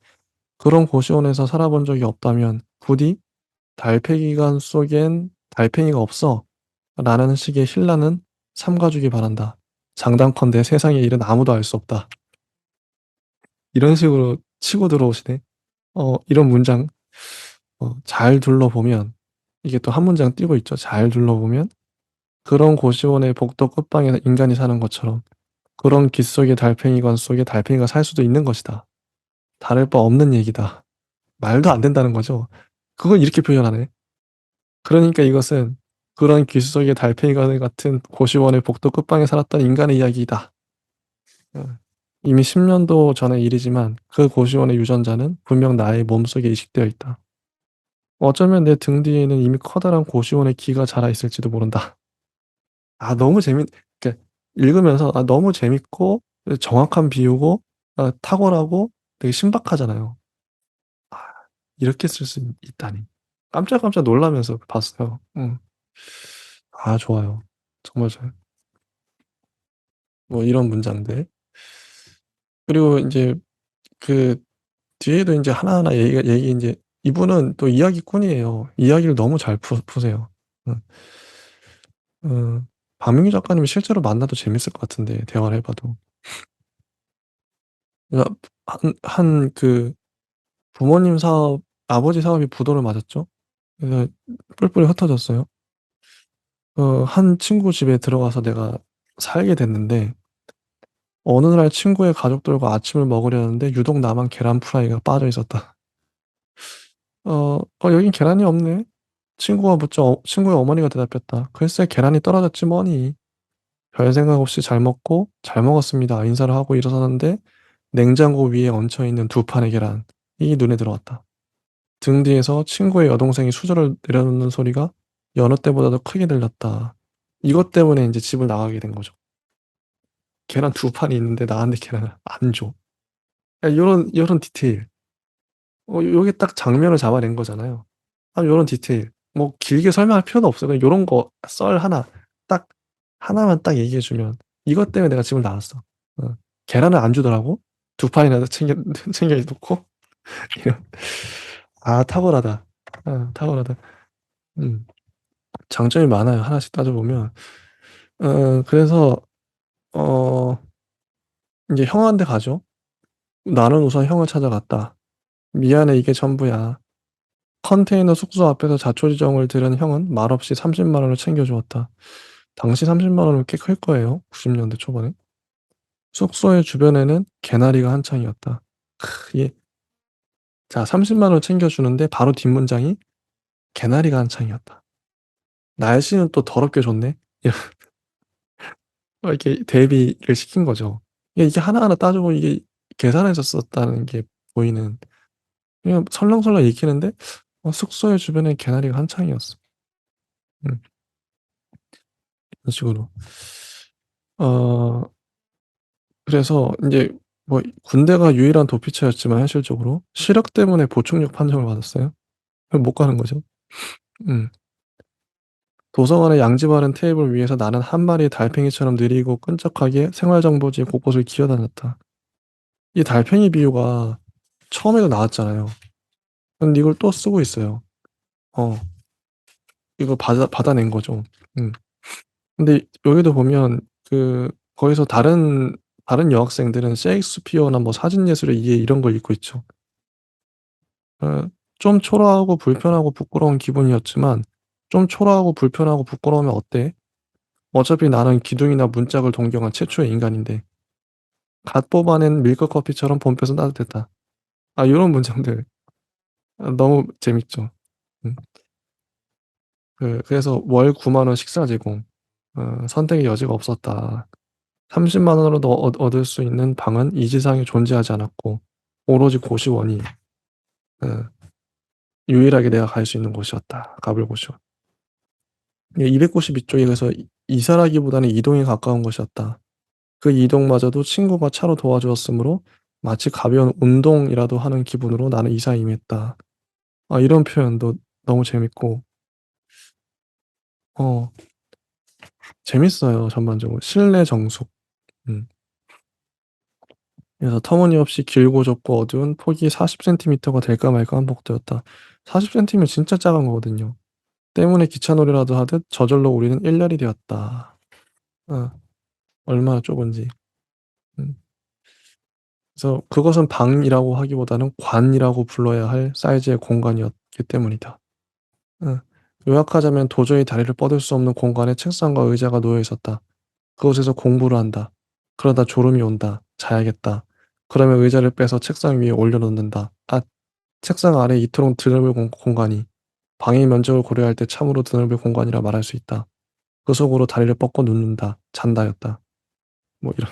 그런 고시원에서 살아본 적이 없다면 부디 달팽이관 속엔 달팽이가 없어 라는 식의 신라는 삼가주기 바란다. 장단컨대 세상의 일은 아무도 알 수 없다. 이런 식으로 치고 들어오시네. 이런 문장 잘 둘러보면 이게 또 한 문장 띄고 있죠. 잘 둘러보면 그런 고시원의 복도 끝방에 인간이 사는 것처럼 그런 귓 속의 달팽이관 속에 달팽이가 살 수도 있는 것이다. 다를 바 없는 얘기다. 말도 안 된다는 거죠. 그걸 이렇게 표현하네. 그러니까 이것은 그런 귓 속의 달팽이관 같은 고시원의 복도 끝방에 살았던 인간의 이야기이다. 어. 이미 10년도 전의 일이지만 그 고시원의 유전자는 분명 나의 몸속에 이식되어 있다. 어쩌면 내 등 뒤에는 이미 커다란 고시원의 기가 자라 있을지도 모른다. 너무 그러니까 읽으면서 너무 재밌고 정확한 비유고 탁월하고 되게 신박하잖아요. '아 이렇게 쓸 수 있다니.' 깜짝깜짝 놀라면서 봤어요. 좋아요. 정말 좋아요. 뭐 이런 문장들. 그리고 인제 그 뒤에도 인제 하나하나 얘기 인제 이분은 또 이야기꾼이에요. 이야기를 너무 잘 푸세요. 음. 박민규 작가님이 실제로 만나도 재밌을 것 같은데 대화를 해 봐도. 그러니까 그 부모님 사업 아버지 사업이 부도를 맞았죠. 그래서 뿔뿔이 흩어졌어요. 한 친구 집에 들어가서 내가 살게 됐는데 어느 날 친구의 가족들과 아침을 먹으려는데 유독 나만 계란 프라이가 빠져 있었다. 여긴 계란이 없네." 친구가 묻자 친구의 어머니가 대답했다. "글쎄 계란이 떨어졌지 뭐니." 별 생각 없이 "잘 먹고 잘 먹었습니다." 인사를 하고 일어서는데 냉장고 위에 얹혀 있는 두 판의 계란. 이 눈에 들어왔다. 등 뒤에서 친구의 여동생이 수저를 내려놓는 소리가 여느 때보다도 크게 들렸다. 이것 때문에 인제 집을 나가게 된 거죠. 계란 두 판이 있는데 나한테 계란을 안 줘. 요런 디테일. 요게 딱 장면을 잡아낸 거잖아요. 요런 디테일. 뭐 길게 설명할 필요도 없어요. 그냥 요런 거 썰 하나 딱 하나만 딱 얘기해 주면 "이것 때문에 내가 집을 나왔어." 어. 계란을 안 주더라고. 두 판이나 챙겨 챙겨 놓고 이런. 탁월하다. 탁월하다. 음. 장점이 많아요, 하나씩 따져 보면. 그래서 어 인제 형한테 가죠. "나는 우선 형을 찾아갔다. 미안해 이게 전부야." 컨테이너 숙소 앞에서 자초지종을 들은 형은 말없이 30만 원을 챙겨 주었다. 당시 30만 원은 꽤 클 거예요, 90년대 년대 초반에. 숙소의 주변에는 개나리가 한창이었다. 이게 자 30만 원을 챙겨 주는데 바로 뒷문장이 "개나리가 한창이었다." 날씨는 또 더럽게 좋네. 이렇게 대비를 시킨 거죠. 이게 하나하나 따져 보면 이게 계산해서 썼다는 게 보이는, 그냥 설렁설렁 읽히는데 숙소의 주변엔 개나리가 한창이었어. 음 이런 식으로. 어 그래서 인제 뭐 군대가 유일한 도피처였지만 현실적으로 시력 때문에 보충역 판정을 받았어요. 그럼 못 가는 거죠. 음. 도서관의 양지 바른 테이블 위에서 나는 한 마리의 달팽이처럼 느리고 끈적하게 생활정보지 곳곳을 기어다녔다. 이 달팽이 비유가 처음에도 나왔잖아요. 근데 이걸 또 쓰고 있어요. 어 이거 받아낸 거죠. 음. 근데 여기도 보면 거기서 다른 여학생들은 셰익스피어나 뭐 사진 예술의 이해 이런 걸 읽고 있죠. 어 좀 초라하고 불편하고 부끄러운 기분이었지만 "좀 초라하고 불편하고 부끄러우면 어때? 어차피 나는 기둥이나 문짝을 동경한 최초의 인간인데." 갓 뽑아낸 밀크 커피처럼 봄볕은 따뜻했다. 요런 문장들 너무 재밌죠. 음. 그래서 월 9만 원 식사 제공. 선택의 여지가 없었다. 30만 원으로도 얻을 수 있는 방은 이 지상에 존재하지 않았고 오로지 고시원이 어 유일하게 내가 갈 수 있는 곳이었다. 가볼 고시원. 예 292 쪽에 그래서 이사라기보다는 이동이 가까운 것이었다. 그 이동마저도 친구가 차로 도와주었으므로 마치 가벼운 운동이라도 하는 기분으로 나는 이사에 임했다. 이런 표현도 너무 재밌고 어 재밌어요 전반적으로. 실내 정숙. 음. 그래서 터무니없이 길고 좁고 어두운 폭이 40 센티미터가 될까 말까 한 복도였다. 40 센티면 진짜 작은 거거든요. 때문에 기차놀이라도 하듯 저절로 우리는 일렬이 되었다. 어 얼마나 좁은지. 음. 그래서 그것은 방이라고 하기보다는 관이라고 불러야 할 사이즈의 공간이었기 때문이다. 어. 요약하자면 도저히 다리를 뻗을 수 없는 공간에 책상과 의자가 놓여 있었다. 그곳에서 공부를 한다. 그러다 졸음이 온다. 자야겠다. 그러면 의자를 빼서 책상 위에 올려놓는다. 책상 아래 이토록 드넓은 공간이 방의 면적을 고려할 때 참으로 드넓은 공간이라 말할 수 있다. 그 속으로 다리를 뻗고 눕는다. 잔다였다. 뭐 이런.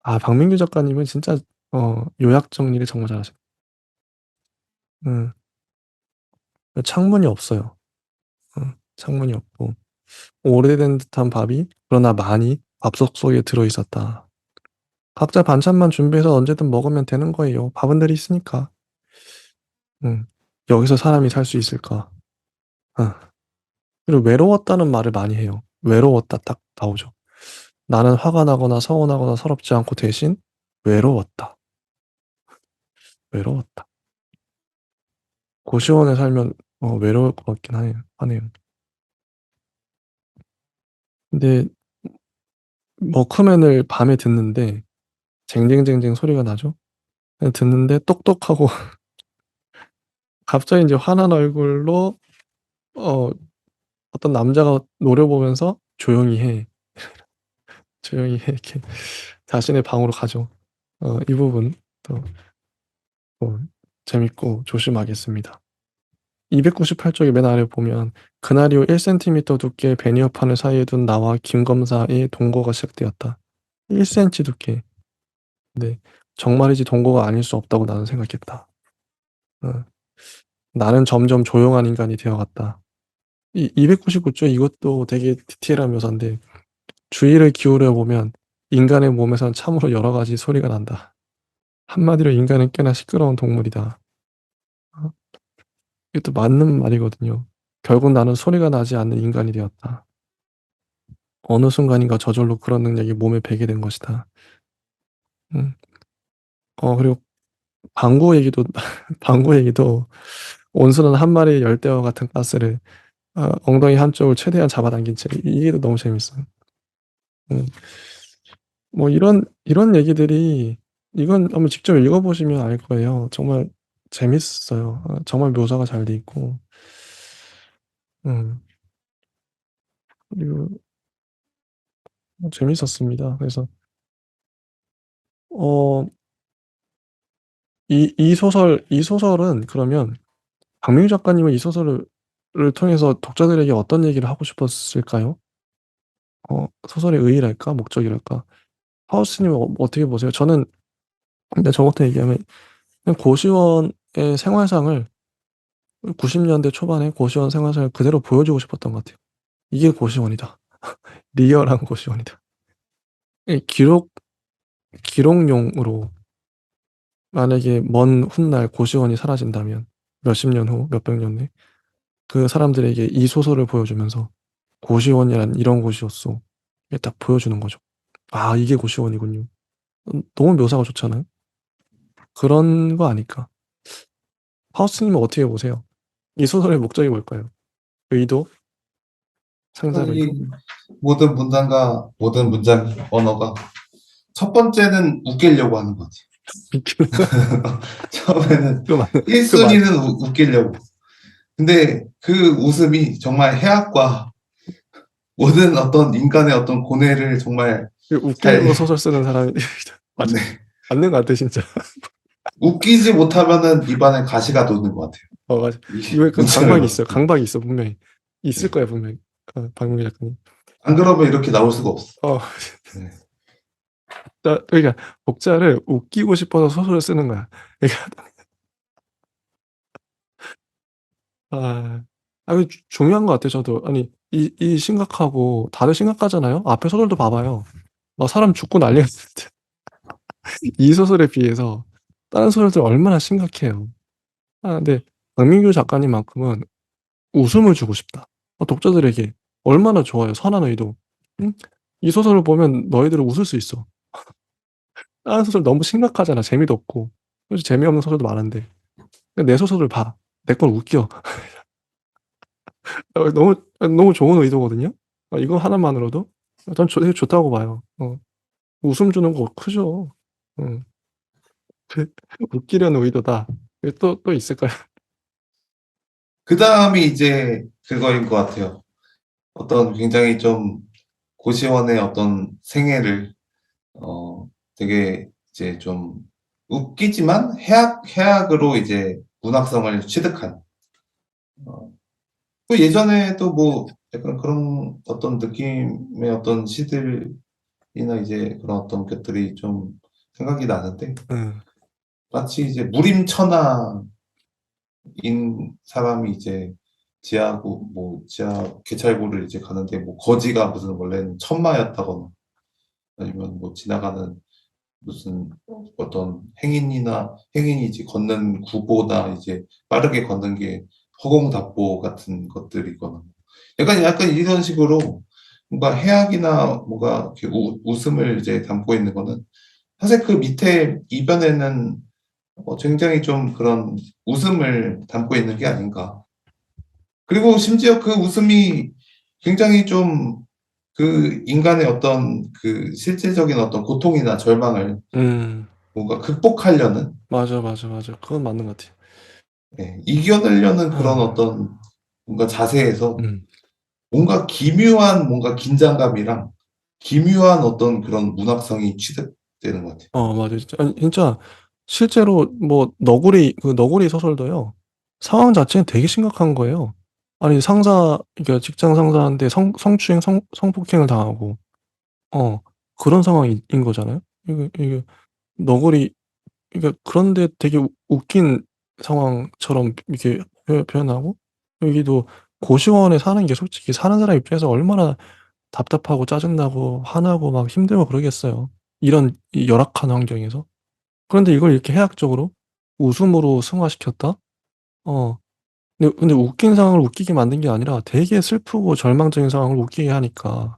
박민규 작가님은 진짜 요약 정리를 정말 잘하셔요. 음. 창문이 없어요. 창문이 없고 오래된 듯한 밥이 그러나 많이 밥솥 속에 들어 있었다. 각자 반찬만 준비해서 언제든 먹으면 되는 거예요. 밥은 늘 있으니까. 음. 여기서 사람이 살 수 있을까? 아. 그리고 외로웠다는 말을 많이 해요. 외로웠다 딱 나오죠. 나는 화가 나거나 서운하거나 서럽지 않고 대신 외로웠다. 외로웠다. 고시원에 살면 외로울 것 같긴 하네요. 근데 워크맨을 밤에 듣는데 쟁쟁쟁쟁 소리가 나죠. 듣는데 똑똑하고 갑자기 이제 화난 얼굴로 어 어떤 남자가 노려보면서 "조용히 해. 조용히 해." 이렇게 자신의 방으로 가죠. 이 부분 또 재밌고 조심하겠습니다. 298 쪽의 맨 아래 보면 그날 이후 1cm 두께의 베니어판을 사이에 둔 나와 김 검사의 동거가 시작되었다. 1cm 두께. 네. 정말이지 동거가 아닐 수 없다고 나는 생각했다. 어. 나는 점점 조용한 인간이 되어갔다. 이 299 쪽 이것도 되게 디테일한 묘사인데 주의를 기울여 보면 인간의 몸에선 참으로 여러 가지 소리가 난다. 한마디로 인간은 꽤나 시끄러운 동물이다. 어? 이것도 맞는 말이거든요. 결국 나는 소리가 나지 않는 인간이 되었다. 어느 순간인가 저절로 그런 능력이 몸에 배게 된 것이다. 음. 그리고 방구 얘기도 방구 얘기도 온수는 한 마리의 열대와 같은 가스를 엉덩이 한쪽을 최대한 잡아당긴 채 이게 너무 재밌어요. 음. 뭐 이런 얘기들이 이건 한번 직접 읽어보시면 알 거예요. 정말 재밌어요. 정말 묘사가 잘 돼 있고. 음. 그리고 재밌었습니다. 그래서 어 이 소설은 그러면 박민규 작가님은 이 소설을 통해서 독자들에게 어떤 얘기를 하고 싶었을까요? 소설의 의의랄까? 목적이랄까? 하우스님은 어떻게 보세요? 저는 근데 저 같은 얘기하면 그냥 고시원의 생활상을 90년대 초반에 고시원 생활상을 그대로 보여주고 싶었던 것 같아요. 이게 고시원이다. 리얼한 고시원이다. 이 기록용으로 만약에 먼 훗날 고시원이 사라진다면 몇십 년 후, 몇백 년 후에 그 사람들에게 이 소설을 보여주면서 고시원이란 이런 곳이었어. 이게 딱 보여주는 거죠. 아, 이게 고시원이군요. 너무 묘사가 좋잖아요. 그런 거 아닐까. 하우스님은 어떻게 보세요? 이 소설의 목적이 뭘까요? 의도? 상상 의도? 이 모든 문장과 모든 문장 언어가 첫 번째는 웃기려고 하는 것 같아요. 처음에는 그 맞는, 그 맞, 1순위는 웃기려고. 근데 그 웃음이 정말 해악과 모든 어떤 인간의 어떤 고뇌를 정말 그 잘, 웃기려고 소설 쓰는 사람이, 맞아. 네. 맞는 것 같아, 진짜. 웃기지 못하면은 입안에 가시가 돋는 것 같아요. 맞아. 이 이거 약간 문장을 강박이 봤을 있어요. 때. 강박이 있어, 분명히. 있을 네. 거야, 분명히. 박민규 작가님. 안 그러면 이렇게 나올 수가 없어. 어, 네. 그러니까 독자를 웃기고 싶어서 소설을 쓰는 거야. 그러니까 아, 이거 중요한 것 같아요, 저도. 아니, 이 심각하고, 다들 심각하잖아요? 앞에 소설도 봐봐요. 막 사람 죽고 난리가 났을 때. 이 소설에 비해서, 다른 소설들 얼마나 심각해요. 근데, 박민규 작가님만큼은 웃음을 주고 싶다. 독자들에게 얼마나 좋아요, 선한 의도. 응? 이 소설을 보면 너희들은 웃을 수 있어. 다른 소설 너무 심각하잖아, 재미도 없고. 그래서 재미없는 소설도 많은데. 내 소설을 봐. 내 걸 웃겨. 너무 좋은 의도거든요. 이거 하나만으로도 전 되게 좋다고 봐요. 웃음 주는 거 크죠. 음. 그 웃기려는 의도다. 또 있을까요? 그 다음이 이제 그거인 것 같아요. 어떤 굉장히 좀 고시원의 어떤 생애를, 되게 이제 좀 웃기지만 해악으로 이제 문학성을 취득한, 어, 그 예전에도 뭐 약간 그런 어떤 느낌의 어떤 시들 이제 그런 어떤 것들이 좀 생각이 나는데, 음. 마치 이제 무림천하인 사람이 이제 지하 개찰구를 이제 가는데, 뭐 거지가 무슨 원래는 천마였다거나, 아니면 뭐 지나가는 무슨 어떤 행인이 이제 걷는 구보나 이제 빠르게 걷는 게 허공답보 같은 것들이거나, 약간 이런 식으로 뭔가 해악이나 뭔가 이렇게 웃음을 이제 담고 있는 거는, 사실 그 밑에 이변에는 굉장히 좀 그런 웃음을 담고 있는 게 아닌가. 그리고 심지어 그 웃음이 굉장히 좀 그 인간의 어떤 그 실질적인 어떤 고통이나 절망을 음. 뭔가 극복하려는, 맞아, 맞아, 맞아. 그건 맞는 것 같아요. 이겨내려는 그런 아. 어떤 뭔가 자세에서 음. 뭔가 기묘한 뭔가 긴장감이랑 기묘한 어떤 그런 문학성이 취득되는 것 같아요. 맞아요. 진짜 아니 진짜 실제로 뭐 너구리 소설도요. 상황 자체는 되게 심각한 거예요. 아니 그러니까 직장 상사한테 성추행 성폭행을 당하고 어 그런 상황인 거잖아요. 이게 너구리 그러니까 그런데 되게 웃긴 상황처럼 이렇게 표현하고 여기도 고시원에 사는 게 솔직히 사는 사람 입장에서 얼마나 답답하고 짜증나고 화나고 막 힘들고 그러겠어요. 이런 이 열악한 환경에서. 그런데 이걸 이렇게 해학적으로 웃음으로 승화시켰다? 어. 근데 웃긴 상황을 웃기게 만든 게 아니라 되게 슬프고 절망적인 상황을 웃기게 하니까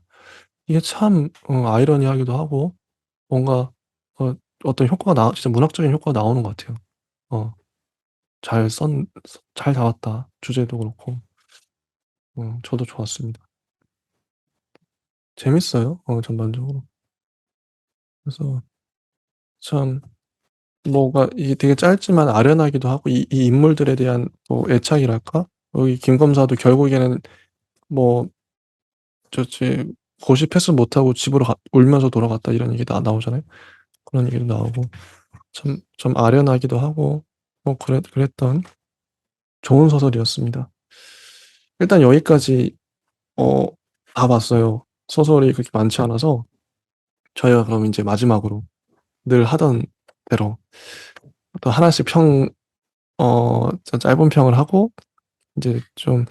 이게 참 아이러니하기도 하고 뭔가 어 어떤 효과가 진짜 문학적인 효과가 나오는 것 같아요. 어. 잘 나왔다. 주제도 그렇고. 저도 좋았습니다. 재밌어요. 전반적으로. 그래서 참 뭐가 이게 되게 짧지만 아련하기도 하고 이 인물들에 대한 뭐 애착이랄까? 여기 김 검사도 결국에는 뭐 고시 패스 못하고 집으로 울면서 돌아갔다 이런 얘기 나오잖아요. 그런 얘기도 나오고 좀 아련하기도 하고 뭐 그랬던 좋은 소설이었습니다. 일단 여기까지 어 다 봤어요. 소설이 그렇게 많지 않아서 저희가 그럼 인제 마지막으로 늘 하던 대로 또 하나씩 짧은 평을 하고 인제 좀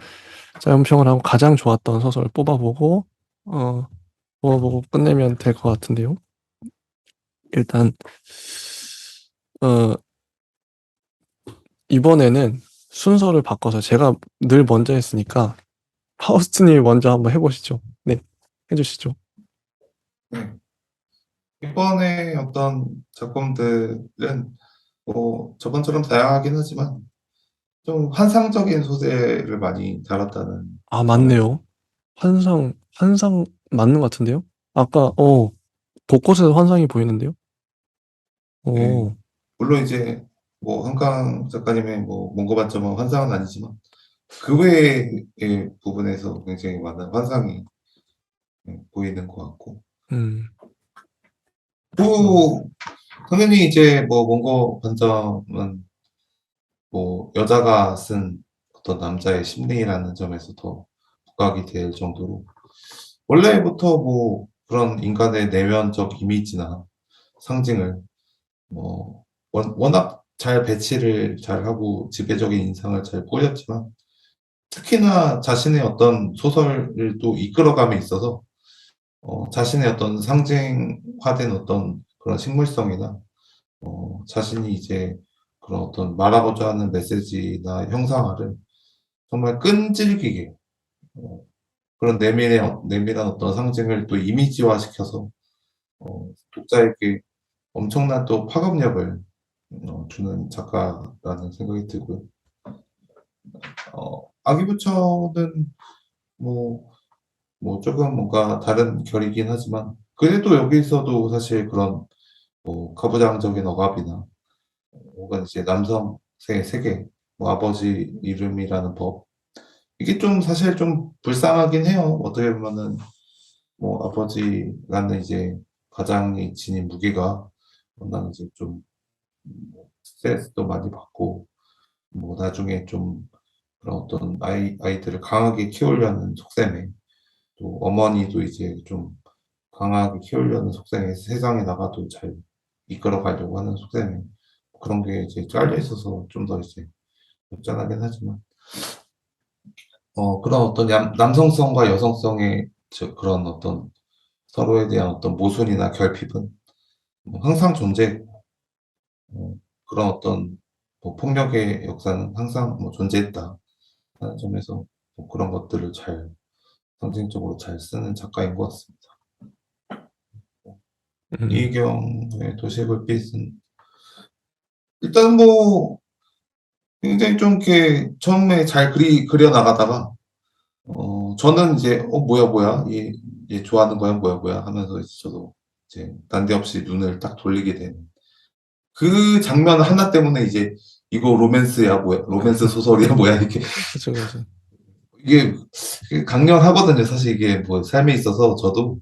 짧은 평을 하고 가장 좋았던 소설 어 뽑아 보고 끝내면 될 것 같은데요. 일단 어 이번에는 순서를 바꿔서 제가 늘 먼저 했으니까 파우스트 님이 먼저 한번 해 보시죠. 네. 해 주시죠. 네. 이번에 어떤 작품들은 뭐 저번처럼 다양하긴 하지만 좀 환상적인 소재를 많이 다뤘다는 아 점에, 맞네요. 환상 맞는 것 같은데요. 아까 곳곳에서 환상이 보이는데요. 예, 어. 물론 이제 뭐 한강 작가님의 뭐 원고 관점은 환상은 아니지만 그 외의 부분에서 굉장히 많은 환상이 보이는 것 같고, 음. 음. 또 당연히 이제 뭐 원고 관점은 뭐 여자가 쓴 어떤 남자의 심리라는 점에서 더 부각이 될 정도로, 원래부터 뭐 그런 인간의 내면적 이미지나 상징을 뭐 워낙 잘 배치를 잘하고 지배적인 인상을 잘 뿌렸지만, 특히나 자신의 어떤 소설을 또 이끌어감에 있어서 자신의 어떤 상징화된 어떤 그런 식물성이나 자신이 이제 그런 어떤 말하고자 하는 메시지나 형상화를 정말 끈질기게, 어, 그런 내밀한 어떤 상징을 또 이미지화시켜서 독자에게 엄청난 또 파급력을 주는 작가라는 생각이 들고요. 아기부처는 뭐, 뭐 조금 뭔가 다른 결이긴 하지만, 그래도 여기서도 사실 그런 뭐 가부장적인 억압이나 혹은 이제 남성의 세계, 뭐 아버지 이름이라는 법, 이게 좀 사실 좀 불쌍하긴 해요. 어떻게 보면은 뭐 아버지라는 이제 가장이 지닌 무게가 워낙 이제 좀 스트레스도 많이 받고, 뭐 나중에 좀 그런 어떤 아이들을 강하게 키우려는 속셈에 또 어머니도 이제 좀 강하게 키우려는 속성에 세상에 나가도 잘 이끌어가려고 하는 속성에 그런 게 이제 깔려 있어서 좀 더 이제 엽전하긴 하지만 그런 어떤 남성성과 여성성의 그런 어떤 서로에 대한 어떤 모순이나 결핍은 뭐 항상 존재했고 그런 어떤 뭐 폭력의 역사는 항상 뭐 존재했다 하는 점에서 뭐 그런 것들을 잘 상징적으로 잘 쓰는 작가인 것 같습니다. 음. 이경의 도시의 불빛은 일단 뭐 굉장히 좀 이렇게 처음에 잘 그려 나가다가 저는 이제 뭐야 얘 좋아하는 거야 뭐야 하면서 이제 저도 이제 난데없이 눈을 딱 돌리게 된 그 장면 하나 때문에 이제 이거 로맨스야 뭐야 로맨스 소설이야 뭐야 이렇게 그쵸, 그쵸. 이게 강렬하거든요. 사실 이게 뭐 삶에 있어서 저도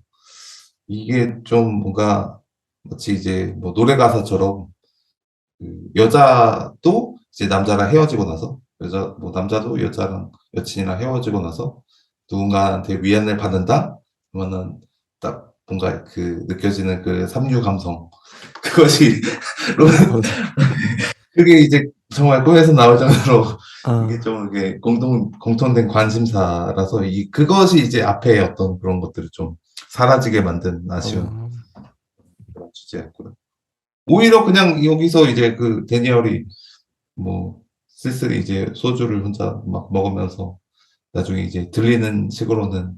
이게 좀 뭔가 마치 이제 뭐 노래 가사처럼 여자도 이제 남자랑 헤어지고 나서 뭐 남자도 여친이랑 헤어지고 나서 누군가한테 위안을 받는다? 그러면은 딱 뭔가 그 느껴지는 그 삼류 감성 그것이 그게 이제 정말 꿈에서 나올 정도로 이게 아. 좀 이게 공통된 관심사라서 그것이 이제 앞에 어떤 그런 것들을 좀 사라지게 만든 아쉬운 어. 그런 주제였고요. 오히려 그냥 여기서 이제 그 데니얼이 뭐 쓸쓸히 이제 소주를 혼자 막 먹으면서 나중에 이제 들리는 식으로는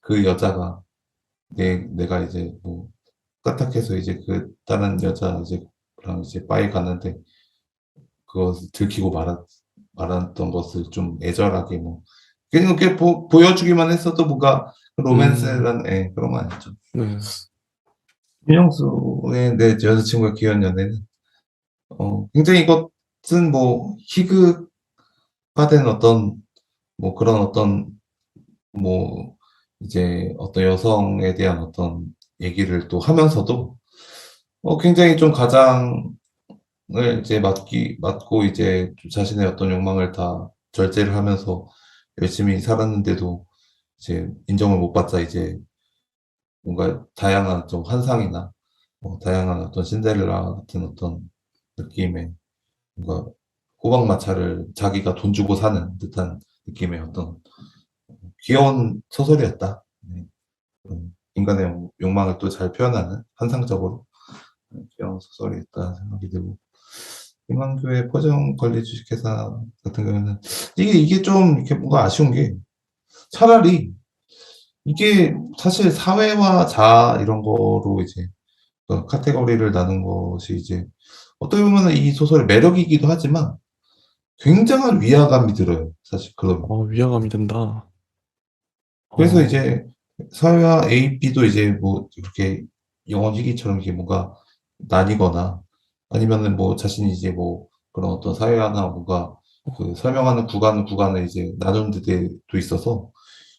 그 여자가 내가 이제 뭐 까딱해서 이제 그 다른 여자 이제랑 이제 바에 갔는데 그것을 들키고 말았던 것을 좀 애절하게 뭐 그냥 그렇게 보여주기만 했어도 뭔가 음. 로맨스란 그런 거 아니죠. 네. 윤영수의 내 여자친구가 기원 연애는 굉장히 이것은 뭐 희극화된 어떤 뭐 그런 어떤 뭐 이제 어떤 여성에 대한 어떤 얘기를 또 하면서도 굉장히 좀 가장을 이제 맡고 이제 좀 자신의 어떤 욕망을 다 절제를 하면서 열심히 살았는데도 이제 인정을 못 받자 이제 뭔가 다양한 좀 환상이나 뭐 다양한 어떤 신데렐라 같은 어떤 느낌의 뭔가 호박마차를 자기가 돈 주고 사는 듯한 느낌의 어떤 귀여운 소설이었다. 네. 인간의 욕망을 또 잘 표현하는 환상적으로 귀여운 소설이었다 생각이 들고 김만교의 포정 관리 주식회사 같은 경우에는 이게 좀 이렇게 뭔가 아쉬운 게 차라리 이게 사실 사회와 자아 이런 거로 이제 그 카테고리를 나눈 것이 이제 어떻게 보면 이 소설의 매력이기도 하지만 굉장한 위화감이 들어요. 사실 그러면. 위화감이 된다. 그래서 어. 이제 사회와 A, B도 이제 뭐 이렇게 영원 희귀처럼 이렇게 뭔가 나뉘거나 아니면은 뭐 자신이 이제 뭐 그런 어떤 사회화나 뭔가 그 설명하는 구간을 이제 나누는 데도 있어서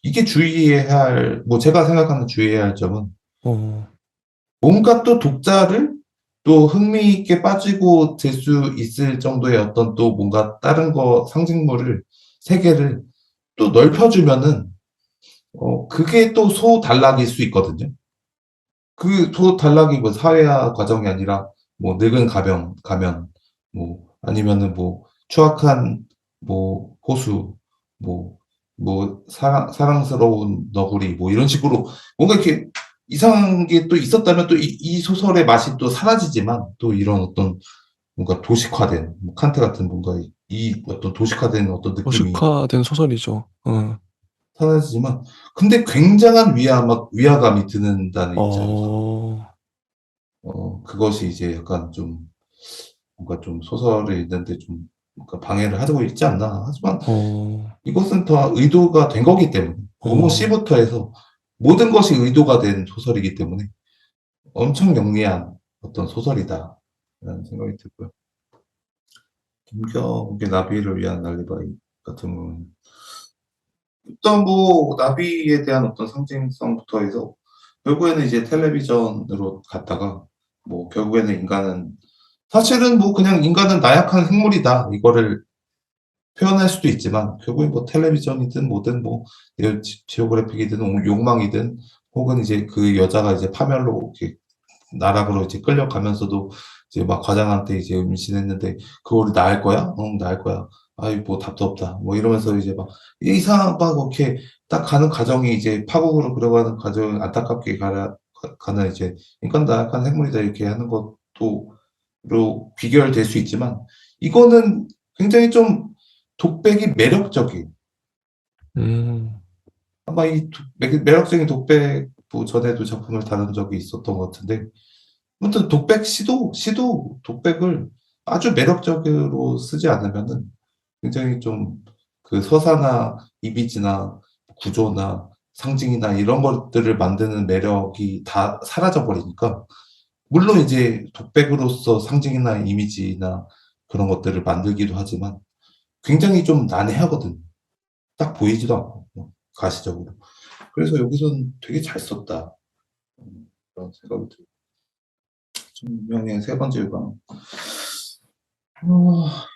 이게 주의해야 할, 뭐 제가 생각하는 주의해야 할 점은 어. 뭔가 또 독자를 또 흥미있게 빠지고 될 수 있을 정도의 어떤 또 뭔가 다른 상징물을, 세계를 또 넓혀주면은 그게 또 소단락일 수 있거든요. 그 소단락이 뭐 사회화 과정이 아니라 뭐 늙은 가면, 뭐 아니면은 뭐 추악한 뭐 호수, 뭐, 사랑스러운 너구리, 뭐 이런 식으로 뭔가 이렇게 이상한 게 또 있었다면 또 이 소설의 맛이 또 사라지지만 또 이런 어떤 뭔가 도식화된, 뭐 칸트 같은 뭔가 이 어떤 도식화된 어떤 느낌이 도식화된 소설이죠. 어. 사라지지만 근데 굉장한 위화감이 드는다는 입장에서 어. 그것이 이제 약간 좀 뭔가 좀 소설을 읽는데 좀 뭔가 방해를 하고 있지 않나. 하지만 어. 이것은 다 의도가 된 거기 때문에 모모 어. C부터 해서 모든 것이 의도가 된 소설이기 때문에 엄청 영리한 어떤 소설이다라는 생각이 들고요. 김경욱의 나비를 위한 알리바이 같은 경우는 일단 뭐 나비에 대한 어떤 상징성부터 해서 결국에는 이제 텔레비전으로 갔다가 뭐 결국에는 인간은 사실은 뭐 그냥 인간은 나약한 생물이다 이거를 표현할 수도 있지만 결국엔 뭐 텔레비전이든 뭐든 뭐 지오그래픽이든 욕망이든 혹은 이제 그 여자가 이제 파멸로 이렇게 나락으로 이제 끌려가면서도 이제 막 과장한테 이제 임신했는데 그거를 낳을 거야? 응, 낳을 거야. 아이 뭐 답도 없다. 뭐 이러면서 이제 막 이상한 막 이렇게 딱 가는 과정이 이제 파국으로 들어가는 과정 안타깝게 가는 이제 인간다 약한 생물이다 이렇게 하는 것도로 비결될 수 있지만 이거는 굉장히 좀 독백이 매력적인 음. 아마 이 매력적인 독백 뭐 전에도 작품을 다룬 적이 있었던 것 같은데 아무튼 독백 시도 독백을 아주 매력적으로 쓰지 않으면은 굉장히 좀 그 서사나 이미지나 구조나 상징이나 이런 것들을 만드는 매력이 다 사라져 버리니까 물론 이제 독백으로서 상징이나 이미지나 그런 것들을 만들기도 하지만 굉장히 좀 난해하거든. 딱 보이지도 않고 가시적으로. 그래서 여기서는 되게 잘 썼다. 그런 생각이 들고. 분명히 세 번째 유방.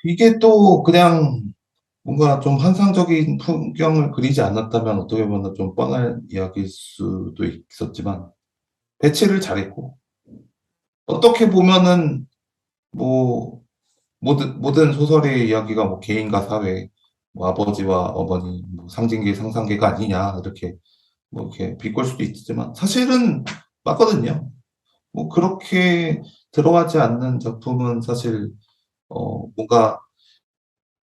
이게 또 그냥 뭔가 좀 환상적인 풍경을 그리지 않았다면 어떻게 보면 좀 뻔한 이야기일 수도 있었지만 배치를 잘했고 어떻게 보면은 뭐 모든 소설의 이야기가 뭐 개인과 사회, 뭐 아버지와 어머니, 뭐 상징계 상상계가 아니냐 이렇게 뭐 이렇게 비꼴 수도 있지만 사실은 맞거든요. 뭐 그렇게 들어가지 않는 작품은 사실 뭔가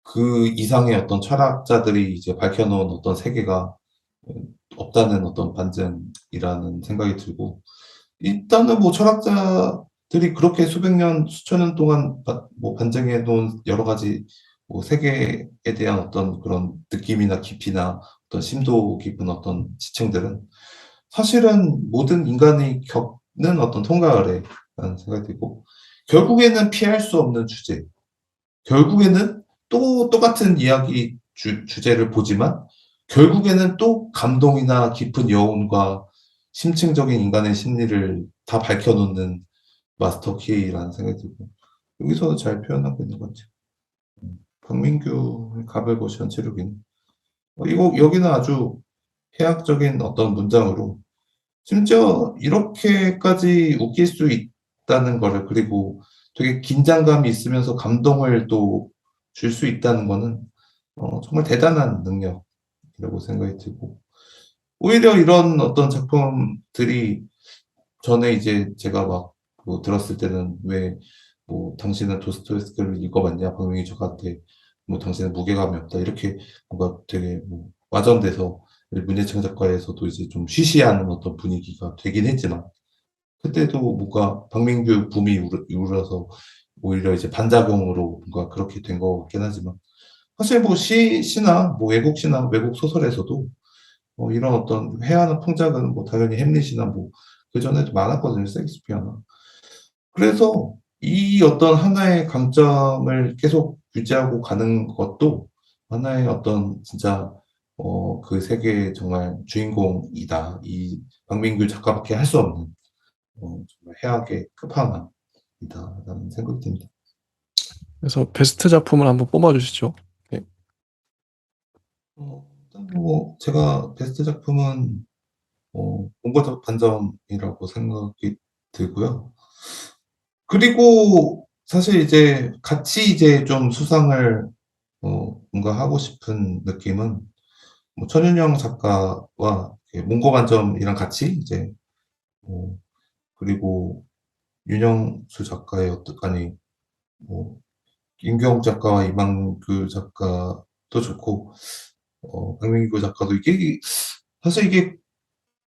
그 이상의 어떤 철학자들이 이제 밝혀놓은 어떤 세계가 없다는 어떤 반증이라는 생각이 들고 일단은 뭐 철학자들이 그렇게 수백 년, 수천 년 동안 뭐 반증해 놓은 여러 가지 뭐 세계에 대한 어떤 그런 느낌이나 깊이나 어떤 심도 깊은 어떤 지층들은 사실은 모든 인간이 겪는 어떤 통과의례라는 생각이 들고 결국에는 피할 수 없는 주제 결국에는 또 똑같은 이야기 주제를 보지만 결국에는 또 감동이나 깊은 여운과 심층적인 인간의 심리를 다 밝혀놓는 마스터 키라는 생각이 들고 여기서 잘 표현하고 있는 것 같아요. 박민규의 갑을 거시한 치르기는 이거 여기는 아주 해학적인 어떤 문장으로 심지어 이렇게까지 웃길 수 있다는 거를 그리고 되게 긴장감이 있으면서 감동을 또 줄 수 있다는 거는 정말 대단한 능력이라고 생각이 들고 오히려 이런 어떤 작품들이 전에 이제 제가 막뭐 들었을 때는 왜 뭐 당신은 도스토옙스키를 읽어봤냐 박명희 작가한테 뭐 당신은 무게감이 없다 이렇게 뭔가 되게 뭐 와전돼서 문예창 작가에서도 이제 좀 쉬쉬하는 어떤 분위기가 되긴 했지만 그때도 뭔가 박민규 붐이 이루어서 오히려 이제 반작용으로 뭔가 그렇게 된 것 같긴 하지만 사실 뭐 시나 뭐 외국 시나 외국 소설에서도 이런 어떤 회화나 풍작은 뭐 당연히 햄릿이나 뭐 그전에도 많았거든요. 셰익스피어나. 그래서 이 어떤 하나의 강점을 계속 유지하고 가는 것도 하나의 어떤 진짜 그 세계의 정말 주인공이다. 이 박민규 작가밖에 할 수 없는 정말 해악의 끝판왕이다라는 생각이 듭니다. 그래서 베스트 작품을 한번 뽑아 주시죠. 네. 일단 뭐 제가 베스트 작품은 본거적 반점이라고 생각이 들고요. 그리고 사실 이제 같이 이제 좀 수상을 뭔가 하고 싶은 느낌은 뭐 천윤영 작가와 몽고 반점이랑 같이 이제 뭐 그리고 윤영수 작가의 어떤 아니 뭐 김경 작가와 이만규 작가도 좋고 박민규 작가도 이게 사실 이게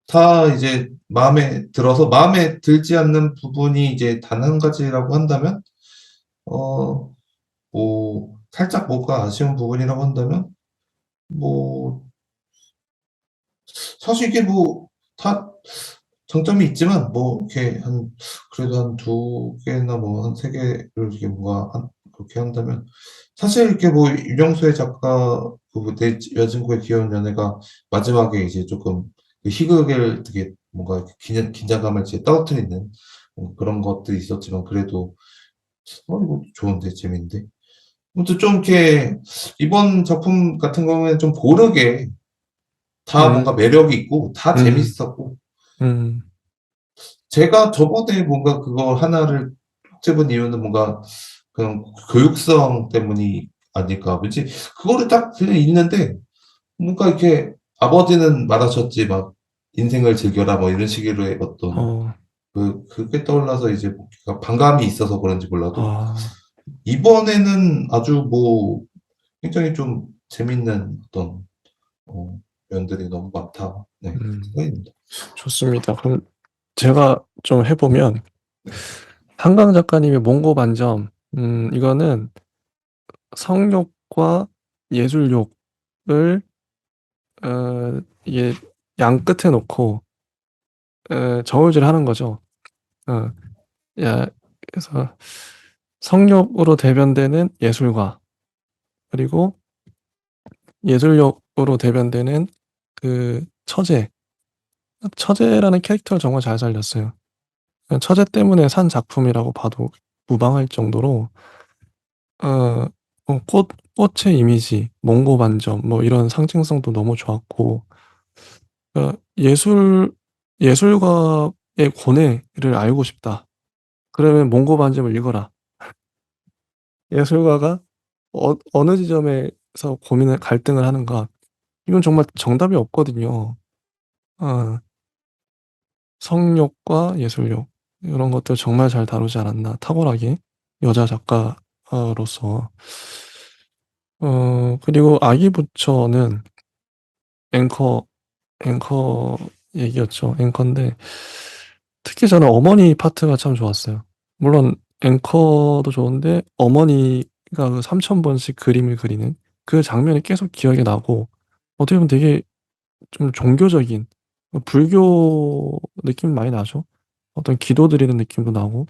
다 이제 마음에 들어서 마음에 들지 않는 부분이 이제 단 한 가지라고 한다면 뭐 살짝 뭐가 아쉬운 부분이라고 한다면 뭐 사실 이게 뭐 다 장점이 있지만 뭐 이렇게 한 그래도 한 두 개나 뭐 한 세 개를 이렇게 뭔가 그렇게 한다면 사실 이렇게 뭐 윤영수의 작가 내 여자친구의 귀여운 연애가 마지막에 이제 조금 그 희극을 되게 뭔가 긴장감을 이제 떨어뜨리는 그런 것들이 있었지만 그래도 이거 좋은데 재밌는데 아무튼 좀 이렇게 이번 작품 같은 경우에는 좀 고르게 다 뭔가 음, 매력이 있고 다 음, 재밌었고 음. 제가 저번에 뭔가 그거 하나를 콕 집은 이유는 뭔가 그런 교육성 때문이 아닐까. 왠지 그거를 딱 그냥 읽는데 뭔가 이렇게 아버지는 말하셨지 막 "인생을 즐겨라." 뭐 이런 식으로의 어떤 어. 그게 떠올라서 이제 뭔가 반감이 있어서 그런지 몰라도 아. 이번에는 아주 뭐 굉장히 좀 재밌는 어떤 면들이 너무 많다. 네. 음. 생각이 듭니다. 좋습니다. 그럼 제가 좀 해 보면 한강 작가님의 몽고 반점, 이거는 성욕과 예술욕을 이게 양 끝에 놓고 저울질하는 거죠. 어. 야, 그래서 성욕으로 대변되는 예술가, 그리고 예술력으로 대변되는 그 처제. 처제라는 캐릭터를 정말 잘 살렸어요. 처제 때문에 산 작품이라고 봐도 무방할 정도로 어 꽃의 이미지, 몽고 반점 뭐 이런 상징성도 너무 좋았고, 예술가의 고뇌를 알고 싶다. 그러면 몽고 반점을 읽어라. 예술가가 어느 지점에서 고민을 갈등을 하는가, 이건 정말 정답이 없거든요. 어. 성욕과 예술욕, 이런 것들 정말 잘 다루지 않았나, 탁월하게, 여자 작가로서. 그리고 아기 부처는 앵커 앵커 얘기였죠. 앵커인데 특히 저는 어머니 파트가 참 좋았어요. 물론 앵커도 좋은데 어머니가 그 3,000 번씩 그림을 그리는 그 장면이 계속 기억에 나고, 어떻게 보면 되게 좀 종교적인, 불교 느낌 많이 나죠. 어떤 기도 드리는 느낌도 나고.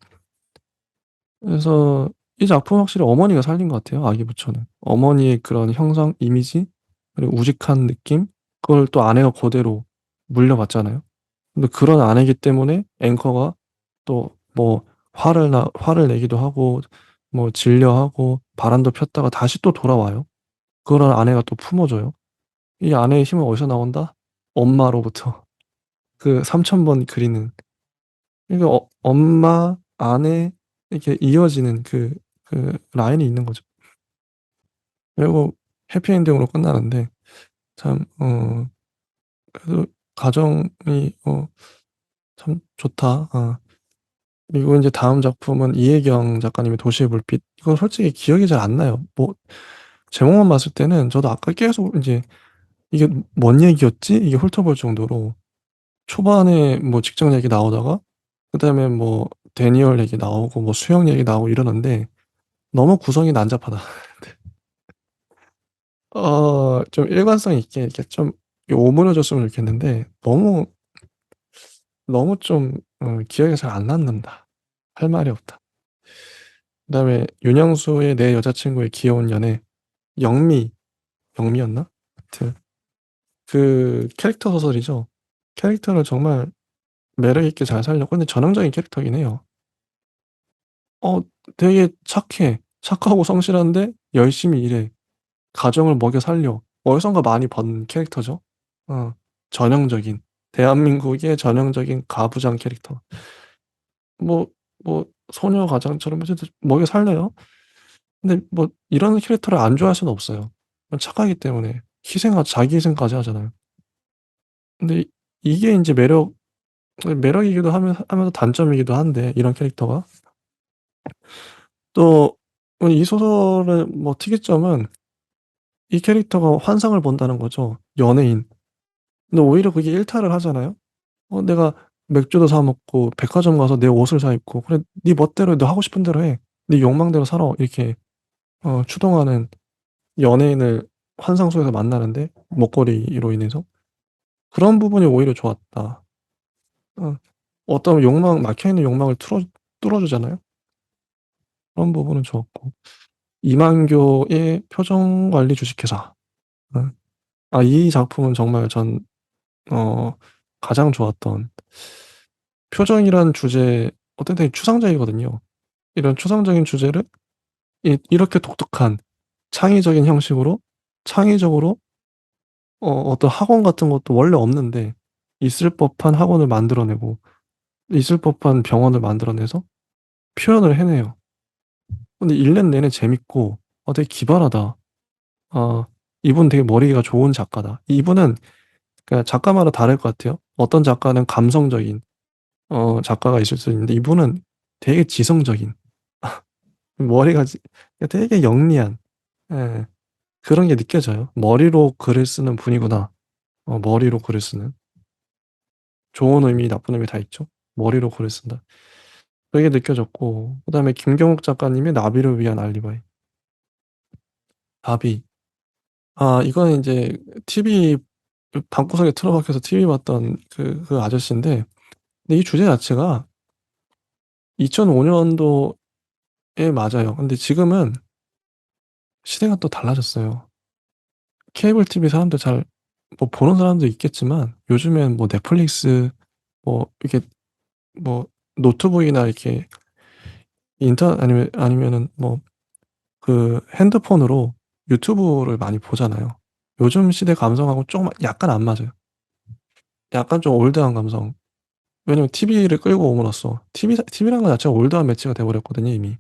그래서 이 작품은 확실히 어머니가 살린 것 같아요, 아기 부처는. 어머니의 그런 형상, 이미지, 그리고 우직한 느낌, 그걸 또 아내가 그대로 물려받잖아요. 근데 그런 아내이기 때문에 앵커가 또 뭐 화를 내기도 하고 뭐 질려하고 바람도 폈다가 다시 또 돌아와요. 그걸 아내가 또 품어줘요. 이 아내의 힘은 어디서 나온다? 엄마로부터. 그 3,000번 그리는, 그러니까 엄마, 아내, 이렇게 이어지는 그 라인이 있는 거죠. 결국 해피엔딩으로 끝나는데 참 그래도 가정이 참 좋다. 그리고 인제 다음 작품은 이혜경 작가님의 도시의 불빛. 이거 솔직히 기억이 잘 안 나요. 뭐 제목만 봤을 때는 저도 아까 계속 인제 '이게 뭔 얘기였지?' 이게 훑어볼 정도로, 초반에 뭐 직장 얘기 나오다가 그다음에 뭐 대니얼 얘기 나오고 뭐 수영 얘기 나오고 이러는데 너무 구성이 난잡하다. 좀 일관성 있게 이렇게 좀 오므려 줬으면 좋겠는데 너무 좀 기억에 잘 안 남는다. 할 말이 없다. 그다음에 윤영수의 내 여자친구의 귀여운 연애, 영미, 영미였나? 하여튼 그 캐릭터 소설이죠. 캐릭터를 정말 매력 있게 잘 살렸고, 근데 전형적인 캐릭터긴 해요. 어 되게 착해. 착하고 성실한데 열심히 일해. 가정을 먹여 살려. 어디선가 많이 본 캐릭터죠. 어 전형적인, 대한민국의 전형적인 가부장 캐릭터. 뭐 소녀 가장처럼 어쨌든 먹여 살려요. 근데 뭐 이런 캐릭터를 안 좋아할 수는 없어요. 착하기 때문에 자기 희생까지 하잖아요. 근데 이게 인제 매력이기도 하면서 단점이기도 한데, 이런 캐릭터가. 또 이 소설의 뭐 특이점은 이 캐릭터가 환상을 본다는 거죠, 연예인. 근데 오히려 그게 일탈을 하잖아요. 내가 맥주도 사 먹고 백화점 가서 내 옷을 사 입고 "그래 네 멋대로 너 하고 싶은 대로 해. 네 욕망대로 살아." 이렇게 추동하는 연예인을 환상 속에서 만나는데, 먹거리로 인해서. 그런 부분이 오히려 좋았다. 어 어떤 막혀 있는 욕망을 뚫어 주잖아요. 그런 부분은 좋았고. 이만교의 표정 관리 주식회사. 어 이 작품은 정말 어 가장 좋았던, 표정이란 주제, 어떤 되게 추상적이거든요. 이런 추상적인 주제를 이렇게 독특한 창의적인 형식으로, 창의적으로 어떤 학원 같은 것도 원래 없는데 있을 법한 학원을 만들어내고 있을 법한 병원을 만들어내서 표현을 해내요. 근데 1년 내내 재밌고 되게 기발하다. 아 이분 되게 머리가 좋은 작가다. 이분은 그러니까 작가마다 다를 것 같아요. 어떤 작가는 감성적인 작가가 있을 수 있는데 이분은 되게 지성적인 머리가 되게 영리한 예 그런 게 느껴져요. '머리로 글을 쓰는 분이구나.' 머리로 글을 쓰는. 좋은 의미 나쁜 의미 다 있죠. 머리로 글을 쓴다. 그게 느껴졌고 그다음에 김경욱 작가님의 나비를 위한 알리바이. 나비. 이거는 인제 TV 방구석에 틀어박혀서 TV 봤던 그 아저씨인데 근데 이 주제 자체가 2005 년도에 맞아요. 근데 지금은 시대가 또 달라졌어요. 케이블 TV 사람들 잘 뭐 보는 사람도 있겠지만 요즘엔 뭐 넷플릭스 뭐 이렇게 뭐 노트북이나 이렇게 아니면은 뭐 그 핸드폰으로 유튜브를 많이 보잖아요. 요즘 시대 감성하고 조금 약간 안 맞아요. 약간 좀 올드한 감성. 왜냐면 TV를 끌고 옴으로써 TV라는 거 자체가 올드한 매체가 돼 버렸거든요 이미.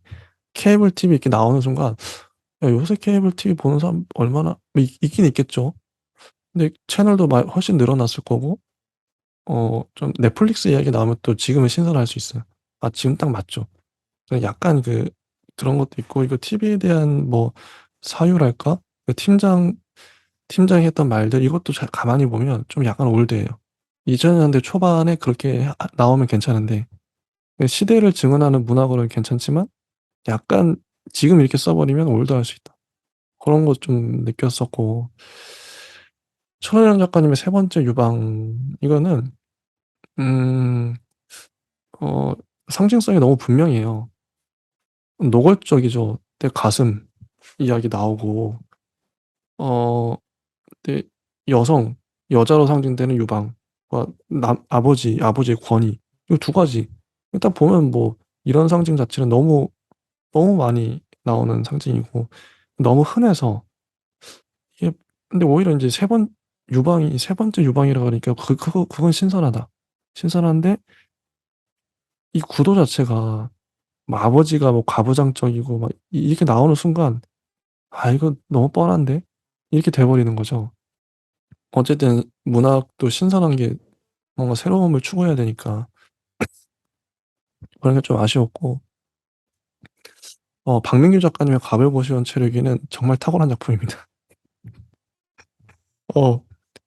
케이블 TV 이렇게 나오는 순간 '야 요새 케이블 TV 보는 사람 얼마나' 뭐 있긴 있겠죠. 근데 채널도 훨씬 늘어났을 거고 좀 넷플릭스 이야기 나오면 또 지금은 신선할 수 있어요. 지금 딱 맞죠. 약간 그런 것도 있고 이거 TV에 대한 뭐 사유랄까? 그 팀장이 했던 말들 이것도 잘 가만히 보면 좀 약간 올드해요. 2000 년대 초반에 그렇게 나오면 괜찮은데 시대를 증언하는 문학으로는 괜찮지만 약간 지금 이렇게 써 버리면 올드할 수 있다. 그런 거 좀 느꼈었고 천하영 작가님의 세 번째 유방 이거는 음 어 상징성이 너무 분명해요. 노골적이죠. 내 가슴 이야기 나오고 어 네 여자로 상징되는 유방과 아버지의 권위 이 두 가지 일단 보면 뭐 이런 상징 자체는 너무 많이 나오는 상징이고 너무 흔해서 이게 근데 오히려 인제 세 번째 유방이라 그러니까 그건 신선하다. 신선한데 이 구도 자체가 뭐 아버지가 뭐 가부장적이고 막 이렇게 나오는 순간 '아 이거 너무 뻔한데?' 이렇게 돼 버리는 거죠. 어쨌든 문학도 신선한 게 뭔가 새로움을 추구해야 되니까 그런 게 좀 아쉬웠고 박민규 작가님의 가별고시원 체류기는 정말 탁월한 작품입니다. 어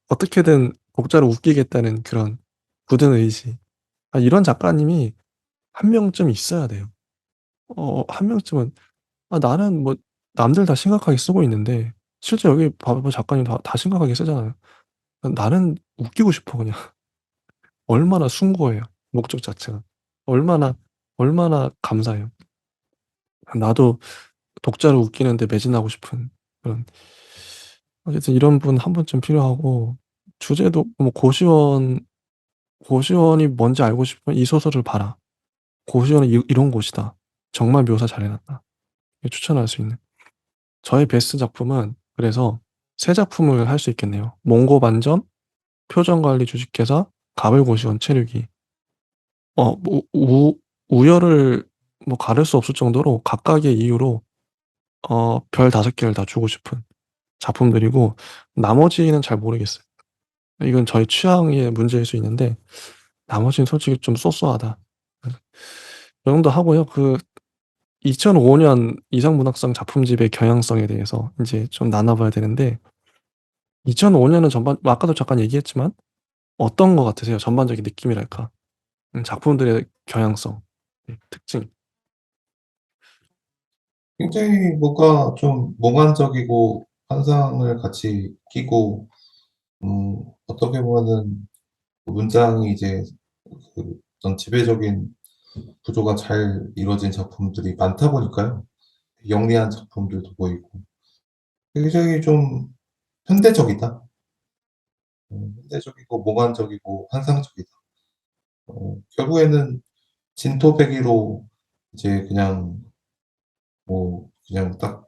어떻게든 독자를 웃기겠다는 그런 굳은 의지. 이런 작가님이 한 명쯤 있어야 돼요. 한 명쯤은 나는 뭐 남들 다 심각하게 쓰고 있는데 실제 여기 봐봐 작가님 다 심각하게 쓰잖아요. 나는 웃기고 싶어 그냥. 얼마나 숭고해요, 목적 자체가. 얼마나, 얼마나 감사해요. 나도 독자를 웃기는 데 매진하고 싶은 그런 어쨌든 이런 분 한 번쯤 필요하고 주제도 뭐 고시원이 뭔지 알고 싶으면 이 소설을 봐라. 고시원은 이런 곳이다. 정말 묘사 잘 해 놨다. 추천할 수 있는. 저의 베스트 작품은 그래서 세 작품을 할 수 있겠네요. 몽고 반점, 표정관리 주식회사, 가별고시원 체류기. 뭐 우열을 뭐 가릴 수 없을 정도로 각각의 이유로 별 5 개를 다 주고 싶은 작품들이고 나머지는 잘 모르겠어요. 이건 저의 취향의 문제일 수 있는데 나머지는 솔직히 좀 쏘쏘하다. 그래서 이 정도 하고요. 2005년 이상문학상 작품집의 경향성에 대해서 인제 좀 나눠 봐야 되는데 2005 년은 아까도 잠깐 얘기했지만 어떤 것 같으세요? 전반적인 느낌이랄까? 작품들의 경향성, 특징. 굉장히 뭔가 좀 몽환적이고 환상을 같이 끼고 어떻게 보면은 문장이 이제 어떤 지배적인 구조가 잘 이루어진 작품들이 많다 보니까요. 영리한 작품들도 보이고 굉장히 좀 현대적이다. 현대적이고 몽환적이고 환상적이다. 결국에는 진토배기로 이제 그냥 그냥 딱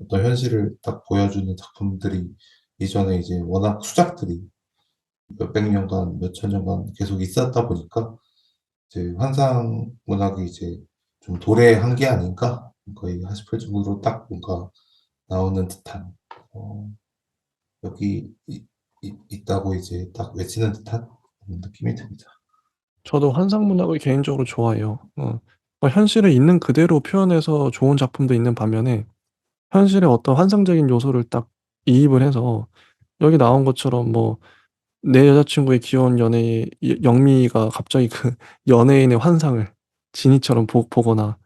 어떤 현실을 딱 보여주는 작품들이 이전에 이제 워낙 수작들이 몇백 년간, 몇천 년간 계속 있었다 보니까 이제 환상 문학이 이제 좀 도래한 게 아닌가? 거의 80% 딱 뭔가 나오는 듯한, 어, 여기 있다고 이제 딱 외치는 듯한 느낌이 듭니다. 저도 환상 문학을 개인적으로 좋아해요. 현실을 있는 그대로 표현해서 좋은 작품도 있는 반면에 현실의 어떤 환상적인 요소를 딱 이입을 해서 여기 나온 것처럼 뭐 내 여자친구의 귀여운 연애의 영미가 갑자기 그 연예인의 환상을 지니처럼 보거나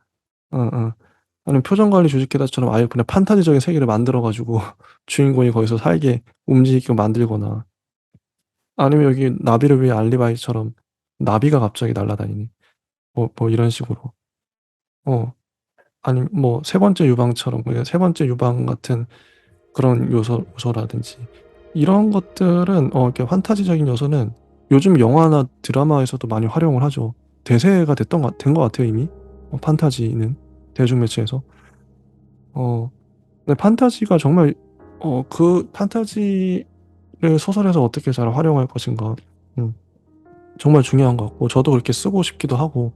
아니면 표정관리 주식회사처럼 아예 그냥 판타지적인 세계를 만들어 가지고 주인공이 거기서 살게 움직이게끔 만들거나 아니면 여기 나비를 위해 알리바이처럼 나비가 갑자기 날아다니니 뭐 이런 식으로. 어 아니면 뭐 세 번째 유방처럼 그냥 세 번째 유방 같은 그런 요소라든지 이런 것들은 이렇게 판타지적인 요소는 요즘 영화나 드라마에서도 많이 활용을 하죠. 대세가 된 것 같아요, 이미. 판타지는 대중매체에서. 근데 판타지가 정말 그 판타지를 소설에서 어떻게 잘 활용할 것인가, 음, 정말 중요한 것 같고 저도 그렇게 쓰고 싶기도 하고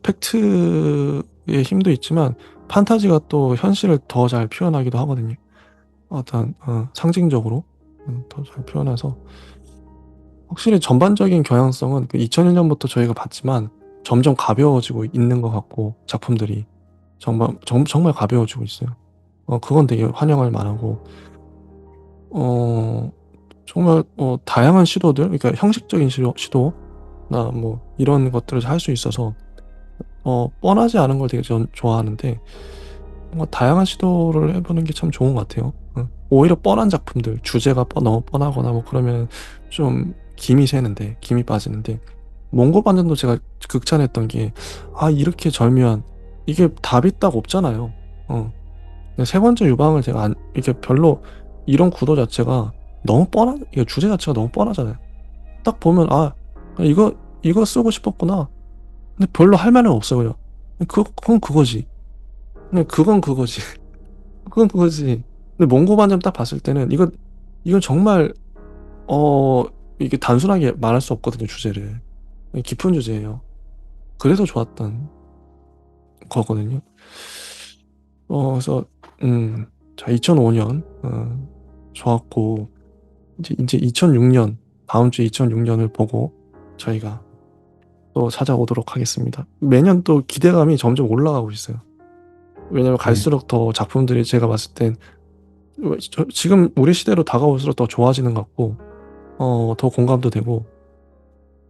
팩트의 힘도 있지만 판타지가 또 현실을 더 잘 표현하기도 하거든요. 어떤 상징적으로 더 잘 표현해서 확실히 전반적인 경향성은 그 2001년부터 저희가 봤지만 점점 가벼워지고 있는 것 같고 작품들이 정말 가벼워지고 있어요. 그건 되게 환영할 만하고 어 정말 다양한 시도들 그러니까 형식적인 시도나 뭐 이런 것들을 할 수 있어서 뻔하지 않은 걸 되게 전 좋아하는데 뭔가 다양한 시도를 해 보는 게 참 좋은 것 같아요. 오히려 뻔한 작품들 주제가 너무 뻔하거나 뭐 그러면 좀 김이 빠지는데 몽고 반전도 제가 극찬했던 게 이렇게 절묘한 이게 답이 딱 없잖아요. 근데 세 번째 유방을 제가 이게 별로 이런 구도 자체가 너무 이게 주제 자체가 너무 뻔하잖아요. 딱 보면 이거 쓰고 싶었구나. 근데 별로 할 말은 없어요. 그건 그거지. 그건 그거지. 그건 그거지. 근데 몽고 반점 딱 봤을 때는 이건 정말 어 이게 단순하게 말할 수 없거든요, 주제를. 깊은 주제예요. 그래서 좋았던 거거든요. 그래서 자 2005년 좋았고 이제 2006년 다음 주 2006년을 보고 저희가 또 찾아오도록 하겠습니다. 매년 또 기대감이 점점 올라가고 있어요. 왜냐면 네. 갈수록 더 작품들이 제가 봤을 땐 지금 우리 시대로 다가올수록 더 좋아지는 것 같고 더 공감도 되고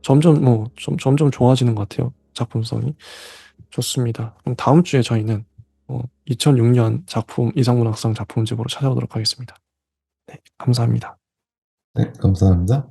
점점 좋아지는 것 같아요. 작품성이. 좋습니다. 그럼 다음 주에 저희는 2006년 작품 이상문학상 작품집으로 찾아오도록 하겠습니다. 네, 감사합니다. 네, 감사합니다.